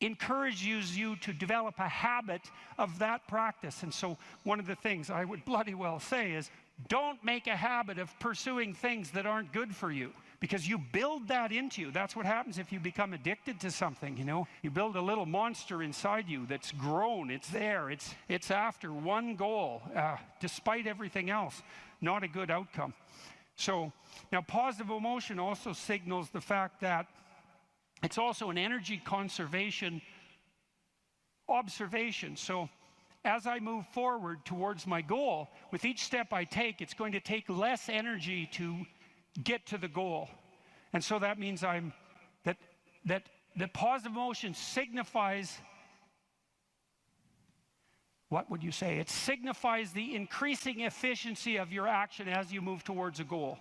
encourages you to develop a habit of that practice. And so one of the things I would bloody well say is, don't make a habit of pursuing things that aren't good for you, because you build that into you. That's what happens if you become addicted to something, you know. You build a little monster inside you that's grown. It's there. It's after one goal, despite everything else. Not a good outcome. So now positive emotion also signals the fact that it's also an energy conservation observation. So as I move forward towards my goal, with each step I take, it's going to take less energy to get to the goal. And so that means that the positive emotion signifies, what would you say? It signifies the increasing efficiency of your action as you move towards a goal.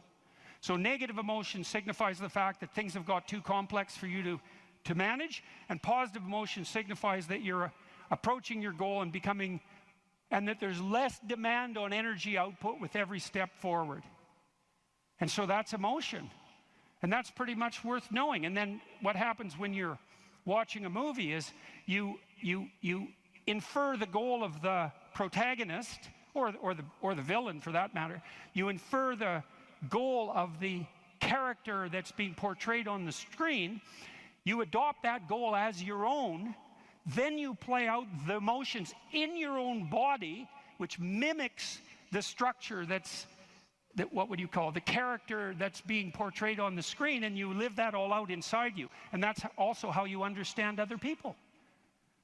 So negative emotion signifies the fact that things have got too complex for you to manage, and positive emotion signifies that you're approaching your goal and becoming, and that there's less demand on energy output with every step forward. And so that's emotion. And that's pretty much worth knowing. And then what happens when you're watching a movie is you infer the goal of the protagonist, or the villain for that matter. You infer the goal of the character that's being portrayed on the screen. You adopt that goal as your own. Then you play out the emotions in your own body, which mimics the structure what would you call the character that's being portrayed on the screen, and you live that all out inside you. And that's also how you understand other people,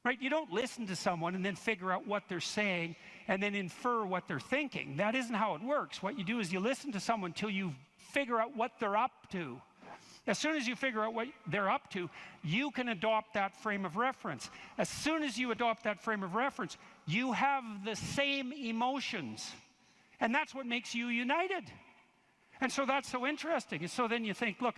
right? You don't listen to someone and then figure out what they're saying and then infer what they're thinking. That isn't how it works. What you do is you listen to someone till you figure out what they're up to. As soon as you figure out what they're up to, you can adopt that frame of reference. As soon as you adopt that frame of reference, you have the same emotions. And that's what makes you united. And so that's so interesting. And so then you think, look,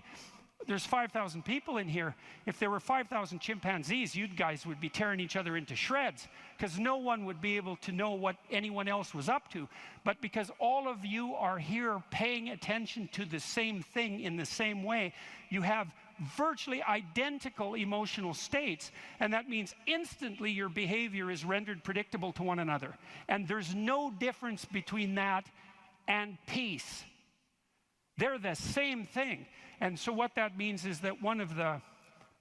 there's 5,000 people in here. If there were 5,000 chimpanzees, you guys would be tearing each other into shreds, because no one would be able to know what anyone else was up to. But because all of you are here paying attention to the same thing in the same way, you have virtually identical emotional states, and that means instantly your behavior is rendered predictable to one another. And there's no difference between that and peace. They're the same thing. And so what that means is that one of the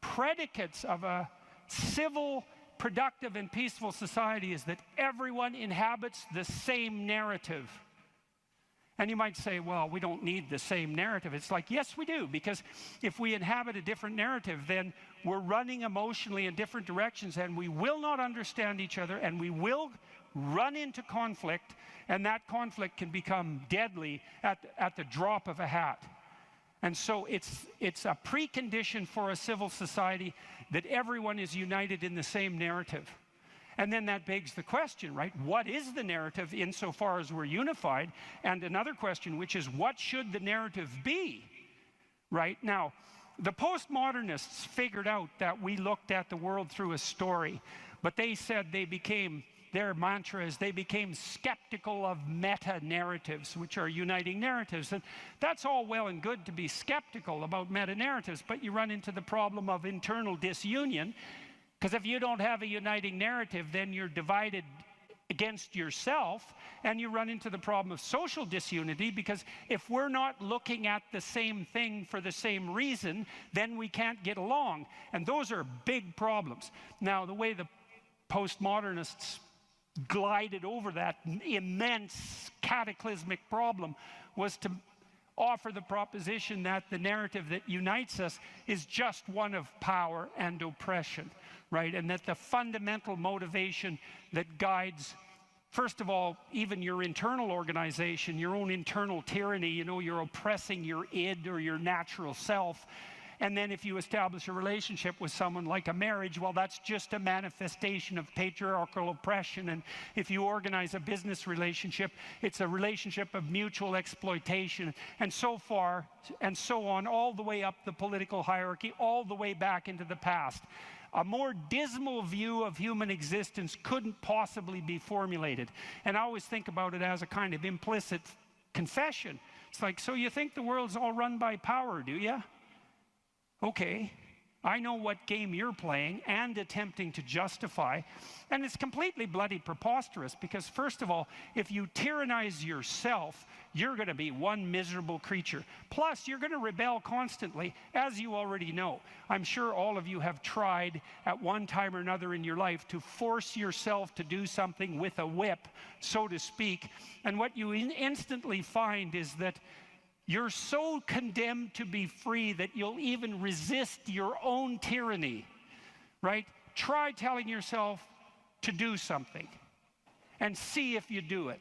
predicates of a civil, productive, and peaceful society is that everyone inhabits the same narrative. And you might say, well, we don't need the same narrative. It's like, yes, we do, because if we inhabit a different narrative, then we're running emotionally in different directions, and we will not understand each other, and we will run into conflict, and that conflict can become deadly at the drop of a hat. And so it's a precondition for a civil society that everyone is united in the same narrative. And then that begs the question, right? What is the narrative insofar as we're unified? And another question, which is, what should the narrative be? Right? Now, the postmodernists figured out that we looked at the world through a story, but they said their mantra is they became skeptical of meta-narratives, which are uniting narratives. And that's all well and good to be skeptical about meta-narratives, but you run into the problem of internal disunion, because if you don't have a uniting narrative, then you're divided against yourself, and you run into the problem of social disunity, because if we're not looking at the same thing for the same reason, then we can't get along. And those are big problems. Now, the way the postmodernists glided over that immense cataclysmic problem was to offer the proposition that the narrative that unites us is just one of power and oppression, right? And that the fundamental motivation that guides, first of all, even your internal organization, your own internal tyranny, you know, you're oppressing your id or your natural self. And then if you establish a relationship with someone like a marriage, well, that's just a manifestation of patriarchal oppression. And if you organize a business relationship, it's a relationship of mutual exploitation, and so far and so on, all the way up the political hierarchy, all the way back into the past. A more dismal view of human existence couldn't possibly be formulated. And I always think about it as a kind of implicit confession. It's like, so you think the world's all run by power, do you? Okay, I know what game you're playing and attempting to justify, and it's completely bloody preposterous, because first of all, if you tyrannize yourself, you're going to be one miserable creature. Plus, you're going to rebel constantly, as you already know. I'm sure all of you have tried at one time or another in your life to force yourself to do something with a whip, so to speak, and what you instantly find is that you're so condemned to be free that you'll even resist your own tyranny, right? Try telling yourself to do something and see if you do it.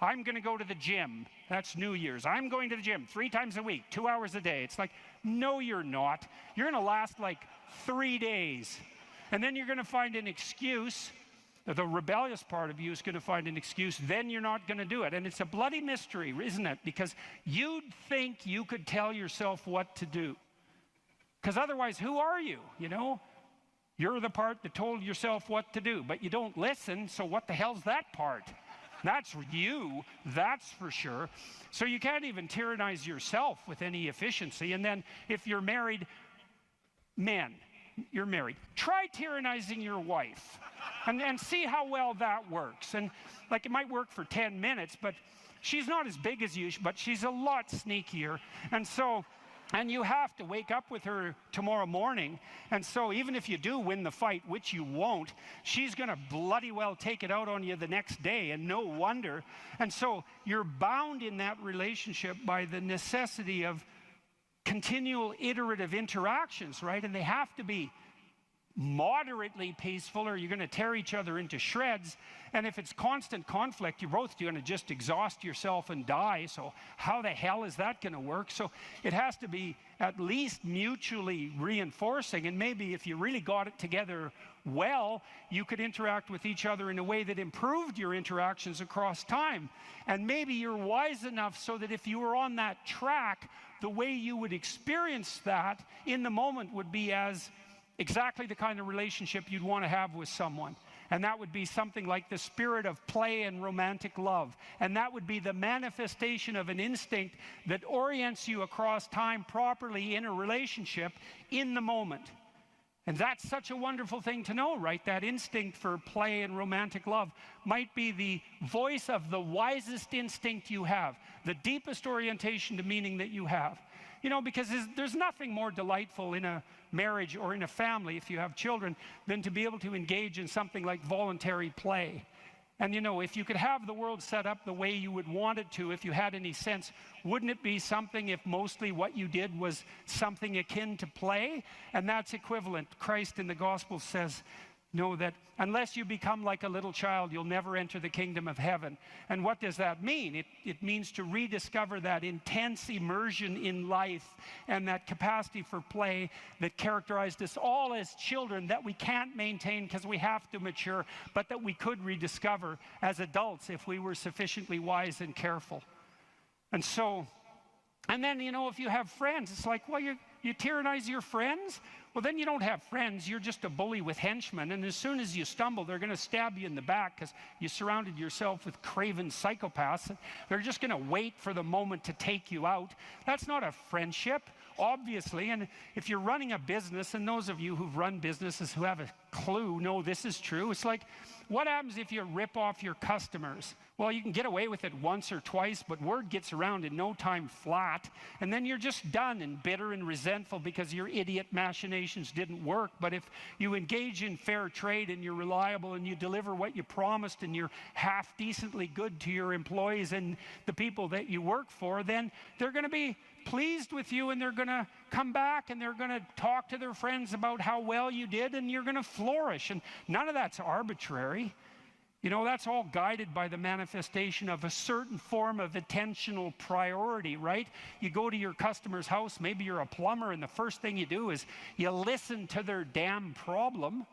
I'm going to go to the gym. That's New Year's. I'm going to the gym 3 times a week, 2 hours a day. It's like, no, you're not. You're going to last like 3 days. And then you're going to find an excuse. The rebellious part of you is going to find an excuse, then you're not going to do it. And it's a bloody mystery, isn't it? Because you'd think you could tell yourself what to do. Because otherwise, who are you, you know? You're the part that told yourself what to do, but you don't listen, so what the hell's that part? That's you, that's for sure. So you can't even tyrannize yourself with any efficiency. And then if you're married, men, you're married, try tyrannizing your wife. And see how well that works. And like, it might work for 10 minutes, but she's not as big as you, but she's a lot sneakier. And so, and you have to wake up with her tomorrow morning. And so even if you do win the fight, which you won't, she's going to bloody well take it out on you the next day, and no wonder. And so you're bound in that relationship by the necessity of continual iterative interactions, right? And they have to be moderately peaceful, or you're going to tear each other into shreds. And if it's constant conflict, you're both going to just exhaust yourself and die. So how the hell is that going to work? So it has to be at least mutually reinforcing. And maybe if you really got it together well, you could interact with each other in a way that improved your interactions across time. And maybe you're wise enough so that if you were on that track, the way you would experience that in the moment would be as exactly the kind of relationship you'd want to have with someone. And that would be something like the spirit of play and romantic love. And that would be the manifestation of an instinct that orients you across time properly in a relationship in the moment. And that's such a wonderful thing to know, right? That instinct for play and romantic love might be the voice of the wisest instinct you have, the deepest orientation to meaning that you have. You know, because there's nothing more delightful in a marriage or in a family, if you have children, than to be able to engage in something like voluntary play. And you know, if you could have the world set up the way you would want it to, if you had any sense, wouldn't it be something if mostly what you did was something akin to play? And that's equivalent. Christ in the Gospel says, know that unless you become like a little child, you'll never enter the kingdom of heaven. And what does that mean? It means to rediscover that intense immersion in life and that capacity for play that characterized us all as children that we can't maintain because we have to mature, but that we could rediscover as adults if we were sufficiently wise and careful. And so, and then, you know, if you have friends, it's like, well, you tyrannize your friends? Well, then you don't have friends. You're just a bully with henchmen. And as soon as you stumble, they're going to stab you in the back because you surrounded yourself with craven psychopaths. And they're just going to wait for the moment to take you out. That's not a friendship, obviously. And if you're running a business, and those of you who've run businesses who have a clue know this is true, it's like, what happens if you rip off your customers? Well, you can get away with it once or twice, but word gets around in no time flat, and then you're just done and bitter and resentful because your idiot machinations didn't work. But if you engage in fair trade and you're reliable and you deliver what you promised and you're half decently good to your employees and the people that you work for, then they're going to be pleased with you, and they're going to come back and they're going to talk to their friends about how well you did, and you're going to flourish. And none of that's arbitrary. You know, that's all guided by the manifestation of a certain form of attentional priority, right? You go to your customer's house, maybe you're a plumber, and the first thing you do is you listen to their damn problem.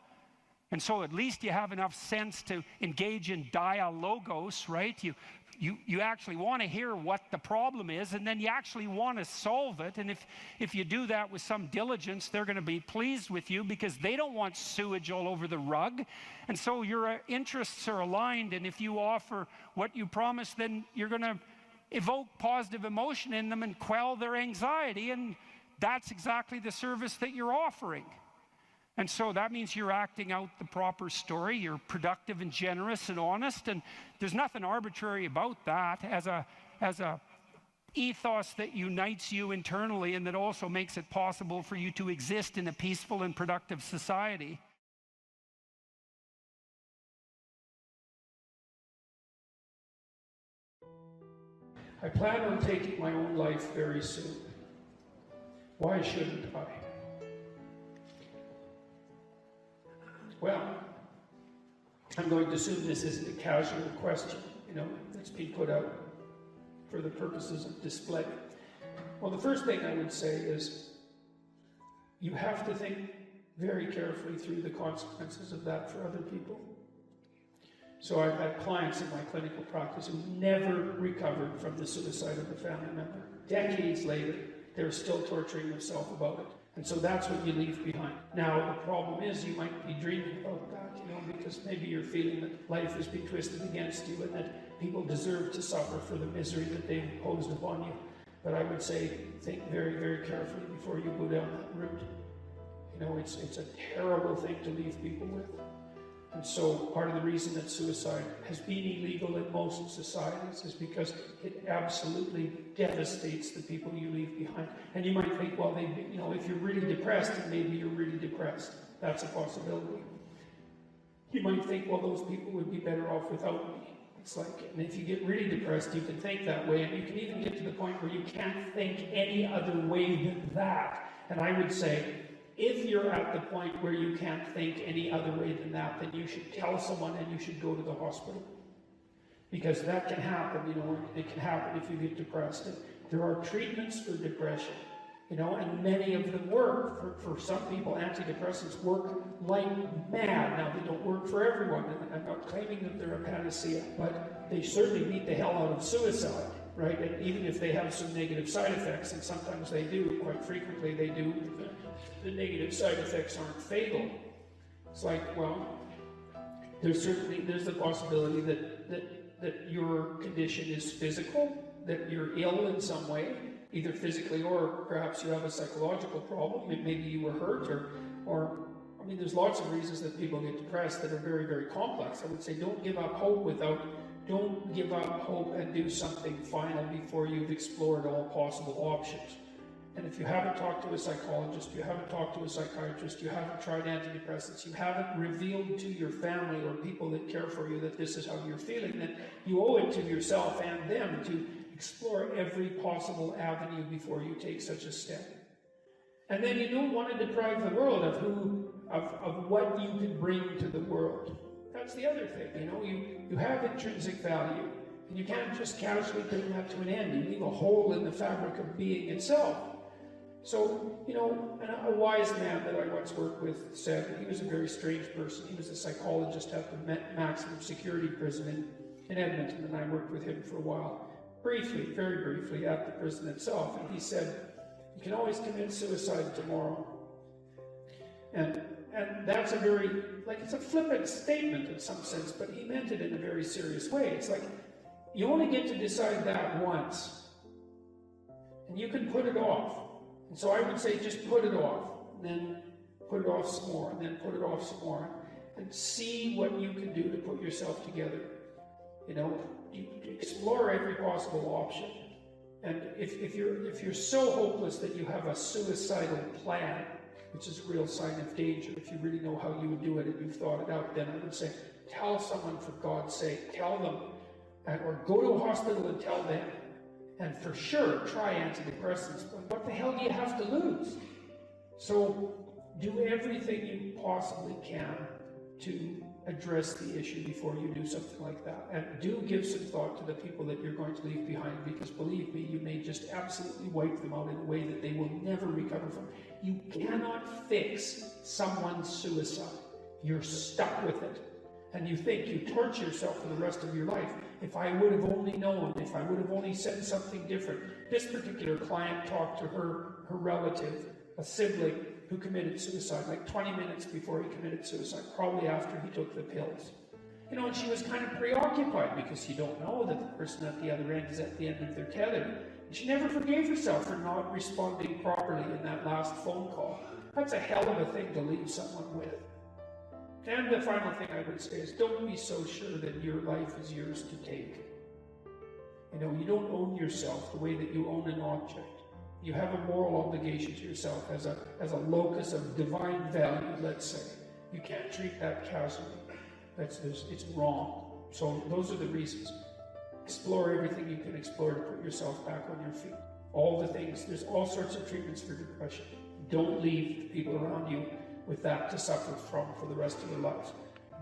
And so at least you have enough sense to engage in dialogos, right? You actually want to hear what the problem is, and then you actually want to solve it. And if you do that with some diligence, they're going to be pleased with you because they don't want sewage all over the rug. And so your interests are aligned, and if you offer what you promise, then you're going to evoke positive emotion in them and quell their anxiety, and that's exactly the service that you're offering. And so that means you're acting out the proper story. You're productive and generous and honest, and there's nothing arbitrary about that as a ethos that unites you internally and that also makes it possible for you to exist in a peaceful and productive society. I plan on taking my own life very soon. Why shouldn't I? Well, I'm going to assume this isn't a casual question, you know, that's being put out for the purposes of display. Well, the first thing I would say is you have to think very carefully through the consequences of that for other people. So I've had clients in my clinical practice who never recovered from the suicide of a family member. Decades later, they're still torturing themselves about it. And so that's what you leave behind. Now, the problem is you might be dreaming about that, you know, because maybe you're feeling that life has been twisted against you and that people deserve to suffer for the misery that they've imposed upon you. But I would say, think very, very carefully before you go down that route. You know, it's a terrible thing to leave people with. And so part of the reason that suicide has been illegal in most societies is because it absolutely devastates the people you leave behind. And you might think, well, you know, if you're really depressed, then maybe you're really depressed. That's a possibility. You might think, well, those people would be better off without me. It's like, and if you get really depressed, you can think that way, and you can even get to the point where you can't think any other way than that. And I would say, if you're at the point where you can't think any other way than that, then you should tell someone and you should go to the hospital. Because that can happen, you know, it can happen if you get depressed. And there are treatments for depression, you know, and many of them work. For some people, antidepressants work like mad. Now, they don't work for everyone, and I'm not claiming that they're a panacea, but they certainly beat the hell out of suicide, right? And even if they have some negative side effects, and sometimes they do, quite frequently they do, the negative side effects aren't fatal. It's like, well, there's the possibility that your condition is physical, that you're ill in some way, either physically or perhaps you have a psychological problem. Maybe you were hurt, or I mean, there's lots of reasons that people get depressed that are very, very complex. I would say don't give up hope and do something final before you've explored all possible options. And if you haven't talked to a psychologist, you haven't talked to a psychiatrist, you haven't tried antidepressants, you haven't revealed to your family or people that care for you that this is how you're feeling, then you owe it to yourself and them to explore every possible avenue before you take such a step. And then you don't want to deprive the world of what you can bring to the world. That's the other thing, you have intrinsic value, and you can't just casually bring that to an end. You leave a hole in the fabric of being itself. So, a wise man that I once worked with said, he was a very strange person. He was a psychologist at the maximum security prison in Edmonton, and I worked with him for a while, briefly, very briefly, at the prison itself. And he said, you can always commit suicide tomorrow. And that's it's a flippant statement in some sense, but he meant it in a very serious way. It's like, you only get to decide that once, and you can put it off. And so I would say just put it off, and then put it off some more, and then put it off some more, and see what you can do to put yourself together. You explore every possible option. And if you're so hopeless that you have a suicidal plan, which is a real sign of danger, if you really know how you would do it and you've thought it out, then I would say, tell someone, for God's sake, tell them, or go to a hospital and tell them. And for sure, try antidepressants. But what the hell do you have to lose? So do everything you possibly can to address the issue before you do something like that. And do give some thought to the people that you're going to leave behind, because believe me, you may just absolutely wipe them out in a way that they will never recover from. You cannot fix someone's suicide. You're stuck with it. And you think you torture yourself for the rest of your life. If I would have only known, if I would have only said something different. This particular client talked to her relative, a sibling, who committed suicide like 20 minutes before he committed suicide, probably after he took the pills. And she was kind of preoccupied because you don't know that the person at the other end is at the end of their tether. And she never forgave herself for not responding properly in that last phone call. That's a hell of a thing to leave someone with. And the final thing I would say is, don't be so sure that your life is yours to take. You don't own yourself the way that you own an object. You have a moral obligation to yourself as a locus of divine value, let's say. You can't treat that casually. It's wrong. So those are the reasons. Explore everything you can explore to put yourself back on your feet. All the things. There's all sorts of treatments for depression. Don't leave people around you with that to suffer from for the rest of their lives.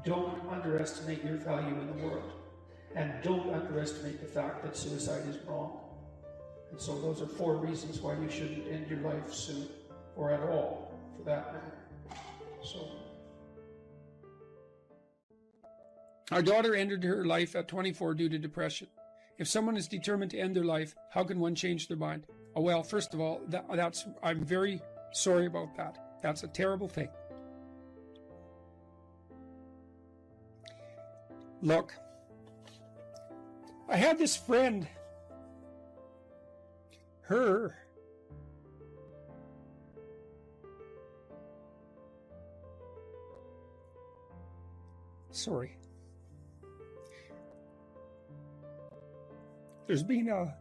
Don't underestimate your value in the world. And don't underestimate the fact that suicide is wrong. And so those are 4 reasons why you shouldn't end your life soon, or at all, for that matter. So, Our daughter ended her life at 24 due to depression. If someone is determined to end their life, how can one change their mind? Oh, well, first of all, I'm very sorry about that. That's a terrible thing. Look, I had this friend, sorry. There's been a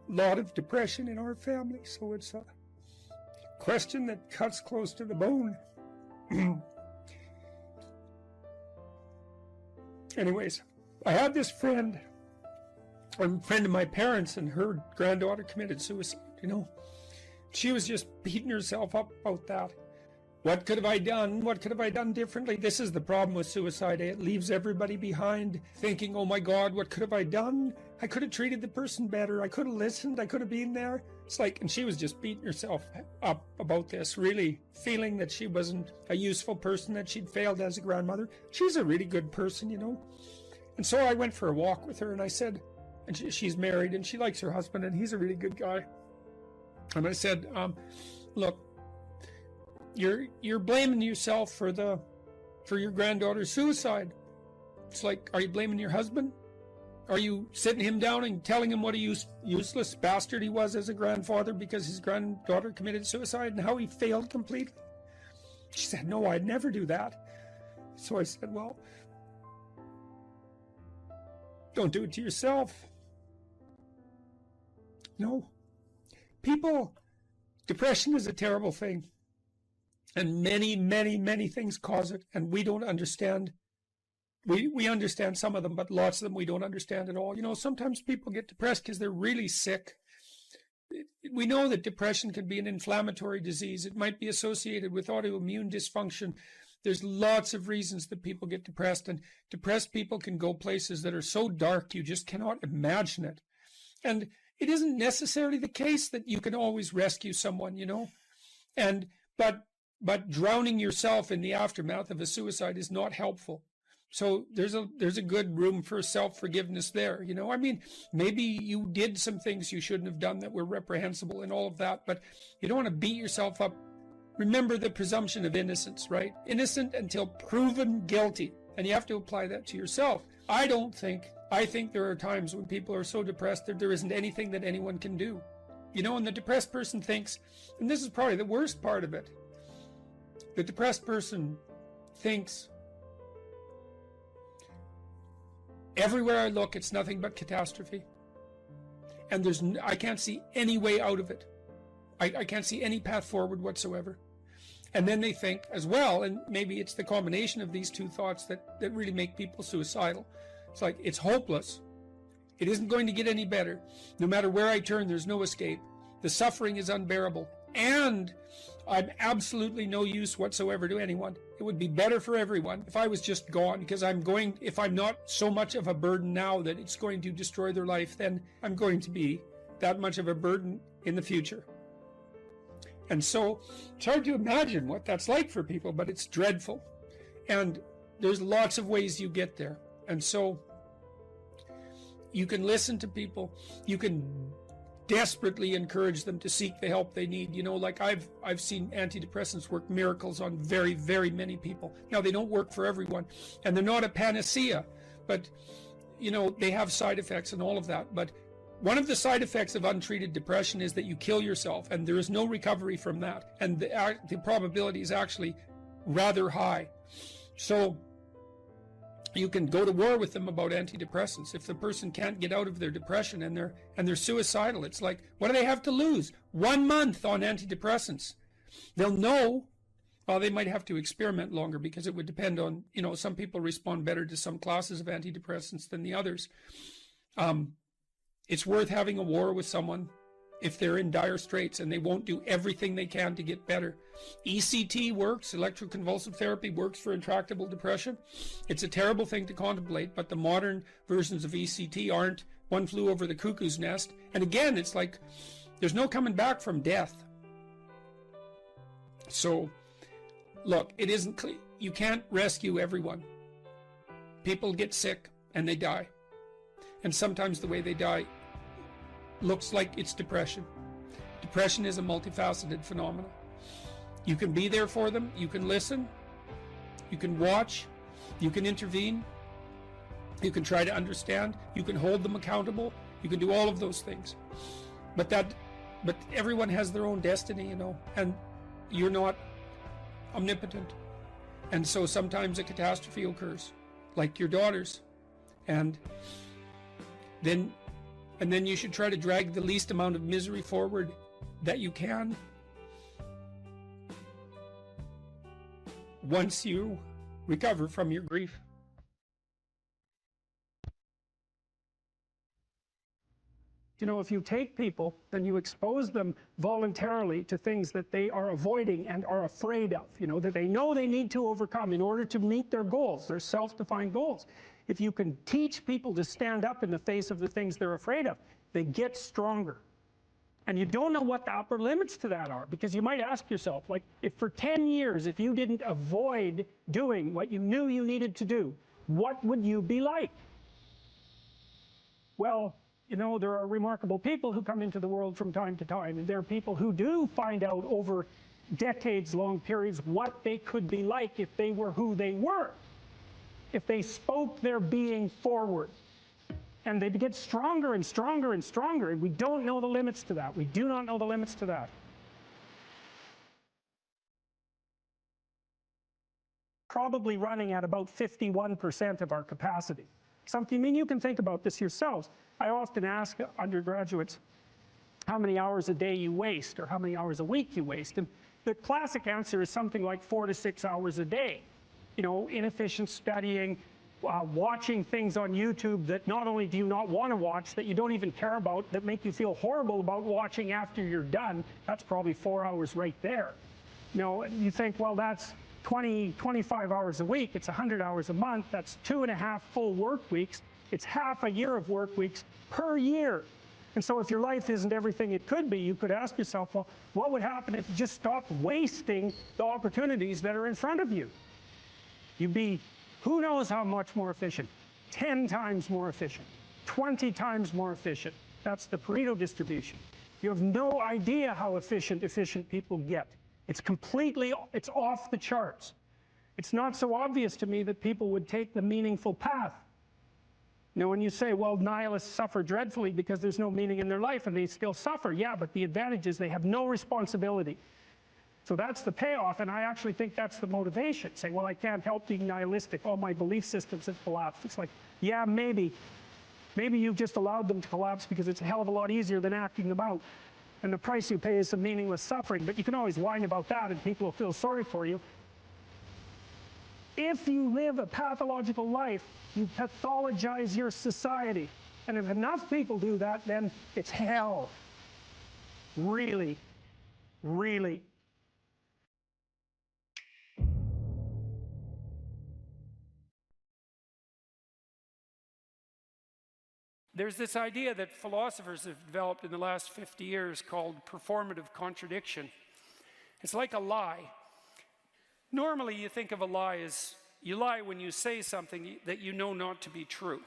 lot of depression in our family, so it's a question that cuts close to the bone. Anyways, I had this friend, a friend of my parents, and her granddaughter committed suicide, She was just beating herself up about that. What could have I done? What could have I done differently? This is the problem with suicide. It leaves everybody behind thinking, oh my God, what could have I done? I could have treated the person better. I could have listened. I could have been there. It's like, and she was just beating herself up about this, really feeling that she wasn't a useful person, that she'd failed as a grandmother. She's a really good person, And so I went for a walk with her, and I said, and she's married, and she likes her husband, and he's a really good guy. And I said, look, you're blaming yourself for the for your granddaughter's suicide. It's like, are you blaming your husband? Are you sitting him down and telling him what a useless bastard he was as a grandfather because his granddaughter committed suicide and how he failed completely? She said, no, I'd never do that. So I said, well, don't do it to yourself. No. People, depression is a terrible thing. And many, many, many things cause it. And we don't understand. We understand some of them, but lots of them we don't understand at all. You know, sometimes people get depressed because they're really sick. We know that depression can be an inflammatory disease. It might be associated with autoimmune dysfunction. There's lots of reasons that people get depressed, and depressed people can go places that are so dark you just cannot imagine it. And it isn't necessarily the case that you can always rescue someone, you know. But drowning yourself in the aftermath of a suicide is not helpful. So there's a good room for self-forgiveness there, you know. I mean, maybe you did some things you shouldn't have done that were reprehensible and all of that, but you don't want to beat yourself up. Remember the presumption of innocence, right? Innocent until proven guilty. And you have to apply that to yourself. I think there are times when people are so depressed that there isn't anything that anyone can do. You know, and the depressed person thinks, and this is probably the worst part of it, the depressed person thinks, everywhere I look, it's nothing but catastrophe. And I can't see any way out of it. I can't see any path forward whatsoever. And then they think as well, and maybe it's the combination of these two thoughts that really make people suicidal. It's like, it's hopeless. It isn't going to get any better. No matter where I turn, there's no escape. The suffering is unbearable. And I'm absolutely no use whatsoever to anyone. It would be better for everyone if I was just gone, because if I'm not so much of a burden now that it's going to destroy their life, then I'm going to be that much of a burden in the future. And so it's hard to imagine what that's like for people, but it's dreadful. And there's lots of ways you get there. And so you can listen to people. You can desperately encourage them to seek the help they need. You know, like I've seen antidepressants work miracles on very, very many people. Now, they don't work for everyone, and they're not a panacea, but, you know, they have side effects and all of that. But one of the side effects of untreated depression is that you kill yourself, and there is no recovery from that. And the probability is actually rather high. So you can go to war with them about antidepressants. If the person can't get out of their depression and they're suicidal, it's like, what do they have to lose? 1 month on antidepressants. They'll know. Well, they might have to experiment longer, because it would depend on, you know, some people respond better to some classes of antidepressants than the others. It's worth having a war with someone if they're in dire straits and they won't do everything they can to get better. ECT works, electroconvulsive therapy works for intractable depression. It's a terrible thing to contemplate, but the modern versions of ECT aren't. One flew over the cuckoo's nest. And again, it's like, there's no coming back from death. So, look, it isn't clear. You can't rescue everyone. People get sick and they die. And sometimes the way they die looks like it's depression. Depression is a multifaceted phenomenon. You can be there for them, you can listen, you can watch, you can intervene, you can try to understand, you can hold them accountable, you can do all of those things. But everyone has their own destiny, you know, and you're not omnipotent. And so sometimes a catastrophe occurs, like your daughter's, and then you should try to drag the least amount of misery forward that you can. Once you recover from your grief. You know, if you take people, then you expose them voluntarily to things that they are avoiding and are afraid of, you know, that they know they need to overcome in order to meet their goals, their self-defined goals. If you can teach people to stand up in the face of the things they're afraid of, they get stronger. And you don't know what the upper limits to that are, because you might ask yourself, like, if for 10 years, if you didn't avoid doing what you knew you needed to do, what would you be like? Well, you know, there are remarkable people who come into the world from time to time, and there are people who do find out over decades-long periods what they could be like if they were who they were, if they spoke their being forward. And they get stronger and stronger and stronger, and we don't know the limits to that. We do not know the limits to that. Probably running at about 51% of our capacity. Something, I mean, you can think about this yourselves. I often ask undergraduates how many hours a day you waste, or how many hours a week you waste. And the classic answer is something like 4 to 6 hours a day. You know, inefficient studying, watching things on YouTube that not only do you not want to watch, that you don't even care about, that make you feel horrible about watching after you're done. That's probably 4 hours right there. You know, you think, well, that's 25 hours a week, it's 100 hours a month, that's 2.5 full work weeks, it's half a year of work weeks per year. And so if your life isn't everything it could be, you could ask yourself, well, what would happen if you just stopped wasting the opportunities that are in front of you? You'd be, who knows how much more efficient? 10 times more efficient, 20 times more efficient. That's the Pareto distribution. You have no idea how efficient people get. It's completely, it's off the charts. It's not so obvious to me that people would take the meaningful path. Now, when you say, well, nihilists suffer dreadfully because there's no meaning in their life and they still suffer, yeah, but the advantage is they have no responsibility. So that's the payoff, and I actually think that's the motivation. Say, well, I can't help being nihilistic. All my belief systems have collapsed. It's like, yeah, maybe. Maybe you've just allowed them to collapse because it's a hell of a lot easier than acting them out. And the price you pay is some meaningless suffering. But you can always whine about that, and people will feel sorry for you. If you live a pathological life, you pathologize your society. And if enough people do that, then it's hell. Really, really. There's this idea that philosophers have developed in the last 50 years called performative contradiction. It's like a lie. Normally, you think of a lie as you lie when you say something that you know not to be true.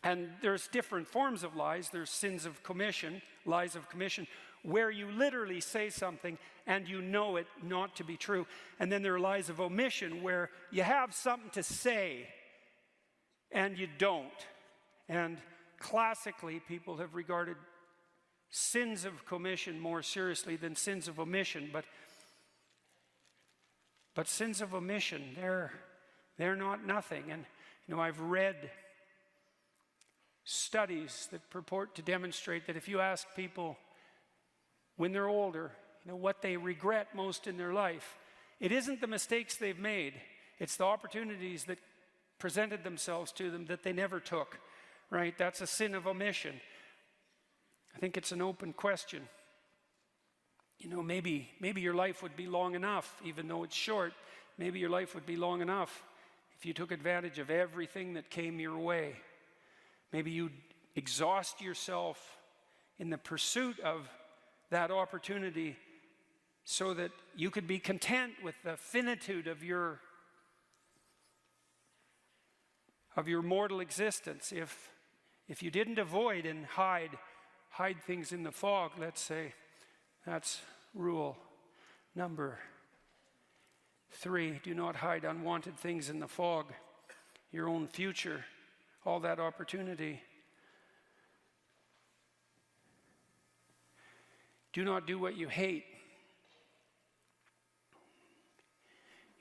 And there's different forms of lies. There's sins of commission, lies of commission, where you literally say something and you know it not to be true. And then there are lies of omission, where you have something to say and you don't. And classically, people have regarded sins of commission more seriously than sins of omission. But sins of omission, they're not nothing. And you know, I've read studies that purport to demonstrate that if you ask people when they're older, you know, what they regret most in their life, it isn't the mistakes they've made. It's the opportunities that presented themselves to them that they never took. Right? That's a sin of omission. I think it's an open question. You know, maybe your life would be long enough, even though it's short. Maybe your life would be long enough if you took advantage of everything that came your way. Maybe you'd exhaust yourself in the pursuit of that opportunity so that you could be content with the finitude of your mortal existence. If you didn't avoid and hide things in the fog, let's say, that's rule number 3. Do not hide unwanted things in the fog. Your own future, all that opportunity. Do not do what you hate.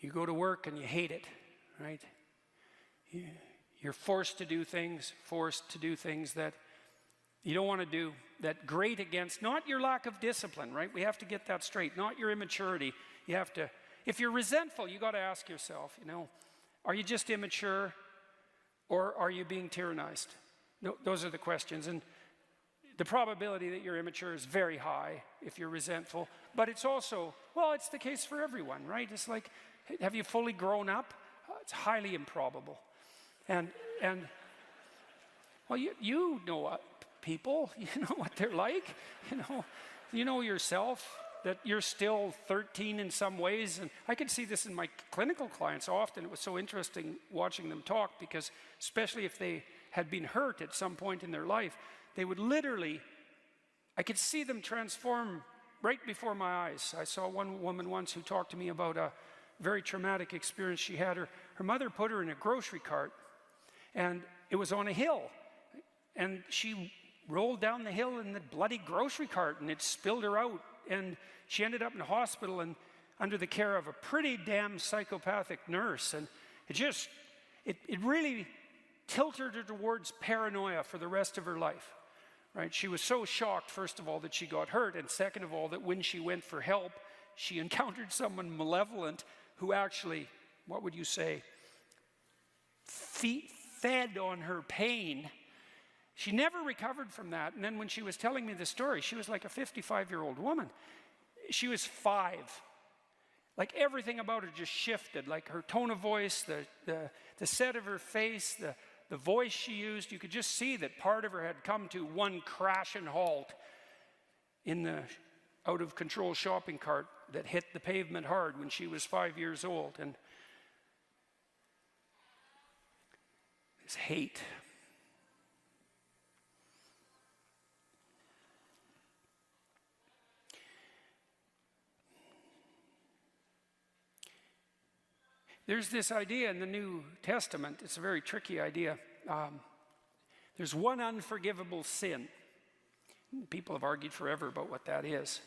You go to work and you hate it, right? You're forced to do things that you don't want to do, that grate against, not your lack of discipline, right? We have to get that straight, not your immaturity. You have to, if you're resentful, you got to ask yourself, you know, are you just immature or are you being tyrannized? No, those are the questions. And the probability that you're immature is very high if you're resentful, but it's also, well, it's the case for everyone, right? It's like, have you fully grown up? It's highly improbable. And well, you know people, you know what they're like, you know yourself, that you're still 13 in some ways. And I can see this in my clinical clients often. It was so interesting watching them talk, because especially if they had been hurt at some point in their life, they would literally, I could see them transform right before my eyes. I saw one woman once who talked to me about a very traumatic experience she had. Her mother put her in a grocery cart, and it was on a hill. And she rolled down the hill in the bloody grocery cart, and it spilled her out. And she ended up in the hospital and under the care of a pretty damn psychopathic nurse. And it really tilted her towards paranoia for the rest of her life. Right? She was so shocked, first of all, that she got hurt, and second of all, that when she went for help, she encountered someone malevolent who actually, what would you say, fed on her pain. She never recovered from that. And then when she was telling me the story, she was like a 55-year-old woman. She was 5. Like everything about her just shifted, like her tone of voice, the set of her face, the voice she used. You could just see that part of her had come to one crash and halt in the out-of-control shopping cart that hit the pavement hard when she was 5 years old. And this hate. There's this idea in the New Testament. It's a very tricky idea. There's one unforgivable sin. People have argued forever about what that is.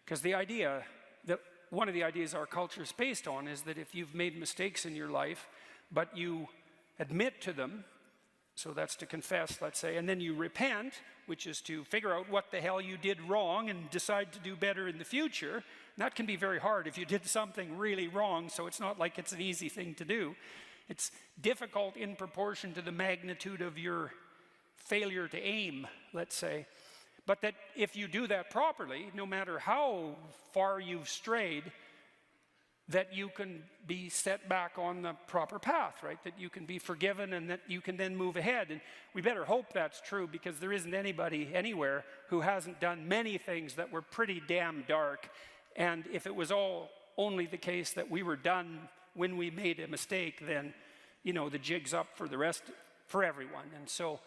Because the idea that one of the ideas our culture is based on is that if you've made mistakes in your life, but you admit to them, so that's to confess, let's say, and then you repent, which is to figure out what the hell you did wrong and decide to do better in the future. And that can be very hard if you did something really wrong, so it's not like it's an easy thing to do. It's difficult in proportion to the magnitude of your failure to aim, let's say. But that if you do that properly, no matter how far you've strayed, that you can be set back on the proper path, right? That you can be forgiven and that you can then move ahead. And we better hope that's true, because there isn't anybody anywhere who hasn't done many things that were pretty damn dark. And if it was only the case that we were done when we made a mistake, then, you know, the jig's up for everyone. And so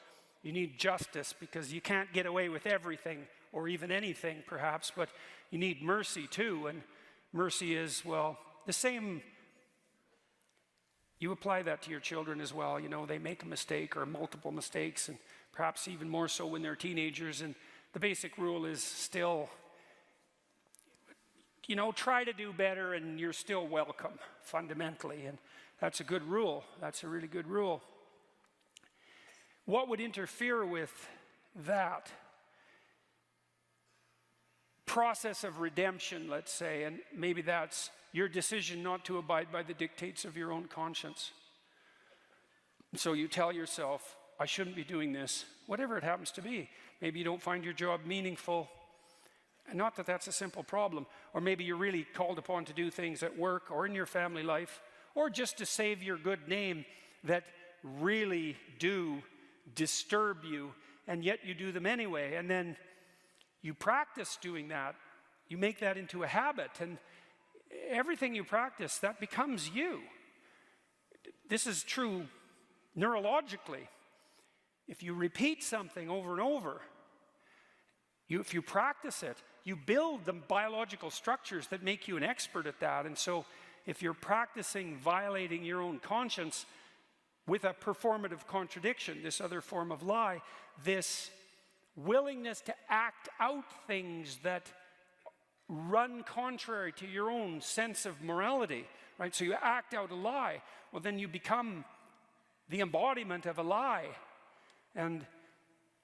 you need justice, because you can't get away with everything or even anything, perhaps, but you need mercy too. And mercy is, well, the same. You apply that to your children as well. You know, they make a mistake or multiple mistakes, and perhaps even more so when they're teenagers. And the basic rule is still, you know, try to do better and you're still welcome, fundamentally. And that's a good rule. That's a really good rule. What would interfere with that process of redemption, let's say, and maybe that's your decision not to abide by the dictates of your own conscience. So you tell yourself, I shouldn't be doing this, whatever it happens to be. Maybe you don't find your job meaningful. And not that that's a simple problem. Or maybe you're really called upon to do things at work or in your family life, or just to save your good name, that really do disturb you, and yet you do them anyway. And then you practice doing that. You make that into a habit, and everything you practice, that becomes you. This is true neurologically. If you repeat something over and over, if you practice it, you build the biological structures that make you an expert at that. And so if you're practicing violating your own conscience with a performative contradiction, this other form of lie, this willingness to act out things that run contrary to your own sense of morality, right? So you act out a lie. Well, then you become the embodiment of a lie. And,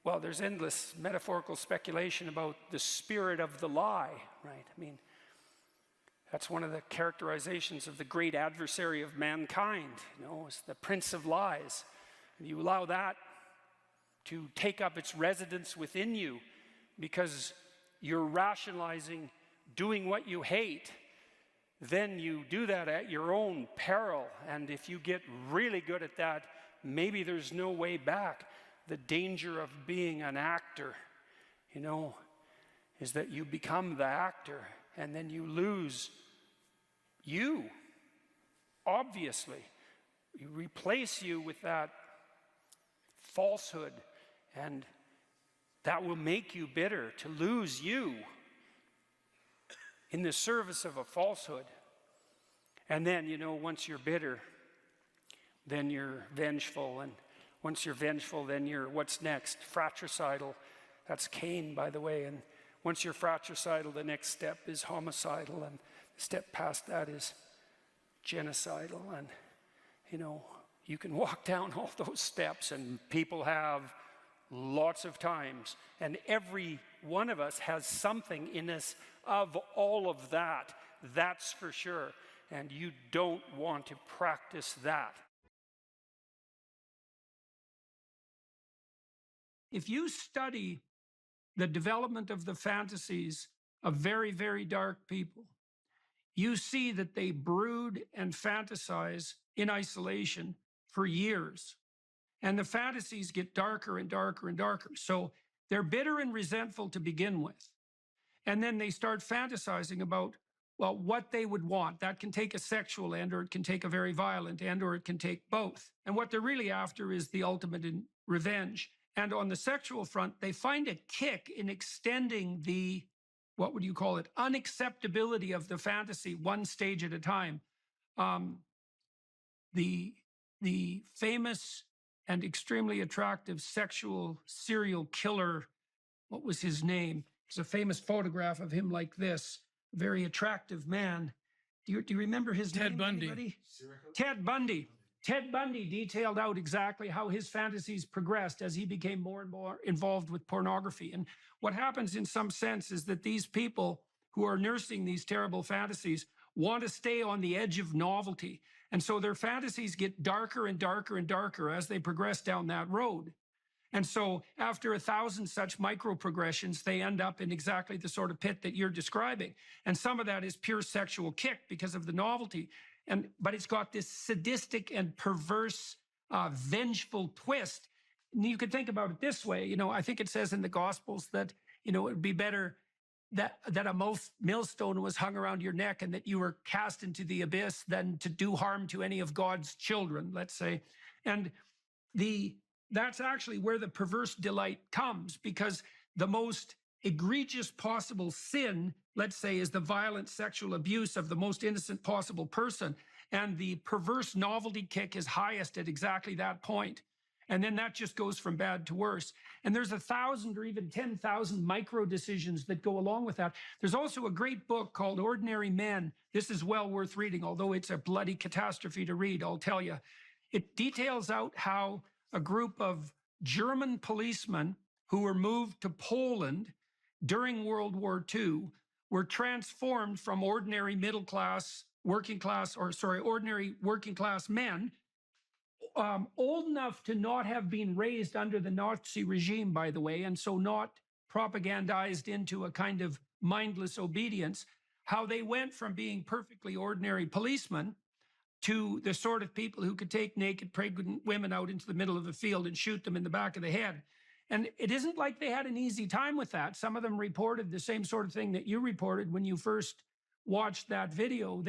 well, there's endless metaphorical speculation about the spirit of the lie, right? I mean, that's one of the characterizations of the great adversary of mankind, you know, is the prince of lies. And you allow that to take up its residence within you because you're rationalizing doing what you hate, then you do that at your own peril. And if you get really good at that, maybe there's no way back. The danger of being an actor, you know, is that you become the actor and then you lose you, obviously. You replace you with that falsehood, and that will make you bitter. To lose you in the service of a falsehood. And then, you know, once you're bitter, then you're vengeful. And once you're vengeful, then you're, what's next? Fratricidal. That's Cain, by the way. And once you're fratricidal, the next step is homicidal. And the step past that is genocidal. And, you know, you can walk down all those steps, and people have lots of times. And every one of us has something in us of all of that. That's for sure. And you don't want to practice that. If you study the development of the fantasies of very, very dark people, you see that they brood and fantasize in isolation for years. And the fantasies get darker and darker and darker. So they're bitter and resentful to begin with. And then they start fantasizing about, well, what they would want. That can take a sexual end, or it can take a very violent end, or it can take both. And what they're really after is the ultimate in revenge. And on the sexual front, they find a kick in extending the, what would you call it, unacceptability of the fantasy one stage at a time. The famous and extremely attractive sexual serial killer, what was his name? There's a famous photograph of him like this, very attractive man. Do you remember his name? Ted Bundy. Anybody? Ted Bundy. Ted Bundy detailed out exactly how his fantasies progressed as he became more and more involved with pornography. And what happens in some sense is that these people who are nursing these terrible fantasies want to stay on the edge of novelty. And so their fantasies get darker and darker and darker as they progress down that road. And so after 1,000 such micro progressions, they end up in exactly the sort of pit that you're describing. And some of that is pure sexual kick because of the novelty. But it's got this sadistic and perverse, vengeful twist. And you could think about it this way. You know, I think it says in the Gospels that, you know, it would be better that a millstone was hung around your neck and that you were cast into the abyss than to do harm to any of God's children, let's say. And that's actually where the perverse delight comes, because the most egregious possible sin, let's say, is the violent sexual abuse of the most innocent possible person. And the perverse novelty kick is highest at exactly that point. And then that just goes from bad to worse. And there's 1,000 or even 10,000 micro decisions that go along with that. There's also a great book called Ordinary Men. This is well worth reading, although it's a bloody catastrophe to read, I'll tell you. It details out how a group of German policemen who were moved to Poland during World War II were transformed from ordinary ordinary working class men, old enough to not have been raised under the Nazi regime, by the way, and so not propagandized into a kind of mindless obedience, how they went from being perfectly ordinary policemen to the sort of people who could take naked pregnant women out into the middle of a field and shoot them in the back of the head. And it isn't like they had an easy time with that. Some of them reported the same sort of thing that you reported when you first watched that video.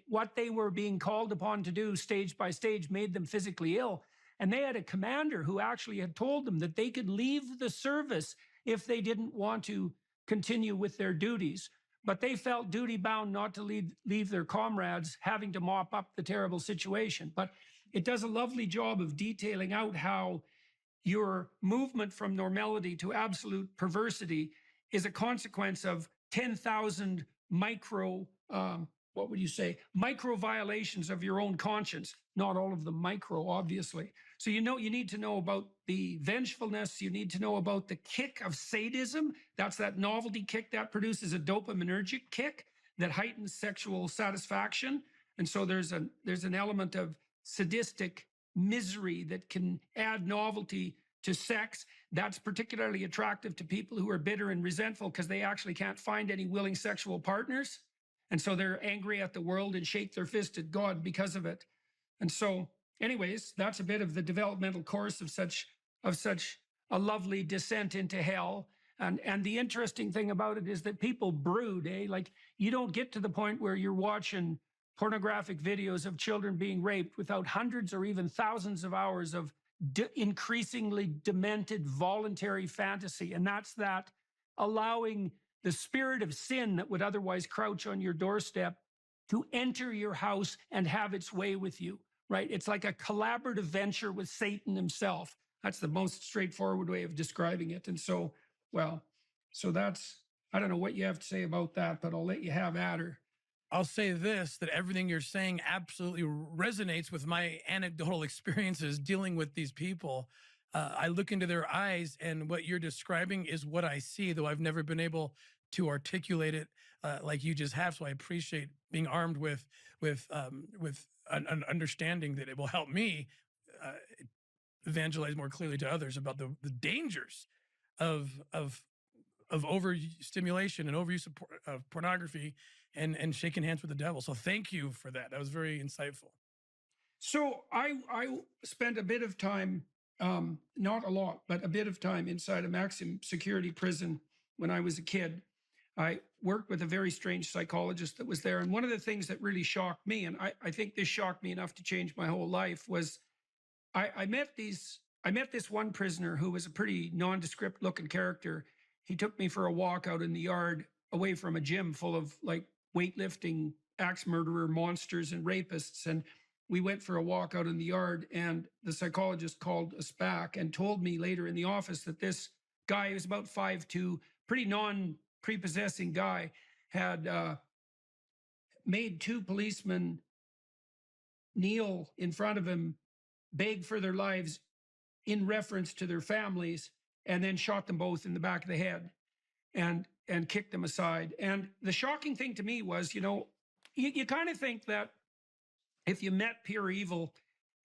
What they were being called upon to do stage by stage made them physically ill. And they had a commander who actually had told them that they could leave the service if they didn't want to continue with their duties. But they felt duty bound not to leave their comrades having to mop up the terrible situation. But it does a lovely job of detailing out how your movement from normality to absolute perversity is a consequence of 10,000 micro violations of your own conscience. Not all of them micro, obviously. So you need to know about the vengefulness. You need to know about the kick of sadism. That's that novelty kick that produces a dopaminergic kick that heightens sexual satisfaction. And so there's an element of sadistic misery that can add novelty to sex. That's particularly attractive to people who are bitter and resentful because they actually can't find any willing sexual partners. And so they're angry at the world and shake their fist at God because of it. And so anyways, that's a bit of the developmental course of such a lovely descent into hell. And the interesting thing about it is that people brood, like you don't get to the point where you're watching pornographic videos of children being raped without hundreds or even thousands of hours of increasingly demented voluntary fantasy. And that's that allowing the spirit of sin that would otherwise crouch on your doorstep to enter your house and have its way with you, right? It's like a collaborative venture with Satan himself. That's the most straightforward way of describing it. And so, well, so that's, I don't know what you have to say about that, but I'll let you have at her. I'll say this, that everything you're saying absolutely resonates with my anecdotal experiences dealing with these people. I look into their eyes, and what you're describing is what I see, though I've never been able to articulate it like you just have. So I appreciate being armed with an understanding that it will help me evangelize more clearly to others about the dangers of overstimulation and overuse of pornography and shaking hands with the devil. So thank you for that. That was very insightful. So I spent a bit of time, not a lot, but a bit of time inside a maximum security prison when I was a kid. I worked with a very strange psychologist that was there. And one of the things that really shocked me, and I think this shocked me enough to change my whole life, was I met this one prisoner who was a pretty nondescript looking character. He took me for a walk out in the yard away from a gym full of like weightlifting, axe murderer, monsters, and rapists. And we went for a walk out in the yard, and the psychologist called us back and told me later in the office that this guy, who was about 5'2", pretty non-prepossessing guy, had made two policemen kneel in front of him, beg for their lives in reference to their families, and then shot them both in the back of the head and kicked them aside. And the shocking thing to me was, you kind of think that if you met pure evil,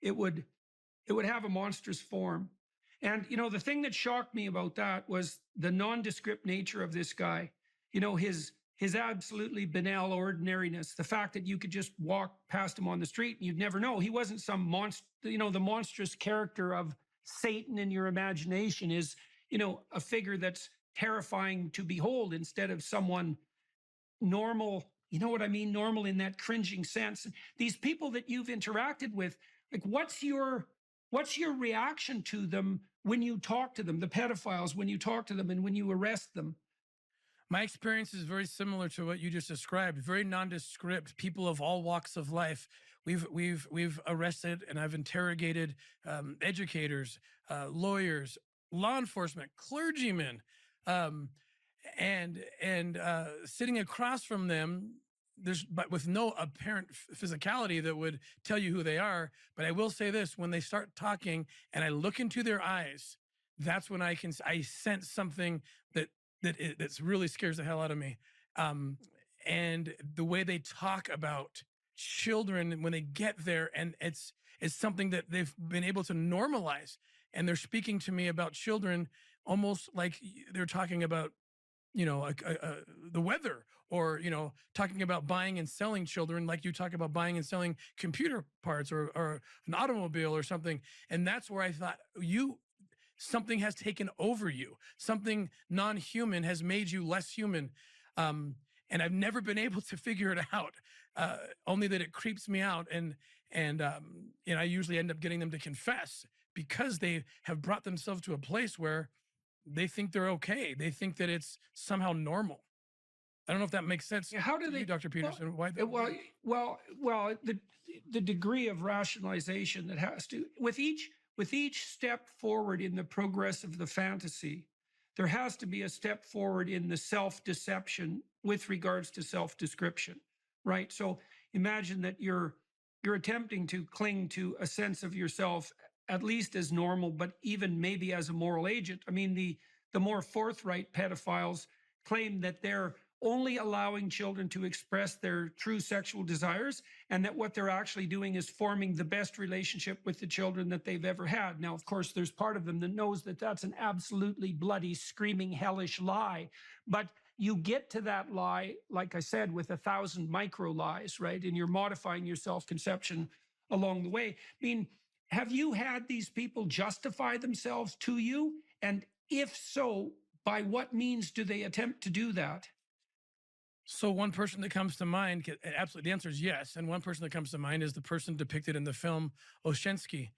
it would have a monstrous form. And, the thing that shocked me about that was the nondescript nature of this guy, his absolutely banal ordinariness, the fact that you could just walk past him on the street and you'd never know. He wasn't some monster, the monstrous character of Satan in your imagination is, a figure that's terrifying to behold instead of someone normal. You know what I mean? Normal in that cringing sense. These people that you've interacted with, like, what's your reaction to them when you talk to them, the pedophiles, when you talk to them and when you arrest them? My experience is very similar to what you just described. Very nondescript, people of all walks of life. We've arrested and I've interrogated educators, lawyers, law enforcement, clergymen, and sitting across from them, but with no apparent physicality that would tell you who they are. But I will say this: when they start talking and I look into their eyes, that's when I sense something that really scares the hell out of me. And the way they talk about children when they get there, and it's something that they've been able to normalize, and they're speaking to me about children almost like they're talking about the weather, or talking about buying and selling children like you talk about buying and selling computer parts or an automobile or something. And that's where I thought, something has taken over you. Something non-human has made you less human. And I've never been able to figure it out, only that it creeps me out. And I usually end up getting them to confess because they have brought themselves to a place where they think they're okay. They think that it's somehow normal. I don't know if that makes sense. Yeah, how do they, Dr. Peterson? Why? The degree of rationalization that has to, with each step forward in the progress of the fantasy, there has to be a step forward in the self-deception with regards to self-description, right? So imagine that you're attempting to cling to a sense of yourself at least as normal, but even maybe as a moral agent. I mean, the more forthright pedophiles claim that they're only allowing children to express their true sexual desires, and that what they're actually doing is forming the best relationship with the children that they've ever had. Now, of course, there's part of them that knows that that's an absolutely bloody, screaming, hellish lie. But you get to that lie, like I said, with 1,000 micro lies, right? And you're modifying your self-conception along the way. I mean, have you had these people justify themselves to you? And if so, by what means do they attempt to do that? So one person that comes to mind, absolutely, the answer is yes. And one person that comes to mind is the person depicted in the film Oshensky.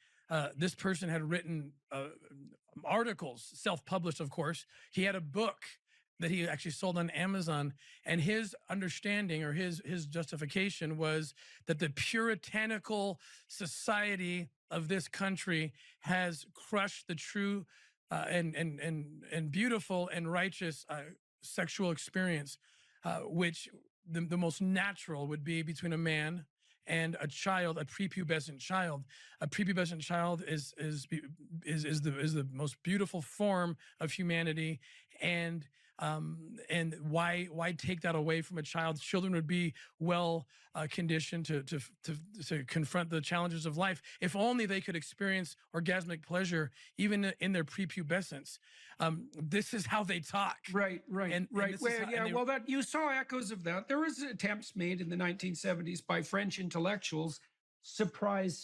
This person had written articles, self-published, of course. He had a book that he actually sold on Amazon. And his understanding or his justification was that the puritanical society of this country has crushed the true and beautiful and righteous sexual experience, which the most natural would be between a man and a child, a prepubescent child. A prepubescent child is the most beautiful form of humanity, and why take that away from a child? Children would be well conditioned to confront the challenges of life if only they could experience orgasmic pleasure even in their prepubescence. This is how they talk. Right. And Well, that you saw echoes of that. There was attempts made in the 1970s by French intellectuals, surprise,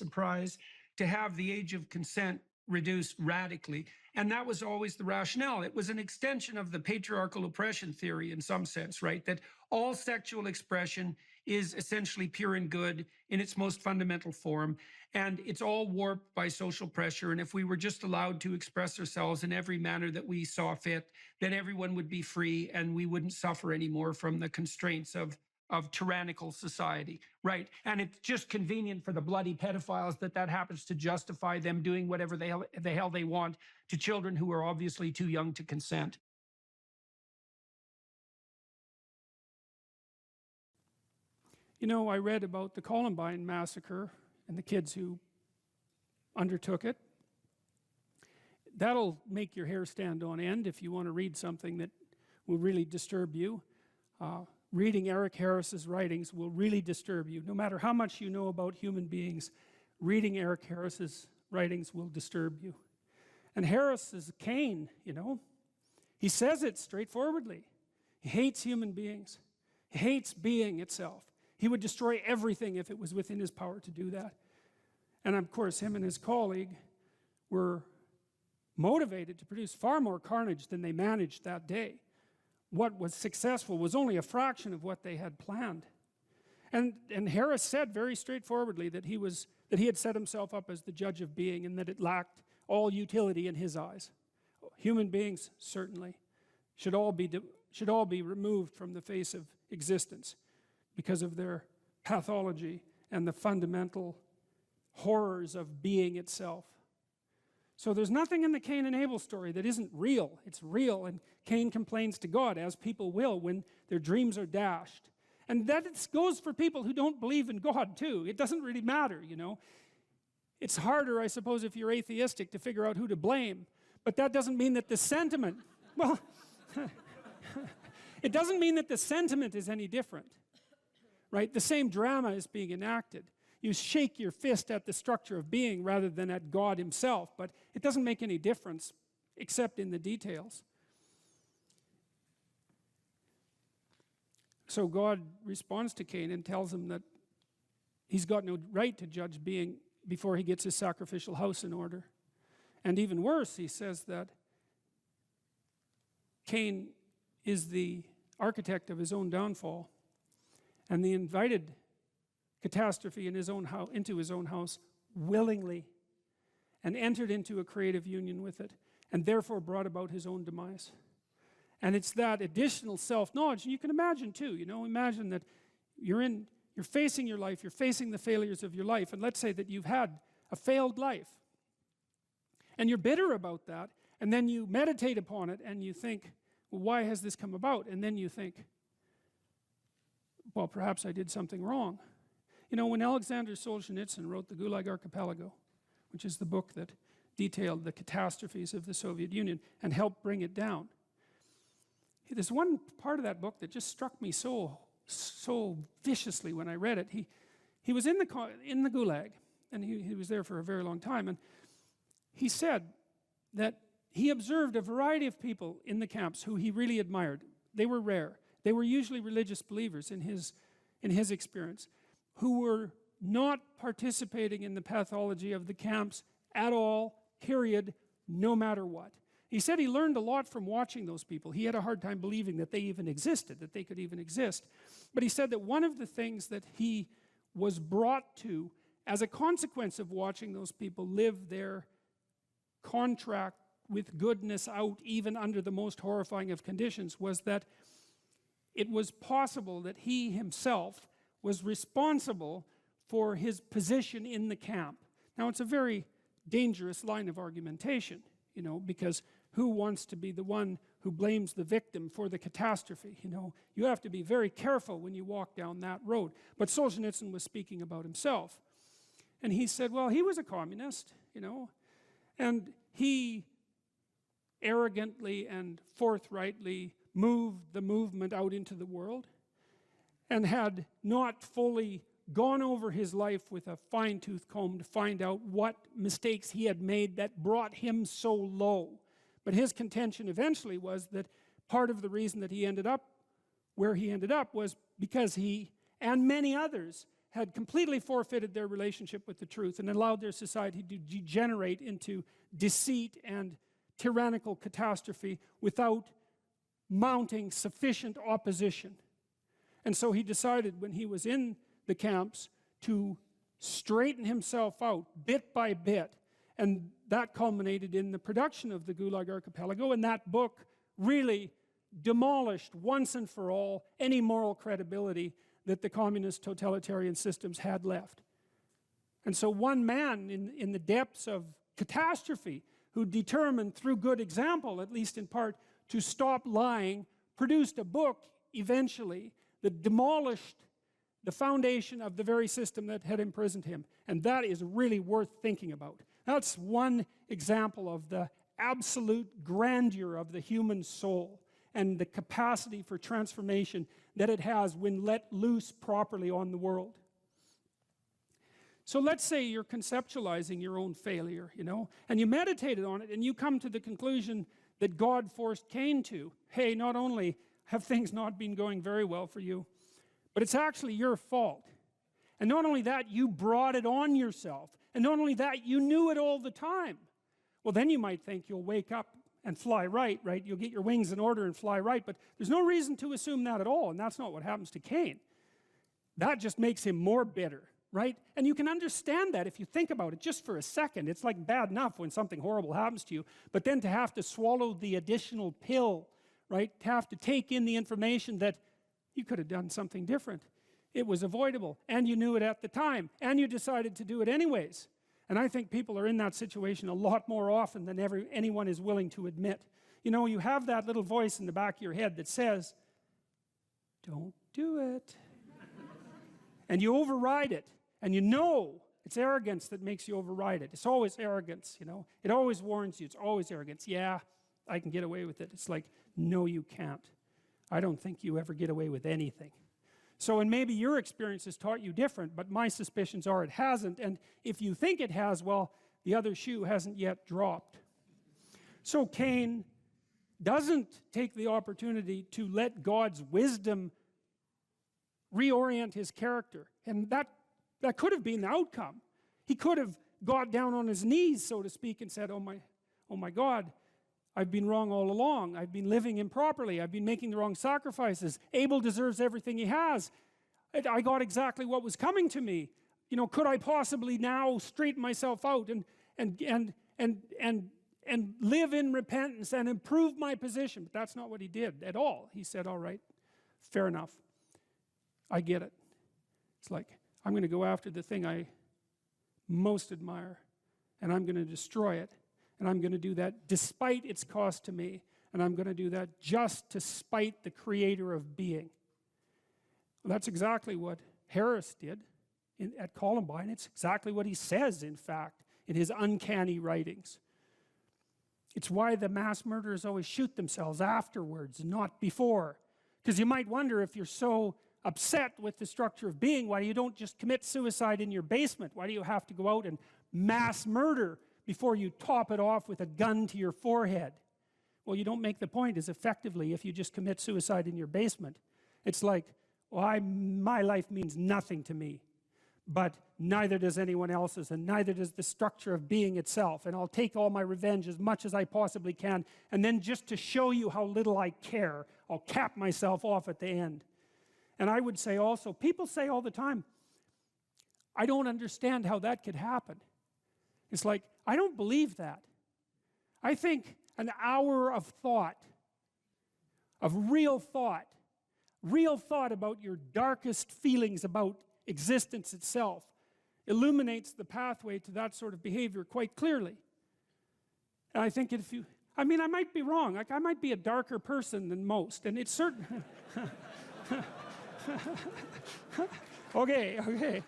to have the age of consent reduced radically. And that was always the rationale. It was an extension of the patriarchal oppression theory in some sense, right? That all sexual expression is essentially pure and good in its most fundamental form. And it's all warped by social pressure. And if we were just allowed to express ourselves in every manner that we saw fit, then everyone would be free and we wouldn't suffer anymore from the constraints of tyrannical society, right? And it's just convenient for the bloody pedophiles that happens to justify them doing whatever the hell they want to children who are obviously too young to consent. You know, I read about the Columbine massacre and the kids who undertook it. That'll make your hair stand on end if you want to read something that will really disturb you. Reading Eric Harris's writings will really disturb you. No matter how much you know about human beings, reading Eric Harris's writings will disturb you. And Harris is Cain, you know. He says it straightforwardly. He hates human beings. He hates being itself. He would destroy everything if it was within his power to do that. And of course, him and his colleague were motivated to produce far more carnage than they managed that day. What was successful was only a fraction of what they had planned. And Harris said very straightforwardly that he had set himself up as the judge of being and that it lacked all utility in his eyes. Human beings certainly should all be removed from the face of existence because of their pathology and the fundamental horrors of being itself. So there's nothing in the Cain and Abel story that isn't real. It's real, and Cain complains to God, as people will when their dreams are dashed. And that goes for people who don't believe in God too. It doesn't really matter, you know. It's harder, I suppose, if you're atheistic to figure out who to blame. But that doesn't mean that the sentiment, well, it doesn't mean that the sentiment is any different, right? The same drama is being enacted. You shake your fist at the structure of being rather than at God himself, but it doesn't make any difference except in the details. So God responds to Cain and tells him that he's got no right to judge being before he gets his sacrificial house in order. And even worse, he says that Cain is the architect of his own downfall, and the invited catastrophe in into his own house willingly, and entered into a creative union with it, and therefore brought about his own demise. And it's that additional self-knowledge, and you can imagine too, you know, imagine that you're facing your life, you're facing the failures of your life, and let's say that you've had a failed life, and you're bitter about that, and then you meditate upon it, and you think, well, why has this come about? And then you think, well, perhaps I did something wrong. You know, when Alexander Solzhenitsyn wrote the Gulag Archipelago, which is the book that detailed the catastrophes of the Soviet Union and helped bring it down, there's one part of that book that just struck me so viciously when I read it. He was in the Gulag, and he was there for a very long time, and he said that he observed a variety of people in the camps who he really admired. They were rare. They were usually religious believers in his experience, who were not participating in the pathology of the camps at all, period, no matter what. He said he learned a lot from watching those people. He had a hard time believing that they even existed, that they could even exist. But he said that one of the things that he was brought to as a consequence of watching those people live their contract with goodness out even under the most horrifying of conditions was that it was possible that he himself was responsible for his position in the camp. Now it's a very dangerous line of argumentation, you know, because who wants to be the one who blames the victim for the catastrophe? You know, you have to be very careful when you walk down that road. But Solzhenitsyn was speaking about himself. And he said, well, he was a communist, you know, and he arrogantly and forthrightly moved the movement out into the world and had not fully gone over his life with a fine-tooth comb to find out what mistakes he had made that brought him so low. But his contention eventually was that part of the reason that he ended up where he ended up was because he and many others had completely forfeited their relationship with the truth and allowed their society to degenerate into deceit and tyrannical catastrophe without mounting sufficient opposition. And so he decided when he was in the camps to straighten himself out bit by bit, and that culminated in the production of the Gulag Archipelago, and that book really demolished once and for all any moral credibility that the communist totalitarian systems had left. And so one man in the depths of catastrophe who determined through good example, at least in part, to stop lying, produced a book eventually that demolished the foundation of the very system that had imprisoned him. And that is really worth thinking about. That's one example of the absolute grandeur of the human soul and the capacity for transformation that it has when let loose properly on the world. So let's say you're conceptualizing your own failure, you know, and you meditated on it and you come to the conclusion that God forced Cain to. Hey, not only have things not been going very well for you, but it's actually your fault. And not only that, you brought it on yourself. And not only that, you knew it all the time. Well, then you might think you'll wake up and fly right? You'll get your wings in order and fly right, but there's no reason to assume that at all, and that's not what happens to Cain. That just makes him more bitter, right? And you can understand that if you think about it just for a second. It's like bad enough when something horrible happens to you, but then to have to swallow the additional pill, right? To have to take in the information that you could have done something different. It was avoidable, and you knew it at the time, and you decided to do it anyways. And I think people are in that situation a lot more often than anyone is willing to admit. You know, you have that little voice in the back of your head that says, don't do it. And you override it. And you know it's arrogance that makes you override it. It's always arrogance, you know. It always warns you. It's always arrogance. Yeah, I can get away with it. It's like, no, you can't. I don't think you ever get away with anything. So, and maybe your experience has taught you different, but my suspicions are it hasn't. And if you think it has, well, the other shoe hasn't yet dropped. So Cain doesn't take the opportunity to let God's wisdom reorient his character. And that could have been the outcome. He could have got down on his knees, so to speak, and said, oh my God, I've been wrong all along. I've been living improperly. I've been making the wrong sacrifices. Abel deserves everything he has. I got exactly what was coming to me. You know, could I possibly now straighten myself out and live in repentance and improve my position? But that's not what he did at all. He said, all right, fair enough. I get it. It's like, I'm going to go after the thing I most admire, and I'm going to destroy it. And I'm going to do that despite its cost to me. And I'm going to do that just to spite the creator of being. Well, that's exactly what Harris did at Columbine. It's exactly what he says, in fact, in his uncanny writings. It's why the mass murderers always shoot themselves afterwards, not before. Because you might wonder, if you're so upset with the structure of being, why you don't just commit suicide in your basement? Why do you have to go out and mass murder before you top it off with a gun to your forehead? Well, you don't make the point as effectively if you just commit suicide in your basement. It's like, well, my life means nothing to me, but neither does anyone else's, and neither does the structure of being itself, and I'll take all my revenge as much as I possibly can, and then just to show you how little I care, I'll cap myself off at the end. And I would say also, people say all the time, I don't understand how that could happen. It's like, I don't believe that. I think an hour of thought, of real thought about your darkest feelings about existence itself, illuminates the pathway to that sort of behavior quite clearly. And I think if you, I mean, I might be wrong. Like, I might be a darker person than most, and it's certain. Okay.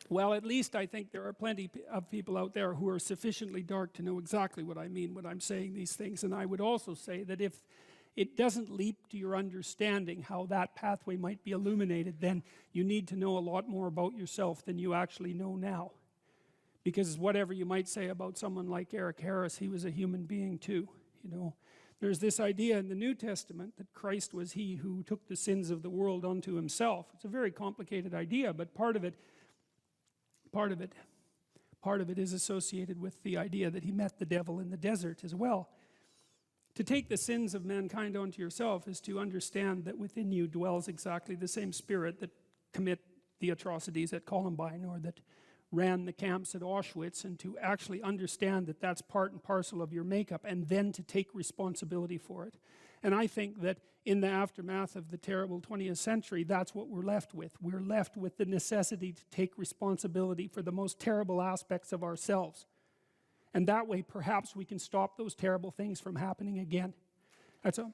Well, at least I think there are plenty of people out there who are sufficiently dark to know exactly what I mean when I'm saying these things. And I would also say that if it doesn't leap to your understanding how that pathway might be illuminated, then you need to know a lot more about yourself than you actually know now. Because whatever you might say about someone like Eric Harris, he was a human being too, you know. There's this idea in the New Testament that Christ was he who took the sins of the world unto himself. It's a very complicated idea, but part of it is associated with the idea that he met the devil in the desert as well. To take the sins of mankind onto yourself is to understand that within you dwells exactly the same spirit that commit the atrocities at Columbine or that ran the camps at Auschwitz, and to actually understand that that's part and parcel of your makeup, and then to take responsibility for it. And I think that in the aftermath of the terrible 20th century, that's what we're left with. We're left with the necessity to take responsibility for the most terrible aspects of ourselves. And that way, perhaps we can stop those terrible things from happening again. That's all.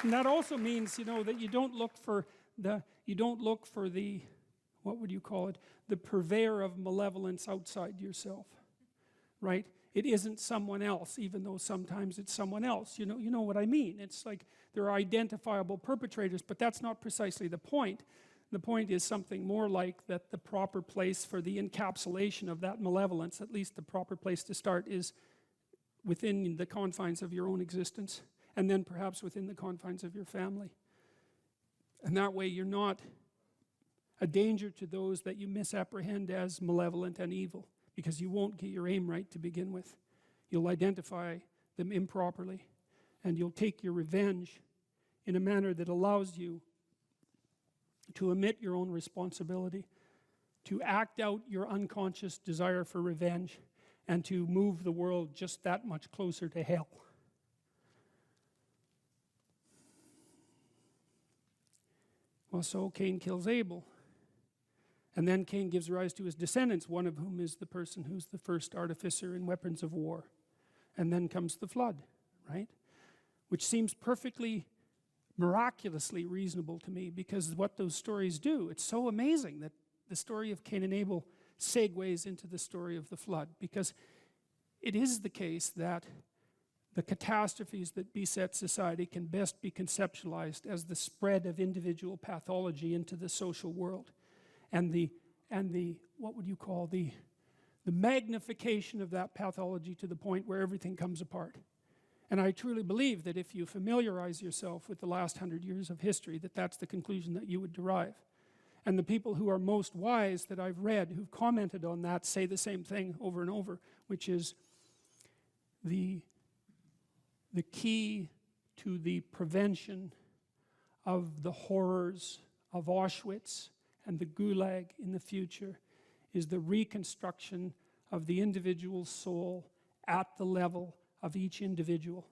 And that also means, you know, that you don't look for the, what would you call it, the purveyor of malevolence outside yourself, right? It isn't someone else, even though sometimes it's someone else. You know what I mean. It's like there are identifiable perpetrators, but that's not precisely the point. The point is something more like that the proper place for the encapsulation of that malevolence, at least the proper place to start, is within the confines of your own existence, and then perhaps within the confines of your family. And that way you're not a danger to those that you misapprehend as malevolent and evil, because you won't get your aim right to begin with. You'll identify them improperly, and you'll take your revenge in a manner that allows you to omit your own responsibility, to act out your unconscious desire for revenge, and to move the world just that much closer to hell. Well, so Cain kills Abel. And then Cain gives rise to his descendants, one of whom is the person who's the first artificer in weapons of war. And then comes the flood, right? Which seems perfectly, miraculously reasonable to me, because what those stories do, it's so amazing that the story of Cain and Abel segues into the story of the flood, because it is the case that the catastrophes that beset society can best be conceptualized as the spread of individual pathology into the social world, and the what would you call the magnification of that pathology to the point where everything comes apart. And I truly believe that if you familiarize yourself with the last 100 years of history, that that's the conclusion that you would derive. And the people who are most wise that I've read who've commented on that say the same thing over and over, which is the key to the prevention of the horrors of Auschwitz and the Gulag in the future is the reconstruction of the individual soul at the level of each individual.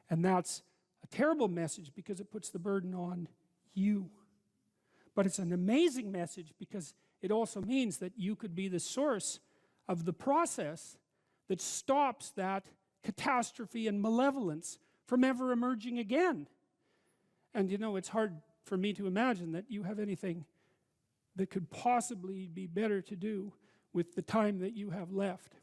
And that's a terrible message because it puts the burden on you. But it's an amazing message because it also means that you could be the source of the process that stops that catastrophe and malevolence from ever emerging again. And you know, it's hard for me to imagine that you have anything that could possibly be better to do with the time that you have left.